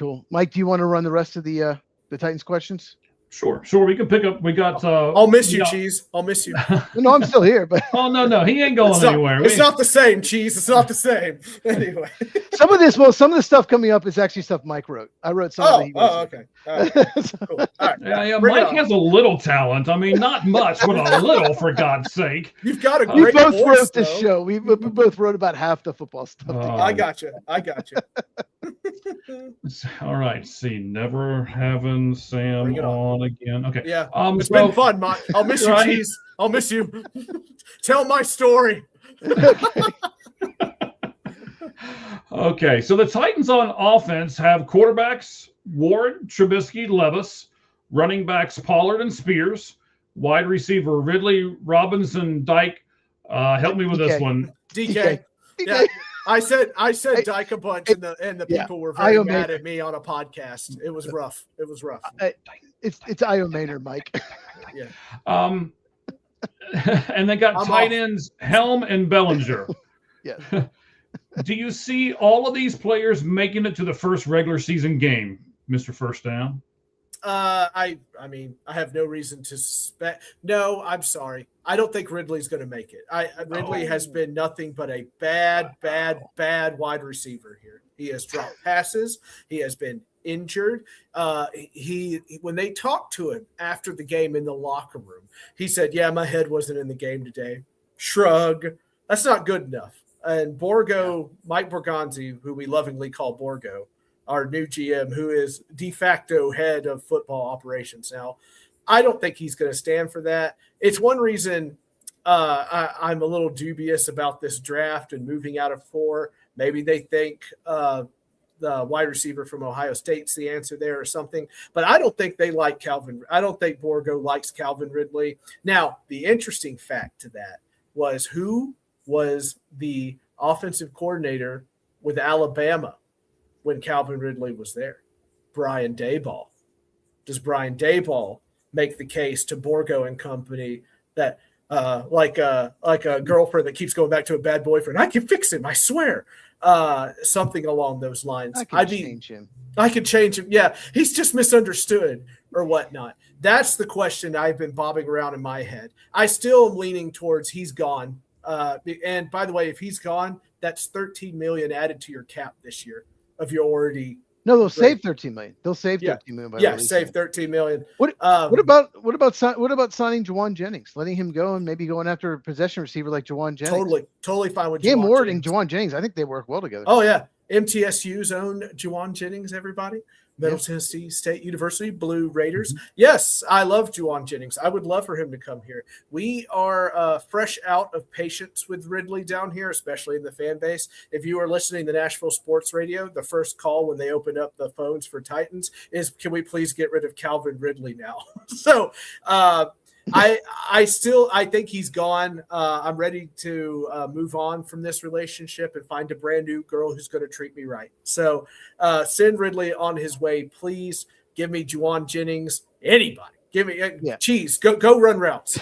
Cool. Mike, do you want to run the rest of the Titans questions? Sure. We can pick up. We got. I'll miss you, Cheese. I'll miss you. No, I'm still here, but oh no, he ain't going anywhere. It's not the same, Cheese. It's not the same. Anyway, some of the stuff coming up is actually stuff Mike wrote. I wrote some. Okay. All right. Cool. All right. Yeah. Mike has a little talent. I mean, not much, but a little, for God's sake. You've got a we great both voice, wrote this show. We both wrote about half the football stuff. I got you. All right. See, never having Sam on again. Okay. Yeah. It's been fun, Mike. I'll miss you, Cheese. I'll miss you. Tell my story. Okay. So the Titans on offense have quarterbacks Ward, Trubisky, Levis, running backs Pollard and Spears, wide receiver Ridley, Robinson, Dyke. Help me with this one. DK. Yeah. I said Dyke a bunch, and the people were very mad at me on a podcast. It was rough. It's Io Maynard, Mike. Yeah. And they got tight ends Helm and Bellinger. Yeah. Do you see all of these players making it to the first regular season game, Mr. First Down? I mean, I have no reason to suspect. No, I'm sorry. I don't think Ridley's going to make it. Ridley has been nothing but a bad wide receiver here. He has dropped passes. He has been injured. When they talked to him after the game in the locker room, he said, "Yeah, my head wasn't in the game today." Shrug. That's not good enough. And Mike Borgonzi, who we lovingly call Borgo, our new GM, who is de facto head of football operations now, I don't think he's going to stand for that. It's one reason I'm a little dubious about this draft and moving out of 4. Maybe they think the wide receiver from Ohio State's the answer there or something. But I don't think they like Calvin. I don't think Borgo likes Calvin Ridley. Now, the interesting fact to that was who was the offensive coordinator with Alabama when Calvin Ridley was there? Brian Daboll. Does Brian Daboll make the case to Borgo and company that like a girlfriend that keeps going back to a bad boyfriend, I can fix him, I swear, something along those lines? I could change him. I could change him. Yeah, he's just misunderstood or whatnot. That's the question I've been bobbing around in my head. I still am leaning towards he's gone. And by the way, if he's gone, that's $13 million added to your cap this year. Of your already they'll save $13 million. They'll save $13 million. Save $13 million. What about signing Juwan Jennings, letting him go and maybe going after a possession receiver like Juwan Jennings? Totally fine with Cam Ward and Juwan Jennings. I think they work well together. Oh yeah, MTSU's own Juwan Jennings. Everybody, Middle Tennessee State University Blue Raiders. Mm-hmm. Yes, I love Juwan Jennings. I would love for him to come here. We are fresh out of patience with Ridley down here, especially in the fan base. If you are listening to Nashville Sports Radio, the first call when they opened up the phones for Titans is, can we please get rid of Calvin Ridley now? So I think he's gone. I'm ready to move on from this relationship and find a brand new girl who's going to treat me right. So send Ridley on his way, please. Give me Juwan Jennings. Anybody, give me Cheese. Go run routes.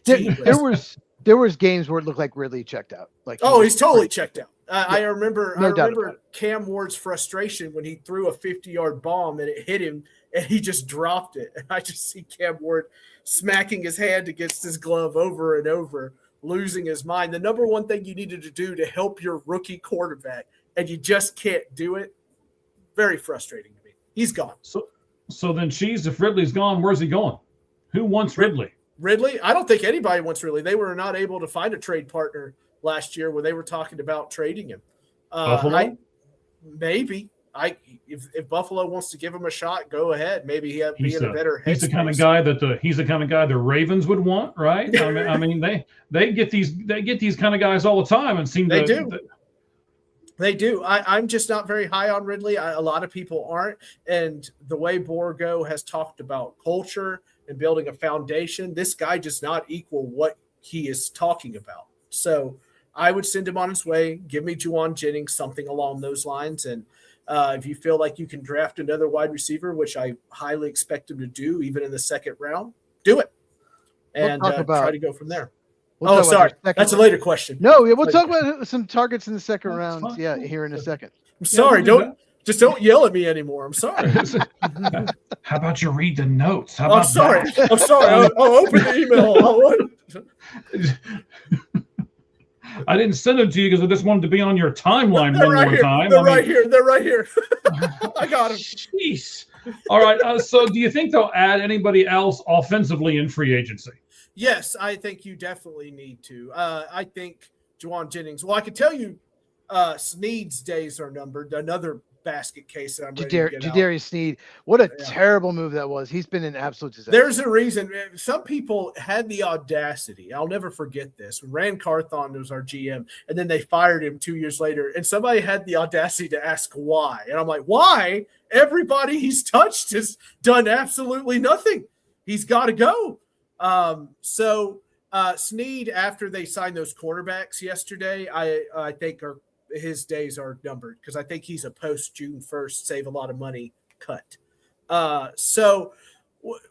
There was games where it looked like Ridley checked out. He's totally checked out. I remember Cam Ward's frustration when he threw a 50-yard bomb and it hit him and he just dropped it. And I just see Cam Ward smacking his hand against his glove over and over, losing his mind. The number one thing you needed to do to help your rookie quarterback, and you just can't do it. Very frustrating to me. He's gone. So then, Cheese, if Ridley's gone, where's he going? Who wants Ridley? Ridley? I don't think anybody wants Ridley. They were not able to find a trade partner last year when they were talking about trading him. Buffalo? Maybe. If Buffalo wants to give him a shot, go ahead. Maybe he's in a better headspace. He's the kind of guy the Ravens would want, right? I mean they get these kind of guys all the time and seem they to do. They do. I'm just not very high on Ridley. A lot of people aren't. And the way Borgo has talked about culture and building a foundation, this guy does not equal what he is talking about. So I would send him on his way. Give me Juwan Jennings, something along those lines. And if you feel like you can draft another wide receiver, which I highly expect him to do, even in the second round, do it. And try to go from there. Sorry. That's a later question. No, we'll talk about some targets in the second round. Yeah, here in a second. I'm sorry. Just don't yell at me anymore. I'm sorry. How about you read the notes? How I'm about sorry. that? I'm sorry. I'll open the email. I didn't send them to you because I just wanted to be on your timeline They're one right more here. time. They're right here. They're right here. I got them. Jeez. All right. So do you think they'll add anybody else offensively in free agency? Yes, I think you definitely need to. I think Juwan Jennings. Well, I can tell you Snead's days are numbered. Another basket case that I'm ready to get out. Jadarius Sneed. What a terrible move that was. He's been an absolute disaster. There's a reason. Some people had the audacity. I'll never forget this. Rand Carthon was our GM, and then they fired him 2 years later. And somebody had the audacity to ask why. And I'm like, why? Everybody he's touched has done absolutely nothing. He's got to go. So Snead, after they signed those quarterbacks yesterday, I think his days are numbered because I think he's a post June 1st, save a lot of money cut. So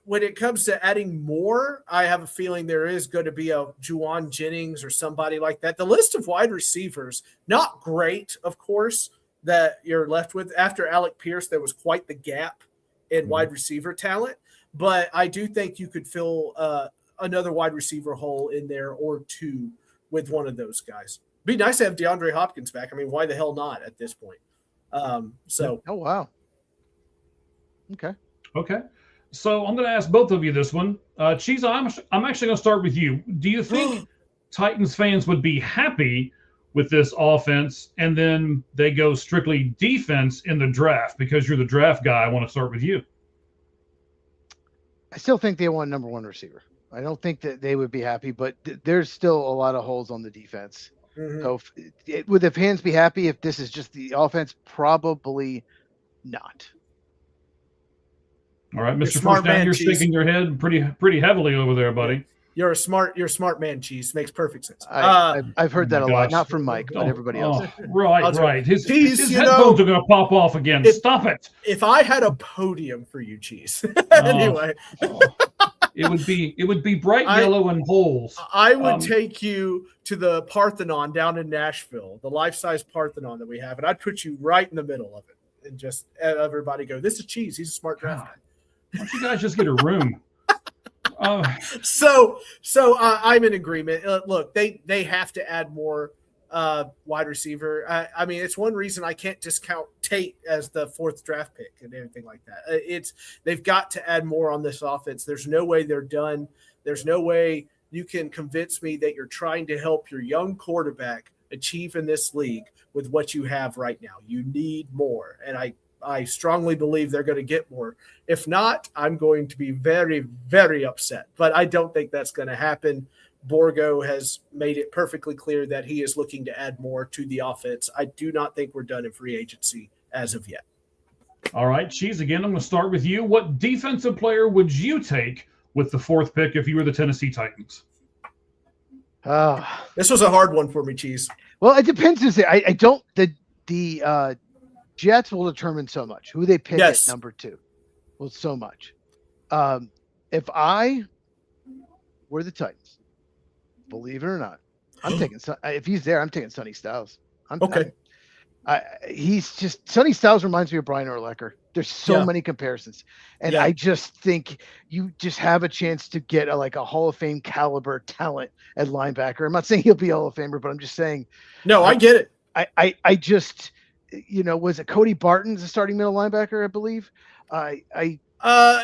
when it comes to adding more, I have a feeling there is going to be a Juwan Jennings or somebody like that. The list of wide receivers, not great, of course, that you're left with. After Alec Pierce, there was quite the gap in wide receiver talent. But I do think you could fill another wide receiver hole in there or two with one of those guys. Be nice to have DeAndre Hopkins back. I mean, why the hell not at this point? Oh, wow. Okay. So I'm going to ask both of you this one. Cheese, I'm actually going to start with you. Do you think Titans fans would be happy with this offense and then they go strictly defense in the draft? Because you're the draft guy, I want to start with you. I still think they want number one receiver. I don't think that they would be happy, but there's still a lot of holes on the defense. Mm-hmm. So would the fans be happy if this is just the offense? Probably not. All right, Mr. First Down, you're shaking your head pretty heavily over there, buddy. You're a smart man, Cheese. Makes perfect sense. I've heard that a lot, not from Mike, but everybody else. Right. His headphones are going to pop off again. Stop it. If I had a podium for you, Cheese. Anyway. It would be bright yellow and holes. I would take you to the Parthenon down in Nashville, the life-size Parthenon that we have, and I'd put you right in the middle of it and just have everybody go, this is Cheese. He's a smart draft guy. Why don't you guys just get a room? So I'm in agreement. Look, they have to add more wide receiver. I mean, it's one reason I can't discount Tate as the fourth draft pick and anything like that. They've got to add more on this offense. There's no way they're done. There's no way you can convince me that you're trying to help your young quarterback achieve in this league with what you have right now. You need more, and I strongly believe they're going to get more. If not, I'm going to be very, very upset. But I don't think that's going to happen. Borgo has made it perfectly clear that he is looking to add more to the offense. I do not think we're done in free agency as of yet. All right, Cheese, again, I'm going to start with you. What defensive player would you take with the fourth pick if you were the Tennessee Titans? This was a hard one for me, Cheese. Well, it depends. I don't – the Jets will determine so much. Who they pick at number 2 will so much. If I were the Titans, believe it or not, I'm taking – if he's there, I'm taking Sonny Styles. He's just – Sonny Styles reminds me of Brian Urlacher. There's so many comparisons. And I just think you just have a chance to get a Hall of Fame caliber talent at linebacker. I'm not saying he'll be a Hall of Famer, but I'm just saying – No, I get it. I just – was it Cody Barton's the starting middle linebacker, I believe?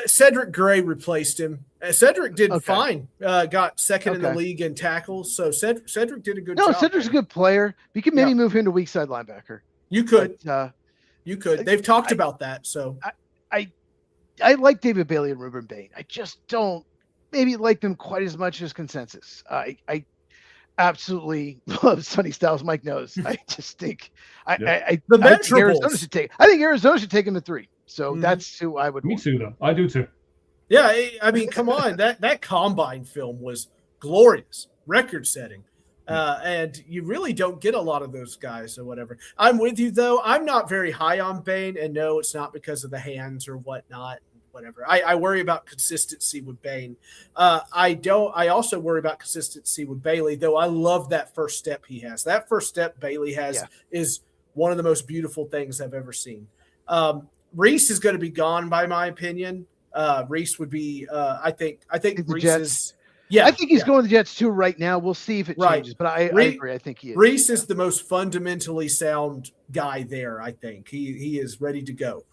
Cedric Gray replaced him. Cedric did fine. Got second in the league in tackles. So Cedric did a good job. No, Cedric's a good player. You could maybe move him to weak side linebacker. You could. You could. They've talked about that. So I like David Bailey and Ruben Bain. I just don't maybe like them quite as much as consensus. I absolutely love Sonny Styles. Mike knows. I just think I think Arizona should take. I think Arizona should take him at 3. So that's who I would. Me too, though. I do too. Yeah, I mean, come on. That combine film was glorious, record-setting, and you really don't get a lot of those guys or whatever. I'm with you though. I'm not very high on Bain, and no, it's not because of the hands or whatnot. Whatever. I worry about consistency with Bain. I also worry about consistency with Bailey, though. I love that first step he has. That first step Bailey has is one of the most beautiful things I've ever seen. Reese is going to be gone, by my opinion. Reese would be. I think The Reese Jets. is. Yeah, I think he's going to the Jets too right now. We'll see if it changes, but I agree. I think he is. Reese is the most fundamentally sound guy there. I think he is ready to go.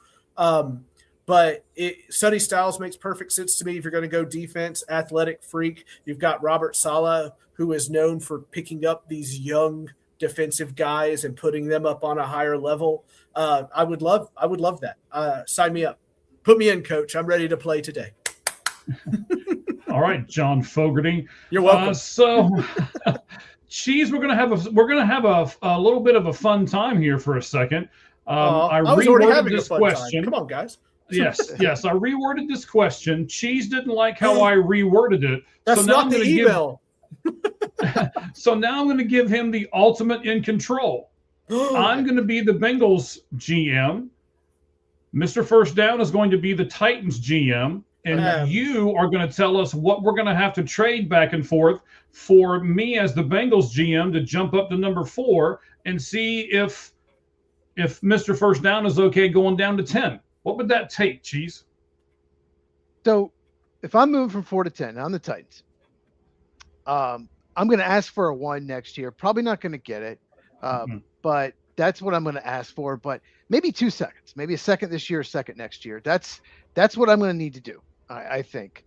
But Sonny Styles makes perfect sense to me. If you're going to go defense, athletic freak, you've got Robert Saleh, who is known for picking up these young defensive guys and putting them up on a higher level. I would love that. Sign me up. Put me in, coach. I'm ready to play today. All right, John Fogerty. You're welcome. So, Cheese, we're gonna have a little bit of a fun time here for a second. I was already reworded having this a fun question. time. Come on, guys. Yes. I reworded this question. Cheese didn't like how I reworded it. That's so now not the email. So now I'm going to give him the ultimate in control. I'm going to be the Bengals GM. Mr. First Down is going to be the Titans GM. And you are going to tell us what we're going to have to trade back and forth for me as the Bengals GM to jump up to number 4 and see if Mr. First Down is okay going down to 10. What would that take, Cheese? So if I'm moving from 4 to 10 on the Titans, I'm going to ask for a 1 next year. Probably not going to get it, but that's what I'm going to ask for. But maybe 2 seconds, maybe a second this year, a second next year. That's what I'm going to need to do. I think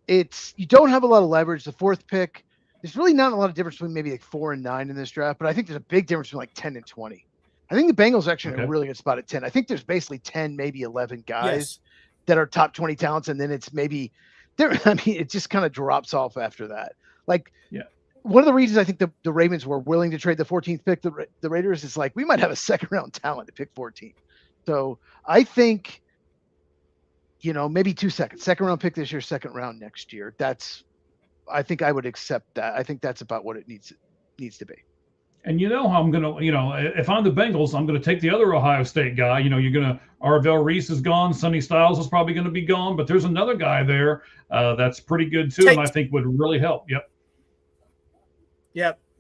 you don't have a lot of leverage. The 4th pick, there's really not a lot of difference between maybe like 4 and 9 in this draft, but I think there's a big difference between like 10 and 20. I think the Bengals actually in a really good spot at 10. I think there's basically 10, maybe 11 guys that are top 20 talents, and then it's maybe there. I mean, it just kind of drops off after that. Like, one of the reasons I think the Ravens were willing to trade the 14th pick, the Raiders, is like, we might have a second round talent to pick 14. So I think, maybe 2 seconds, second round pick this year, second round next year. I think I would accept that. I think that's about what it needs to be. And how I'm going to, if I'm the Bengals, I'm going to take the other Ohio State guy. You're going to, Arvell Reese is gone. Sonny Styles is probably going to be gone, but there's another guy there that's pretty good too. And I think would really help. Yep.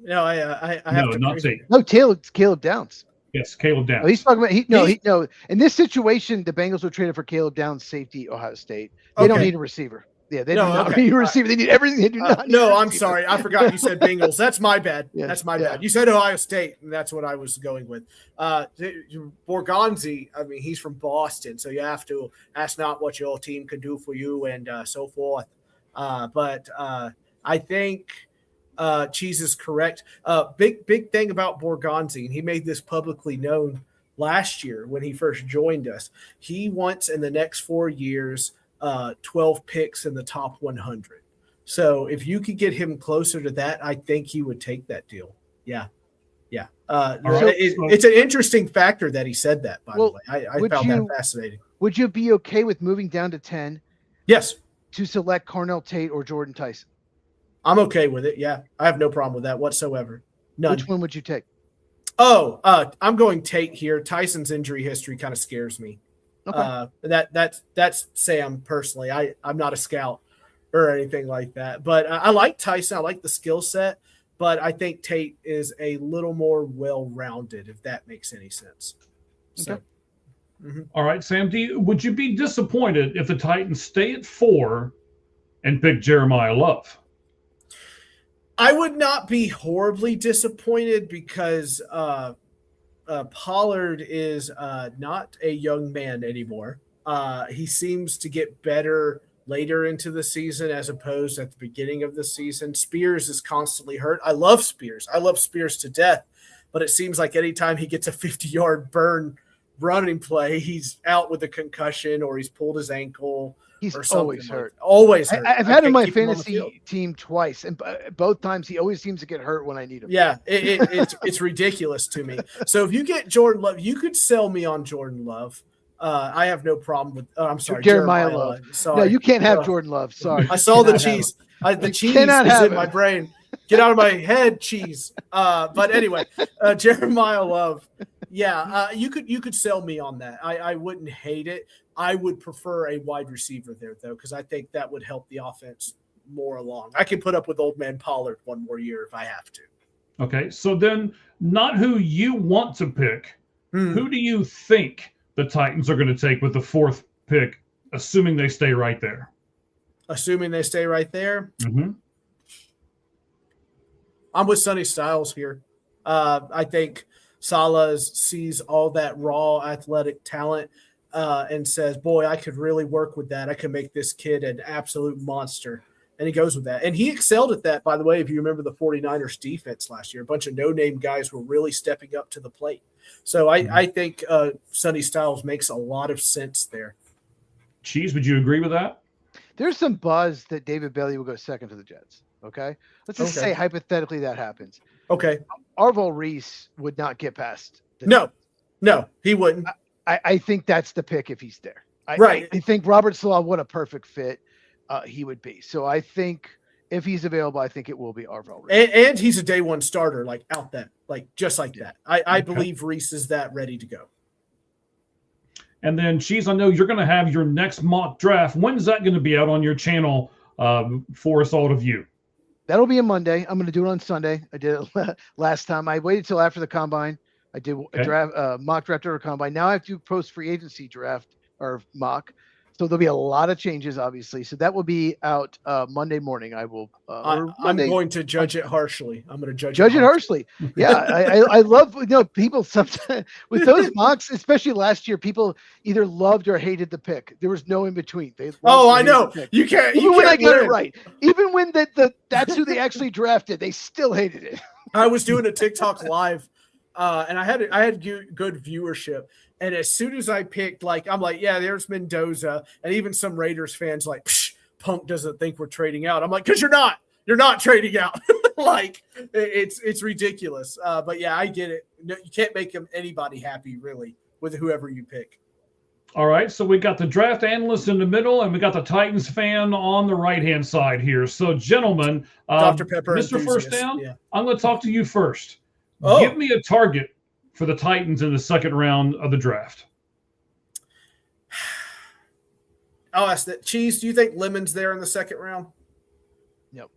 No, I have to. Not Tate. No, Caleb Downs. Yes, Caleb Downs. Oh, he's talking about in this situation, the Bengals were traded for Caleb Downs, safety, Ohio State. They don't need a receiver. Yeah, they do not need a receiver. They need everything. They do not. No, I'm sorry. I forgot you said Bengals. That's my bad. That's my bad. You said Ohio State, and that's what I was going with. Borgonzi, I mean, he's from Boston, so you have to ask not what your team can do for you and so forth. But I think Cheese is correct. Big thing about Borgonzi, and he made this publicly known last year when he first joined us. He wants in the next 4 years 12 picks in the top 100. So if you could get him closer to that, I think he would take that deal. Yeah. It's an interesting factor that he said that, by the way. I found that fascinating. Would you be okay with moving down to 10? Yes. To select Carnell Tate or Jordan Tyson? I'm okay with it. Yeah. I have no problem with that whatsoever. None. Which one would you take? I'm going Tate here. Tyson's injury history kind of scares me. Okay. That's Sam personally. I'm not a scout or anything like that, but I like Tyson. I like the skill set, but I think Tate is a little more well-rounded, if that makes any sense. So, All right, Sam, would you be disappointed if the Titans stay at 4 and pick Jeremiah Love? I would not be horribly disappointed because Pollard is not a young man anymore. He seems to get better later into the season as opposed at the beginning of the season. Spears is constantly hurt. I love Spears. I love Spears to death, but it seems like anytime he gets a 50-yard burn running play, he's out with a concussion or he's pulled his ankle. He's always hurt. Always hurt. I've had him in my fantasy team twice, and both times he always seems to get hurt when I need him. Yeah, it's ridiculous to me. So if you get Jordan Love, you could sell me on Jordan Love. I have no problem with. I'm sorry, Jeremiah Love. Sorry. No, you can't have Jordan Love. Sorry. I saw the cheese. The cheese is in my brain. Get out of my head, cheese. But anyway, Jeremiah Love. Yeah, you could sell me on that. I wouldn't hate it. I would prefer a wide receiver there, though, because I think that would help the offense more along. I can put up with old man Pollard one more year if I have to. Okay, so then not who you want to pick. Who do you think the Titans are going to take with the 4th pick, assuming they stay right there? Assuming they stay right there. Mm-hmm. I'm with Sonny Styles here. I think Saleh sees all that raw athletic talent and says, boy, I could really work with that. I could make this kid an absolute monster. And he goes with that. And he excelled at that, by the way, if you remember the 49ers defense last year. A bunch of no-name guys were really stepping up to the plate. So I think Sonny Styles makes a lot of sense there. Cheese, would you agree with that? There's some buzz that David Bailey will go second to the Jets. Okay. Let's just say hypothetically that happens. Okay. Arvell Reese would not get past. No, he wouldn't. I think that's the pick if he's there. Right. I think Robert Salah, what a perfect fit he would be. So I think if he's available, I think it will be Arvell Reese. And he's a day one starter, just like that. I believe Reese is that ready to go. And then, Cheese, I know you're going to have your next mock draft. When is that going to be out on your channel for us all to view? That'll be a Monday. I'm going to do it on Sunday. I did it last time. I waited till after the combine. I did a draft, mock draft or combine. Now I have to post free agency draft or mock. So there'll be a lot of changes, obviously. So that will be out Monday morning. I will. I'm going to judge it harshly. I'm going to judge it harshly. Yeah, I love people sometimes with those mocks, especially last year. People either loved or hated the pick. There was no in between. I know you can't. Even when I got it right, even when that's who they actually drafted, they still hated it. I was doing a TikTok live, and I had good viewership. And as soon as I picked, I'm like, yeah, there's Mendoza. And even some Raiders fans Punk doesn't think we're trading out. I'm like, because you're not trading out. It's ridiculous. But yeah, I get it. No, you can't make anybody happy really with whoever you pick. All right. So we got the draft analyst in the middle and we got the Titans fan on the right-hand side here. So gentlemen, Dr. Pepper, Mr. First Down, I'm going to talk to you first. Oh. Give me a target for the Titans in the second round of the draft. I'll ask that. Cheese, do you think Lemon's there in the second round? Nope.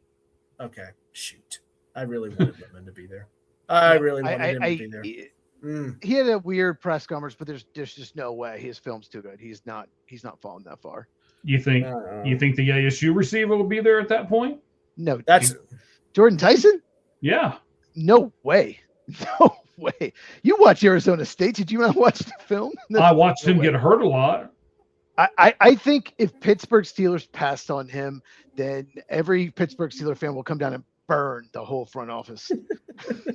Okay. Shoot. I really wanted Lemon to be there. I really wanted him to be there. He had a weird press conference, but there's just no way. His film's too good. He's not fallen that far. You think the ASU receiver will be there at that point? No. That's Jordan Tyson? Yeah. No way. No way. You watch Arizona State. Did you not watch the film? I watched him get hurt a lot. I think if Pittsburgh Steelers passed on him, then every Pittsburgh Steelers fan will come down and burn the whole front office.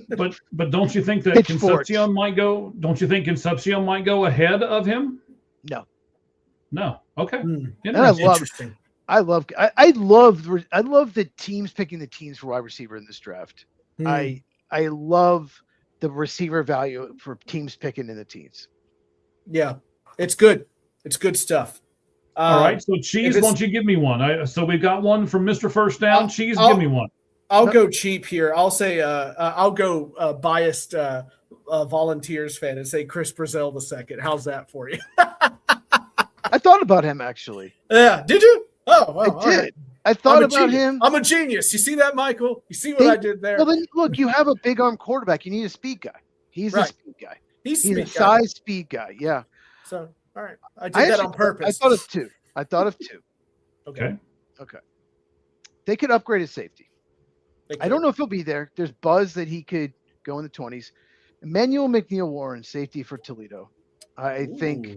but don't you think that Concepcion might go? Don't you think Concepcion might go ahead of him? No. Okay. Interesting. I love the teams picking the teams for wide receiver in this draft. I love the receiver value for teams picking in the teams. Yeah, it's good. It's good stuff. All right. So, Cheese, why don't you give me one? So we've got one from Mr. First Down. Cheese, give me one. I'll go cheap here. I'll say I'll go biased Volunteers fan and say Chris Brazil II. How's that for you? I thought about him actually. Yeah. Did you? Oh, wow, I did. Right. I thought about him. I'm a genius. You see that, Michael? You see what I did there? Well, then look, you have a big arm quarterback. You need a speed guy. He's a speed guy. He's a size speed guy. Yeah. So, all right. I did that on purpose. I thought of two. Okay. They could upgrade his safety. I don't know if he'll be there. There's buzz that he could go in the 20s. Emmanuel McNeil-Warren, safety for Toledo. I think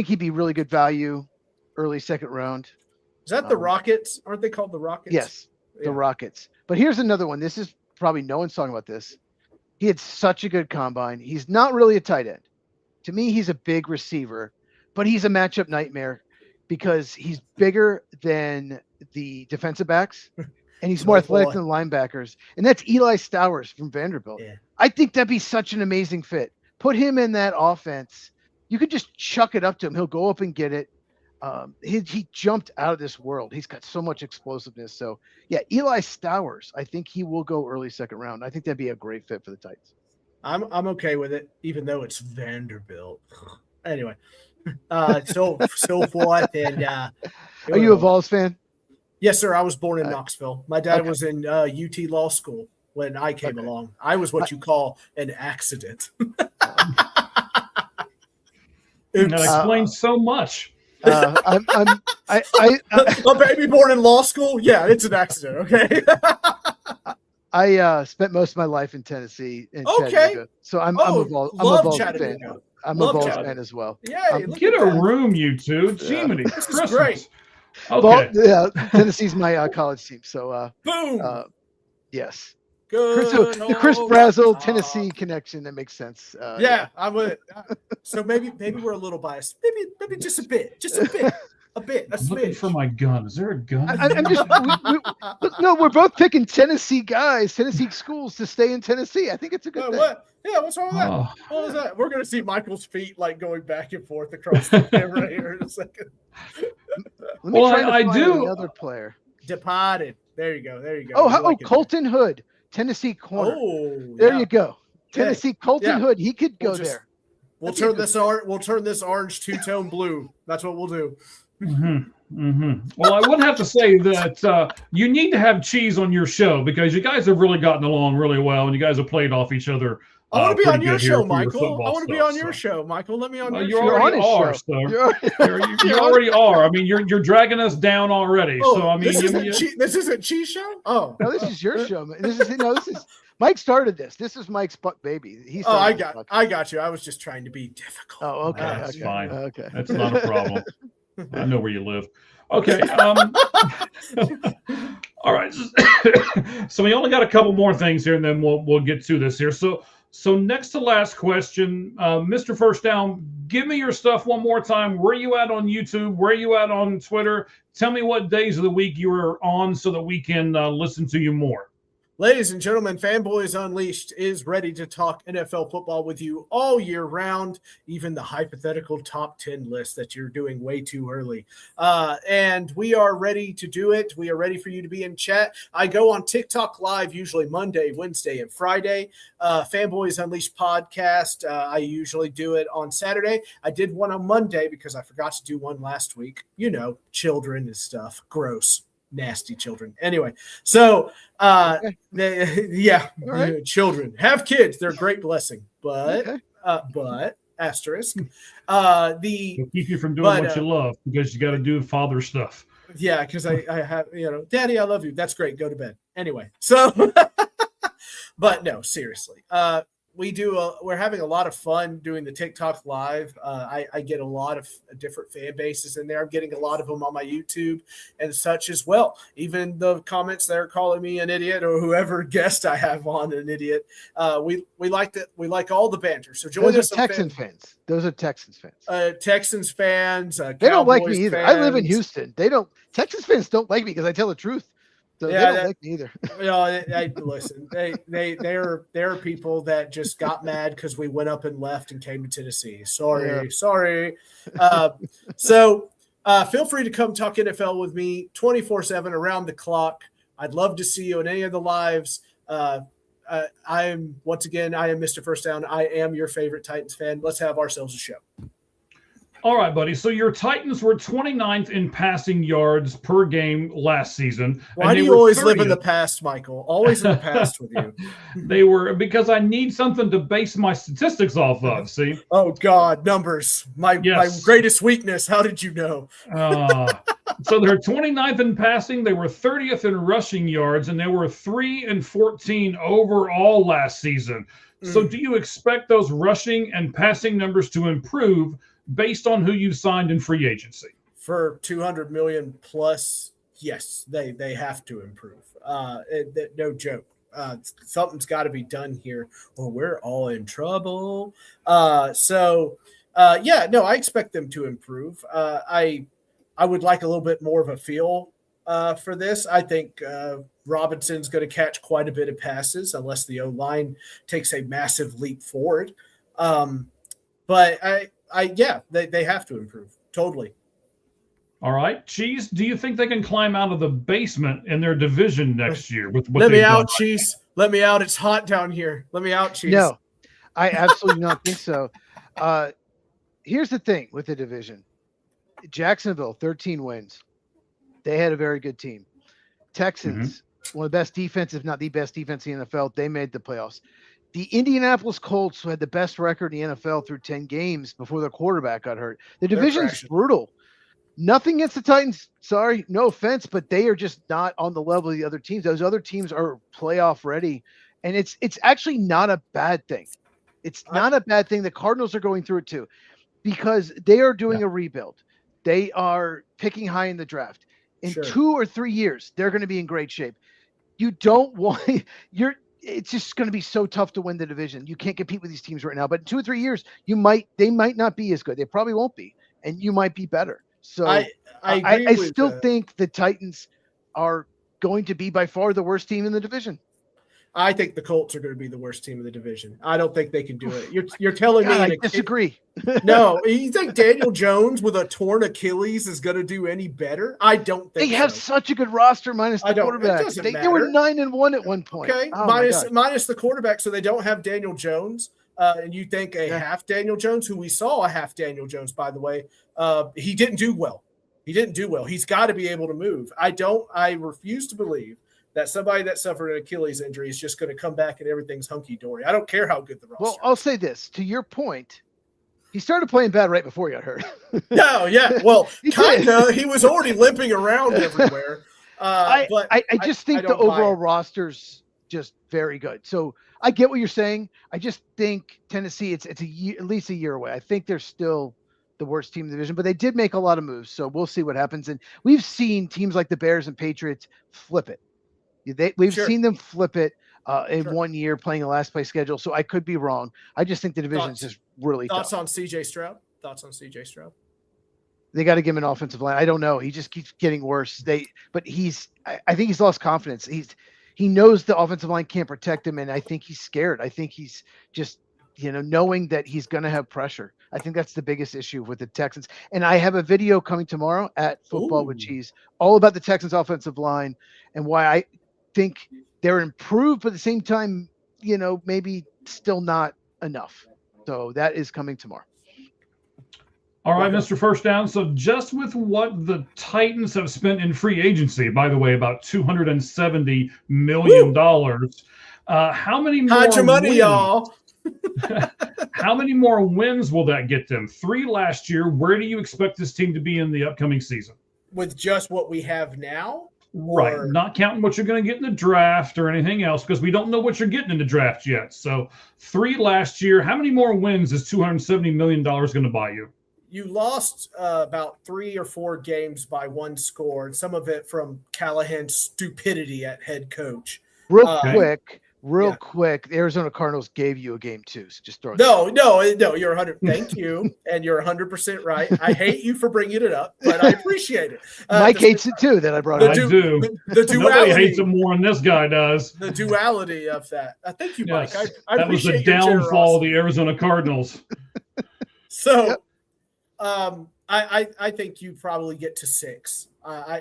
he'd be really good value, early second round. Is that the Rockets? Aren't they called the Rockets? Yes, the Rockets. But here's another one. This is probably no one's talking about this. He had such a good combine. He's not really a tight end. To me, he's a big receiver, but he's a matchup nightmare because he's bigger than the defensive backs and he's more athletic than the linebackers. And that's Eli Stowers from Vanderbilt. Yeah. I think that'd be such an amazing fit. Put him in that offense. You could just chuck it up to him. He'll go up and get it. He jumped out of this world. He's got so much explosiveness. So yeah, Eli Stowers, I think he will go early second round. I think that'd be a great fit for the Titans. I'm okay with it, even though it's Vanderbilt. Anyway, so forth. And are you a Vols fan? Yes, sir. I was born in Knoxville. My dad was in UT Law School when I came along. I was what you call an accident. That explains so much. A baby born in law school? Yeah, it's an accident. Okay. I spent most of my life in Tennessee in Chattanooga, so I'm a Vols fan. I'm a Vols fan as well. Yeah, get a room, you two. Jiminy, this is great. Okay. Tennessee's my college team. So boom. Yes. Good. The Chris Brazzell Tennessee connection, that makes sense. I would. So maybe we're a little biased. Maybe just a bit. A smidge. Looking for my gun. Is there a gun? I'm just no. We're both picking Tennessee guys, Tennessee schools to stay in Tennessee. I think it's a good thing. What? Yeah, what's wrong with that? What was that? We're gonna see Michael's feet like going back and forth across the camera here in a second. Let me try to find another player. Departed. There you go. Colton Hood, Tennessee corner. There you go. Tennessee Colton Hood. He could go there. We'll turn this orange two-tone blue. That's what we'll do. Well, I would have to say that you need to have Cheese on your show because you guys have really gotten along really well, and you guys have played off each other. I want to be on your show, Michael. I want to be on your show, Michael. Let me on your show. You already are, sir. You already are. I mean, you're dragging us down already. So I mean, this isn't Cheese show. Oh, no, this is your show. This is Mike started this. This is Mike's baby. I got you. I was just trying to be difficult. Oh, okay. That's fine. Okay, that's not a problem. I know where you live. Okay. All right. So we only got a couple more things here, and then we'll get to this here. So next to last question, Mr. First Down, give me your stuff one more time. Where are you at on YouTube? Where are you at on Twitter? Tell me what days of the week you are on so that we can listen to you more. Ladies and gentlemen, Fanboys Unleashed is ready to talk NFL football with you all year round, even the hypothetical top 10 list that you're doing way too early. And we are ready to do it. We are ready for you to be in chat. I go on TikTok Live usually Monday, Wednesday, and Friday. Fanboys Unleashed podcast, I usually do it on Saturday. I did one on Monday because I forgot to do one last week. You know, children and stuff. Gross. Nasty children. Anyway, so children have kids. They're a great blessing, but asterisk. They'll keep you from doing what you love because you got to do father stuff. Yeah, because I have, Daddy, I love you. That's great. Go to bed. Anyway, so, but no, seriously. We're having a lot of fun doing the TikTok Live. I get a lot of different fan bases in there. I'm getting a lot of them on my YouTube and such as well. Even the comments they're calling me an idiot or whoever guest I have on an idiot. We like all the banter. So join us. Texans fans. Those are Texans fans. Texans fans. They don't like me either. I live in Houston. Texans fans don't like me because I tell the truth. So they don't like me either. Listen, there are people that just got mad because we went up and left and came to Tennessee. Sorry. So feel free to come talk NFL with me 24/7 around the clock. I'd love to see you in any of the lives. I am Mr. First Down. I am your favorite Titans fan. Let's have ourselves a show. All right, buddy. So your Titans were 29th in passing yards per game last season. Why do you always live in the past, Michael? Always in the past with you. They were, because I need something to base my statistics off of, see? Oh, God, numbers. My greatest weakness. How did you know? So they're 29th in passing. They were 30th in rushing yards, and they were 3-14 overall last season. So do you expect those rushing and passing numbers to improve based on who you signed in free agency? For $200 million plus, yes, they have to improve. No joke. Something's got to be done here, or we're all in trouble. I expect them to improve. I would like a little bit more of a feel for this. I think Robinson's going to catch quite a bit of passes unless the O-line takes a massive leap forward. But they have to improve. Totally. All right. Cheese, do you think they can climb out of the basement in their division next year? Let me out, Cheese. Let me out. It's hot down here. Let me out, Cheese. No, I absolutely not think so. Here's the thing with the division. Jacksonville, 13 wins. They had a very good team. Texans, one of the best defense, if not the best defense in the NFL. They made the playoffs. The Indianapolis Colts, who had the best record in the NFL through 10 games before their quarterback got hurt. The division's brutal. Nothing against the Titans. Sorry, no offense, but they are just not on the level of the other teams. Those other teams are playoff ready, and it's actually not a bad thing. It's not a bad thing. The Cardinals are going through it too, because they are doing a rebuild. They are picking high in the draft. In 2 or 3 years, they're going to be in great shape. You don't want it's just going to be so tough to win the division. You can't compete with these teams right now. But in 2 or 3 years, they might not be as good. They probably won't be, and you might be better. So I still think the Titans are going to be by far the worst team in the division. I think the Colts are going to be the worst team in the division. I don't think they can do it. You're telling me I disagree. No, you think Daniel Jones with a torn Achilles is going to do any better? I don't think they have such a good roster minus the quarterback. They were 9-1 at one point. Okay, minus the quarterback, so they don't have Daniel Jones. And you think half Daniel Jones, who we saw a half Daniel Jones, by the way, he didn't do well. He's got to be able to move. I refuse to believe that somebody that suffered an Achilles injury is just going to come back and everything's hunky-dory. I don't care how good the roster is. Well, I'll say this. To your point, he started playing bad right before he got hurt. No, yeah. Well, kind of. He was already limping around everywhere. I just think the overall roster's just very good. So I get what you're saying. I just think Tennessee, it's a year, at least a year away. I think they're still the worst team in the division, but they did make a lot of moves. So we'll see what happens. And we've seen teams like the Bears and Patriots flip it. We've seen them flip it in 1 year playing a last place schedule. So I could be wrong. I just think the division is just really tough. Thoughts on CJ Stroud? They got to give him an offensive line. I don't know. He just keeps getting worse. I think he's lost confidence. He knows the offensive line can't protect him, and I think he's scared. I think he's just, knowing that he's going to have pressure. I think that's the biggest issue with the Texans. And I have a video coming tomorrow at Football with Cheese, all about the Texans offensive line and why I think they're improved, but at the same time, maybe still not enough. So that is coming tomorrow. All right, Mr. First Down. So just with what the Titans have spent in free agency, by the way, about $270 million. How many more Hide your money, y'all. How many more wins will that get them? 3 last year. Where do you expect this team to be in the upcoming season? With just what we have now? Right. Not counting what you're going to get in the draft or anything else, because we don't know what you're getting in the draft yet. So 3 last year. How many more wins is $270 million going to buy you? You lost about 3 or 4 games by 1 score, and some of it from Callahan's stupidity at head coach. Real quick, the Arizona Cardinals gave you a game too, so just throw it. No, you're 100. Thank you, and you're 100% right. I hate you for bringing it up, but I appreciate it. Mike hates it too that I brought it up. I do. The duality. Nobody hates it more than this guy does. The duality of that. Thank you, Mike. Yes. I that was the downfall of the Arizona Cardinals. So, I think you probably get to 6.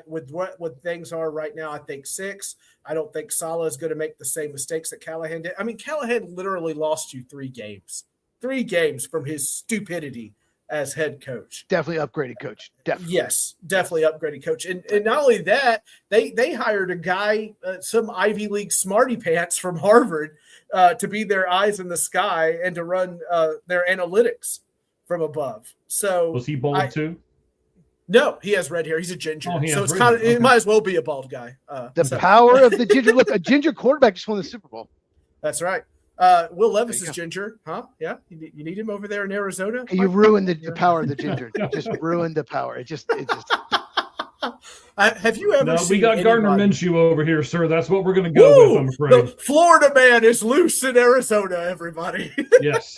With what things are right now, I think 6. I don't think Saleh is going to make the same mistakes that Callahan did. I mean, Callahan literally lost you 3 games. 3 games from his stupidity as head coach. Definitely upgraded coach. Definitely. Yes, definitely upgraded coach. And not only that, they hired a guy, some Ivy League smarty pants from Harvard, to be their eyes in the sky and to run their analytics from above. So was he bald too? No, he has red hair. He's a ginger. Oh, so it's kind of it might as well be a bald guy. Power of the ginger. Look, a ginger quarterback just won the Super Bowl. That's right. Will Levis is ginger, huh? Yeah, you need him over there in Arizona. You ruined the power of the ginger. Just ruined the power. It just. Have you ever? No, we got Gardner Minshew over here, sir. That's what we're going to go with. I'm afraid. The Florida man is loose in Arizona. Everybody. Yes.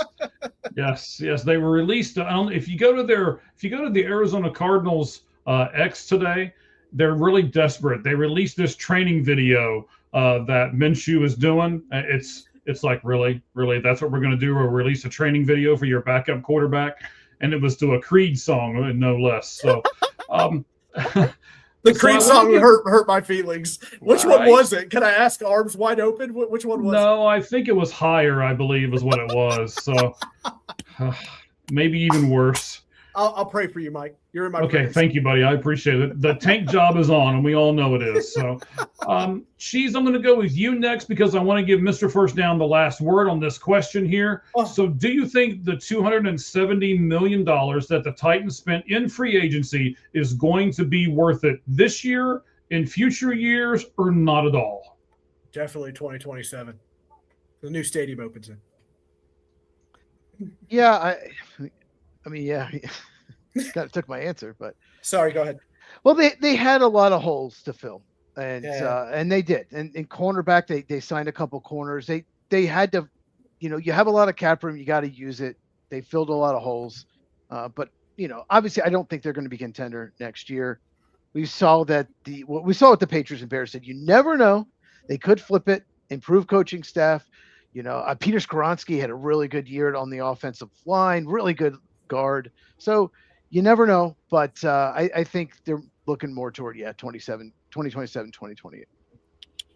They were released. If you go to the Arizona Cardinals X today, they're really desperate. They released this training video that Minshew is doing. It's like really, that's what we're going to do. We'll release a training video for your backup quarterback, and it was to a Creed song, no less. So. The Creed song hurt my feelings. Which one was it? Can I ask? Arms Wide Open? Which one was it? No, I think it was Higher, I believe is what it was. So maybe even worse. I'll pray for you, Mike. You're in my Okay, prayers. thank you, buddy. I appreciate it. The tank job is on, and we all know it is. So, Cheese, I'm going to go with you next because I want to give Mr. First Down the last word on this question here. Oh. So, do you think the $270 million that the Titans spent in free agency is going to be worth it this year, in future years, or not at all? Definitely 2027. The new stadium opens in. Yeah, I mean, yeah, kind of took my answer, but Sorry, go ahead. well, they had a lot of holes to fill, and Yeah. and they did. And in cornerback, they signed a couple corners. They had to, you have a lot of cap room, you got to use it. They filled a lot of holes, but obviously, I don't think they're going to be contender next year. We saw that we saw what the Patriots and Bears did. You never know; they could flip it, improve coaching staff. Peter Skoronski had a really good year on the offensive line, really good guard. So you never know, but I think they're looking more toward 2027, 2028.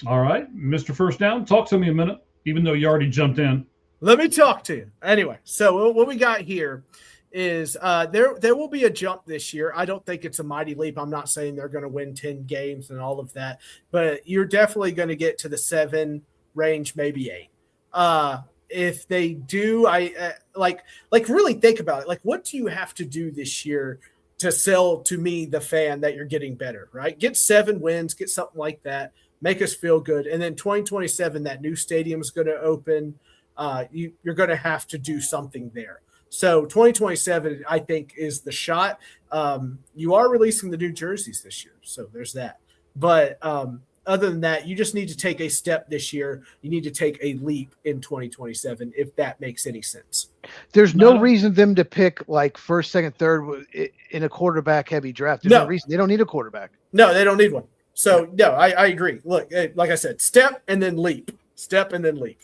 All right, Mr. First Down, talk to me a minute, even though you already jumped in. Let me talk to you. Anyway, so what we got here is there will be a jump this year. I don't think it's a mighty leap. I'm not saying they're going to win 10 games and all of that, but you're definitely going to get to the 7 range, maybe 8. If they do, I like really think about it. Like, what do you have to do this year to sell to me, the fan, that you're getting better, right? Get 7 wins, get something like that, make us feel good. And then 2027, that new stadium is going to open. You're going to have to do something there. So 2027, I think, is the shot. You are releasing the new jerseys this year, so there's that. But other than that, you just need to take a step this year. You need to take a leap in 2027, if that makes any sense. There's no reason them to pick like first, second, third in a quarterback heavy draft. There's no reason. They don't need a quarterback. No, they don't need one. So, no, I agree. Look, like I said, step and then leap. Step and then leap.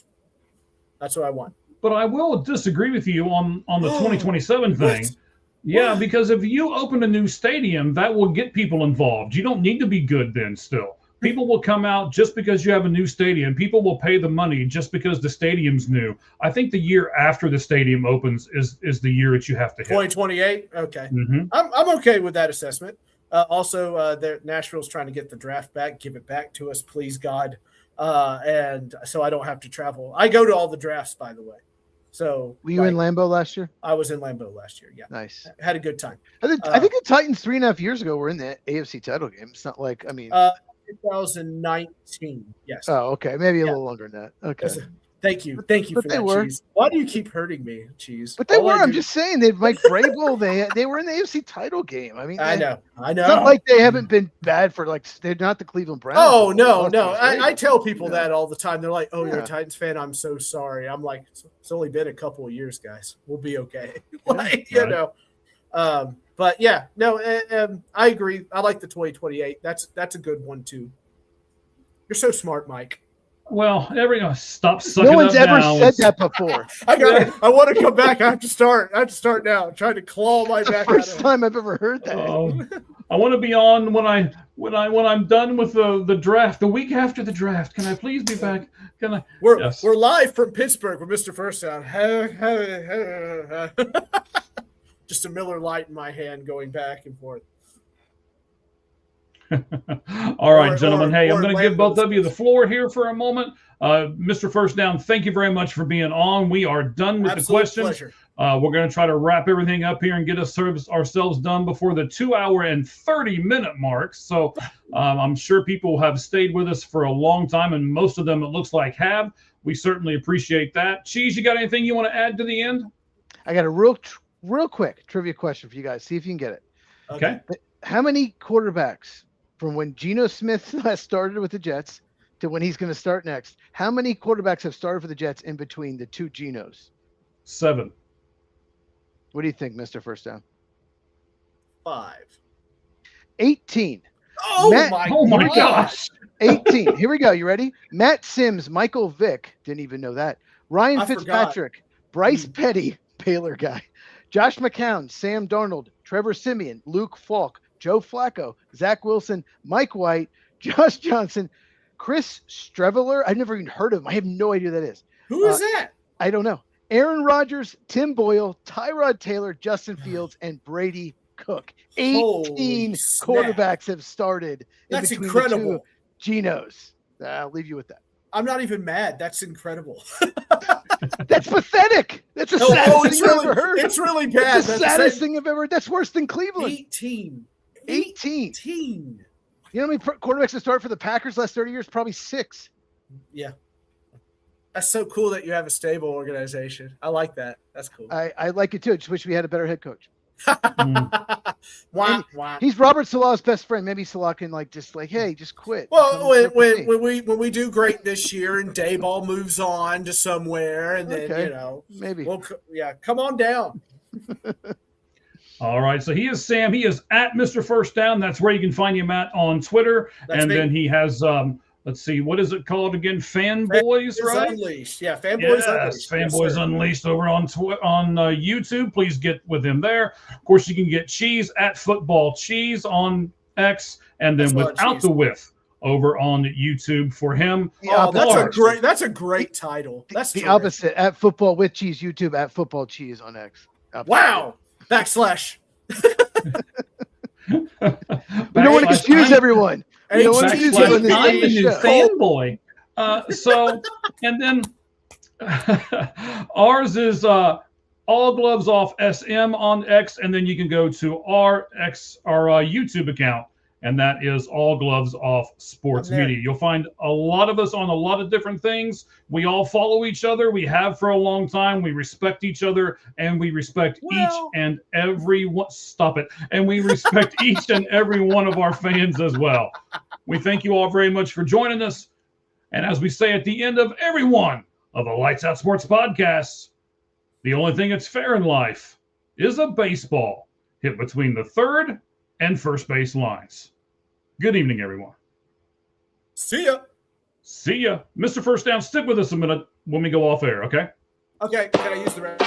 That's what I want. But I will disagree with you on the 2027 thing. What? Yeah, because if you open a new stadium, that will get people involved. You don't need to be good then still. People will come out just because you have a new stadium. People will pay the money just because the stadium's new. I think the year after the stadium opens is the year that you have to hit. 2028? Okay. Mm-hmm. I'm okay with that assessment. Also, Nashville's trying to get the draft back. Give it back to us, please, God. And so I don't have to travel. I go to all the drafts, by the way. So were you in Lambeau last year? I was in Lambeau last year. Yeah. Nice. Had a good time. I think the Titans 3.5 years ago were in the AFC title game. It's not like, 2019. Yes. Oh, okay. Maybe a little longer than that. Okay. Thank you for that, Cheese. Why do you keep hurting me, Cheese? But they were. I'm just saying, they Mike Vrabel. they were in the AFC title game. I mean, I know. It's not like they haven't been bad for they're not the Cleveland Browns. Oh no. I tell people that all the time. They're like, "Oh, you're a Titans fan. I'm so sorry." I'm like, "It's only been a couple of years, guys. We'll be okay." But yeah, no, I agree. I like the 2028. That's a good one too. You're so smart, Mike. Well, stop sucking. No one's up ever now. said that before. I want to come back. I have to start now. I'm trying to claw my back. First time I've ever heard that. I want to be on when I'm done with the draft. The week after the draft. Can I please be back? Can I? We're live from Pittsburgh with Mr. First Down. Just a Miller Lite in my hand, going back and forth. All right, gentlemen. Hey, I'm going to give both of you the floor here for a moment. Mr. First Down, thank you very much for being on. We are done with the questions. Pleasure. We're going to try to wrap everything up here and get ourselves done before the 2 hour and 30-minute mark. So I'm sure people have stayed with us for a long time, and most of them, it looks like, have. We certainly appreciate that. Cheese, you got anything you want to add to the end? I got a real quick trivia question for you guys. See if you can get it. Okay. How many quarterbacks from when Geno Smith last started with the Jets to when he's going to start next, how many quarterbacks have started for the Jets in between the two Genos? 7. What do you think, Mr. First Down? 5. 18. Oh my gosh. 18. Here we go. You ready? Matt Sims, Michael Vick. Didn't even know that. Ryan Fitzpatrick, Bryce Petty, Baylor guy. Josh McCown, Sam Darnold, Trevor Siemian, Luke Falk, Joe Flacco, Zach Wilson, Mike White, Josh Johnson, Chris Streveler. I've never even heard of him. I have no idea who that is. Who is that? I don't know. Aaron Rodgers, Tim Boyle, Tyrod Taylor, Justin Fields, and Brady Cook. 18 Holy snap. quarterbacks have started That's in between incredible. the two Genos. I'll leave you with that. I'm not even mad. That's incredible. That's pathetic. That's the saddest thing I've ever heard. It's really bad. That's the saddest thing I've ever heard. That's worse than Cleveland. 18. 18. 18. You know how many quarterbacks have started for the Packers last 30 years? Probably 6. Yeah. That's so cool that you have a stable organization. I like that. That's cool. I like it too. I just wish we had a better head coach. Wah, wah. He's Robert Salah's best friend. Maybe Salah can hey, just quit. Well, when we do great this year and Dayball moves on to somewhere, and then maybe come on down. All right, so he is Sam. He is at Mr. First Down. That's where you can find him at on Twitter. Then he has let's see, what is it called again? Fanboys, right? Unleashed. Yeah, Fanboys Unleashed. Fanboys Unleashed over on YouTube. Please get with him there. Of course, you can get Cheese at Football Cheese on X, and then Without the Width over on YouTube for him. That's a great title. That's the opposite at Football with Cheese YouTube, at Football Cheese on X. Wow. / We don't want to confuse everyone. You don't want to confuse everyone. I'm the new fanboy. And then ours is All Gloves Off SM on X, and then you can go to our YouTube account, and that is All Gloves Off Sports Media. You'll find a lot of us on a lot of different things. We all follow each other. We have for a long time. We respect each other, and we respect each and every one. Stop it. And we respect each and every one of our fans as well. We thank you all very much for joining us. And as we say at the end of every one of the Lights Out Sports podcasts, the only thing that's fair in life is a baseball hit between the third and first base lines. Good evening, everyone. See ya. See ya. Mr. First Down, stick with us a minute when we go off air, okay? Okay. Can I use the rest?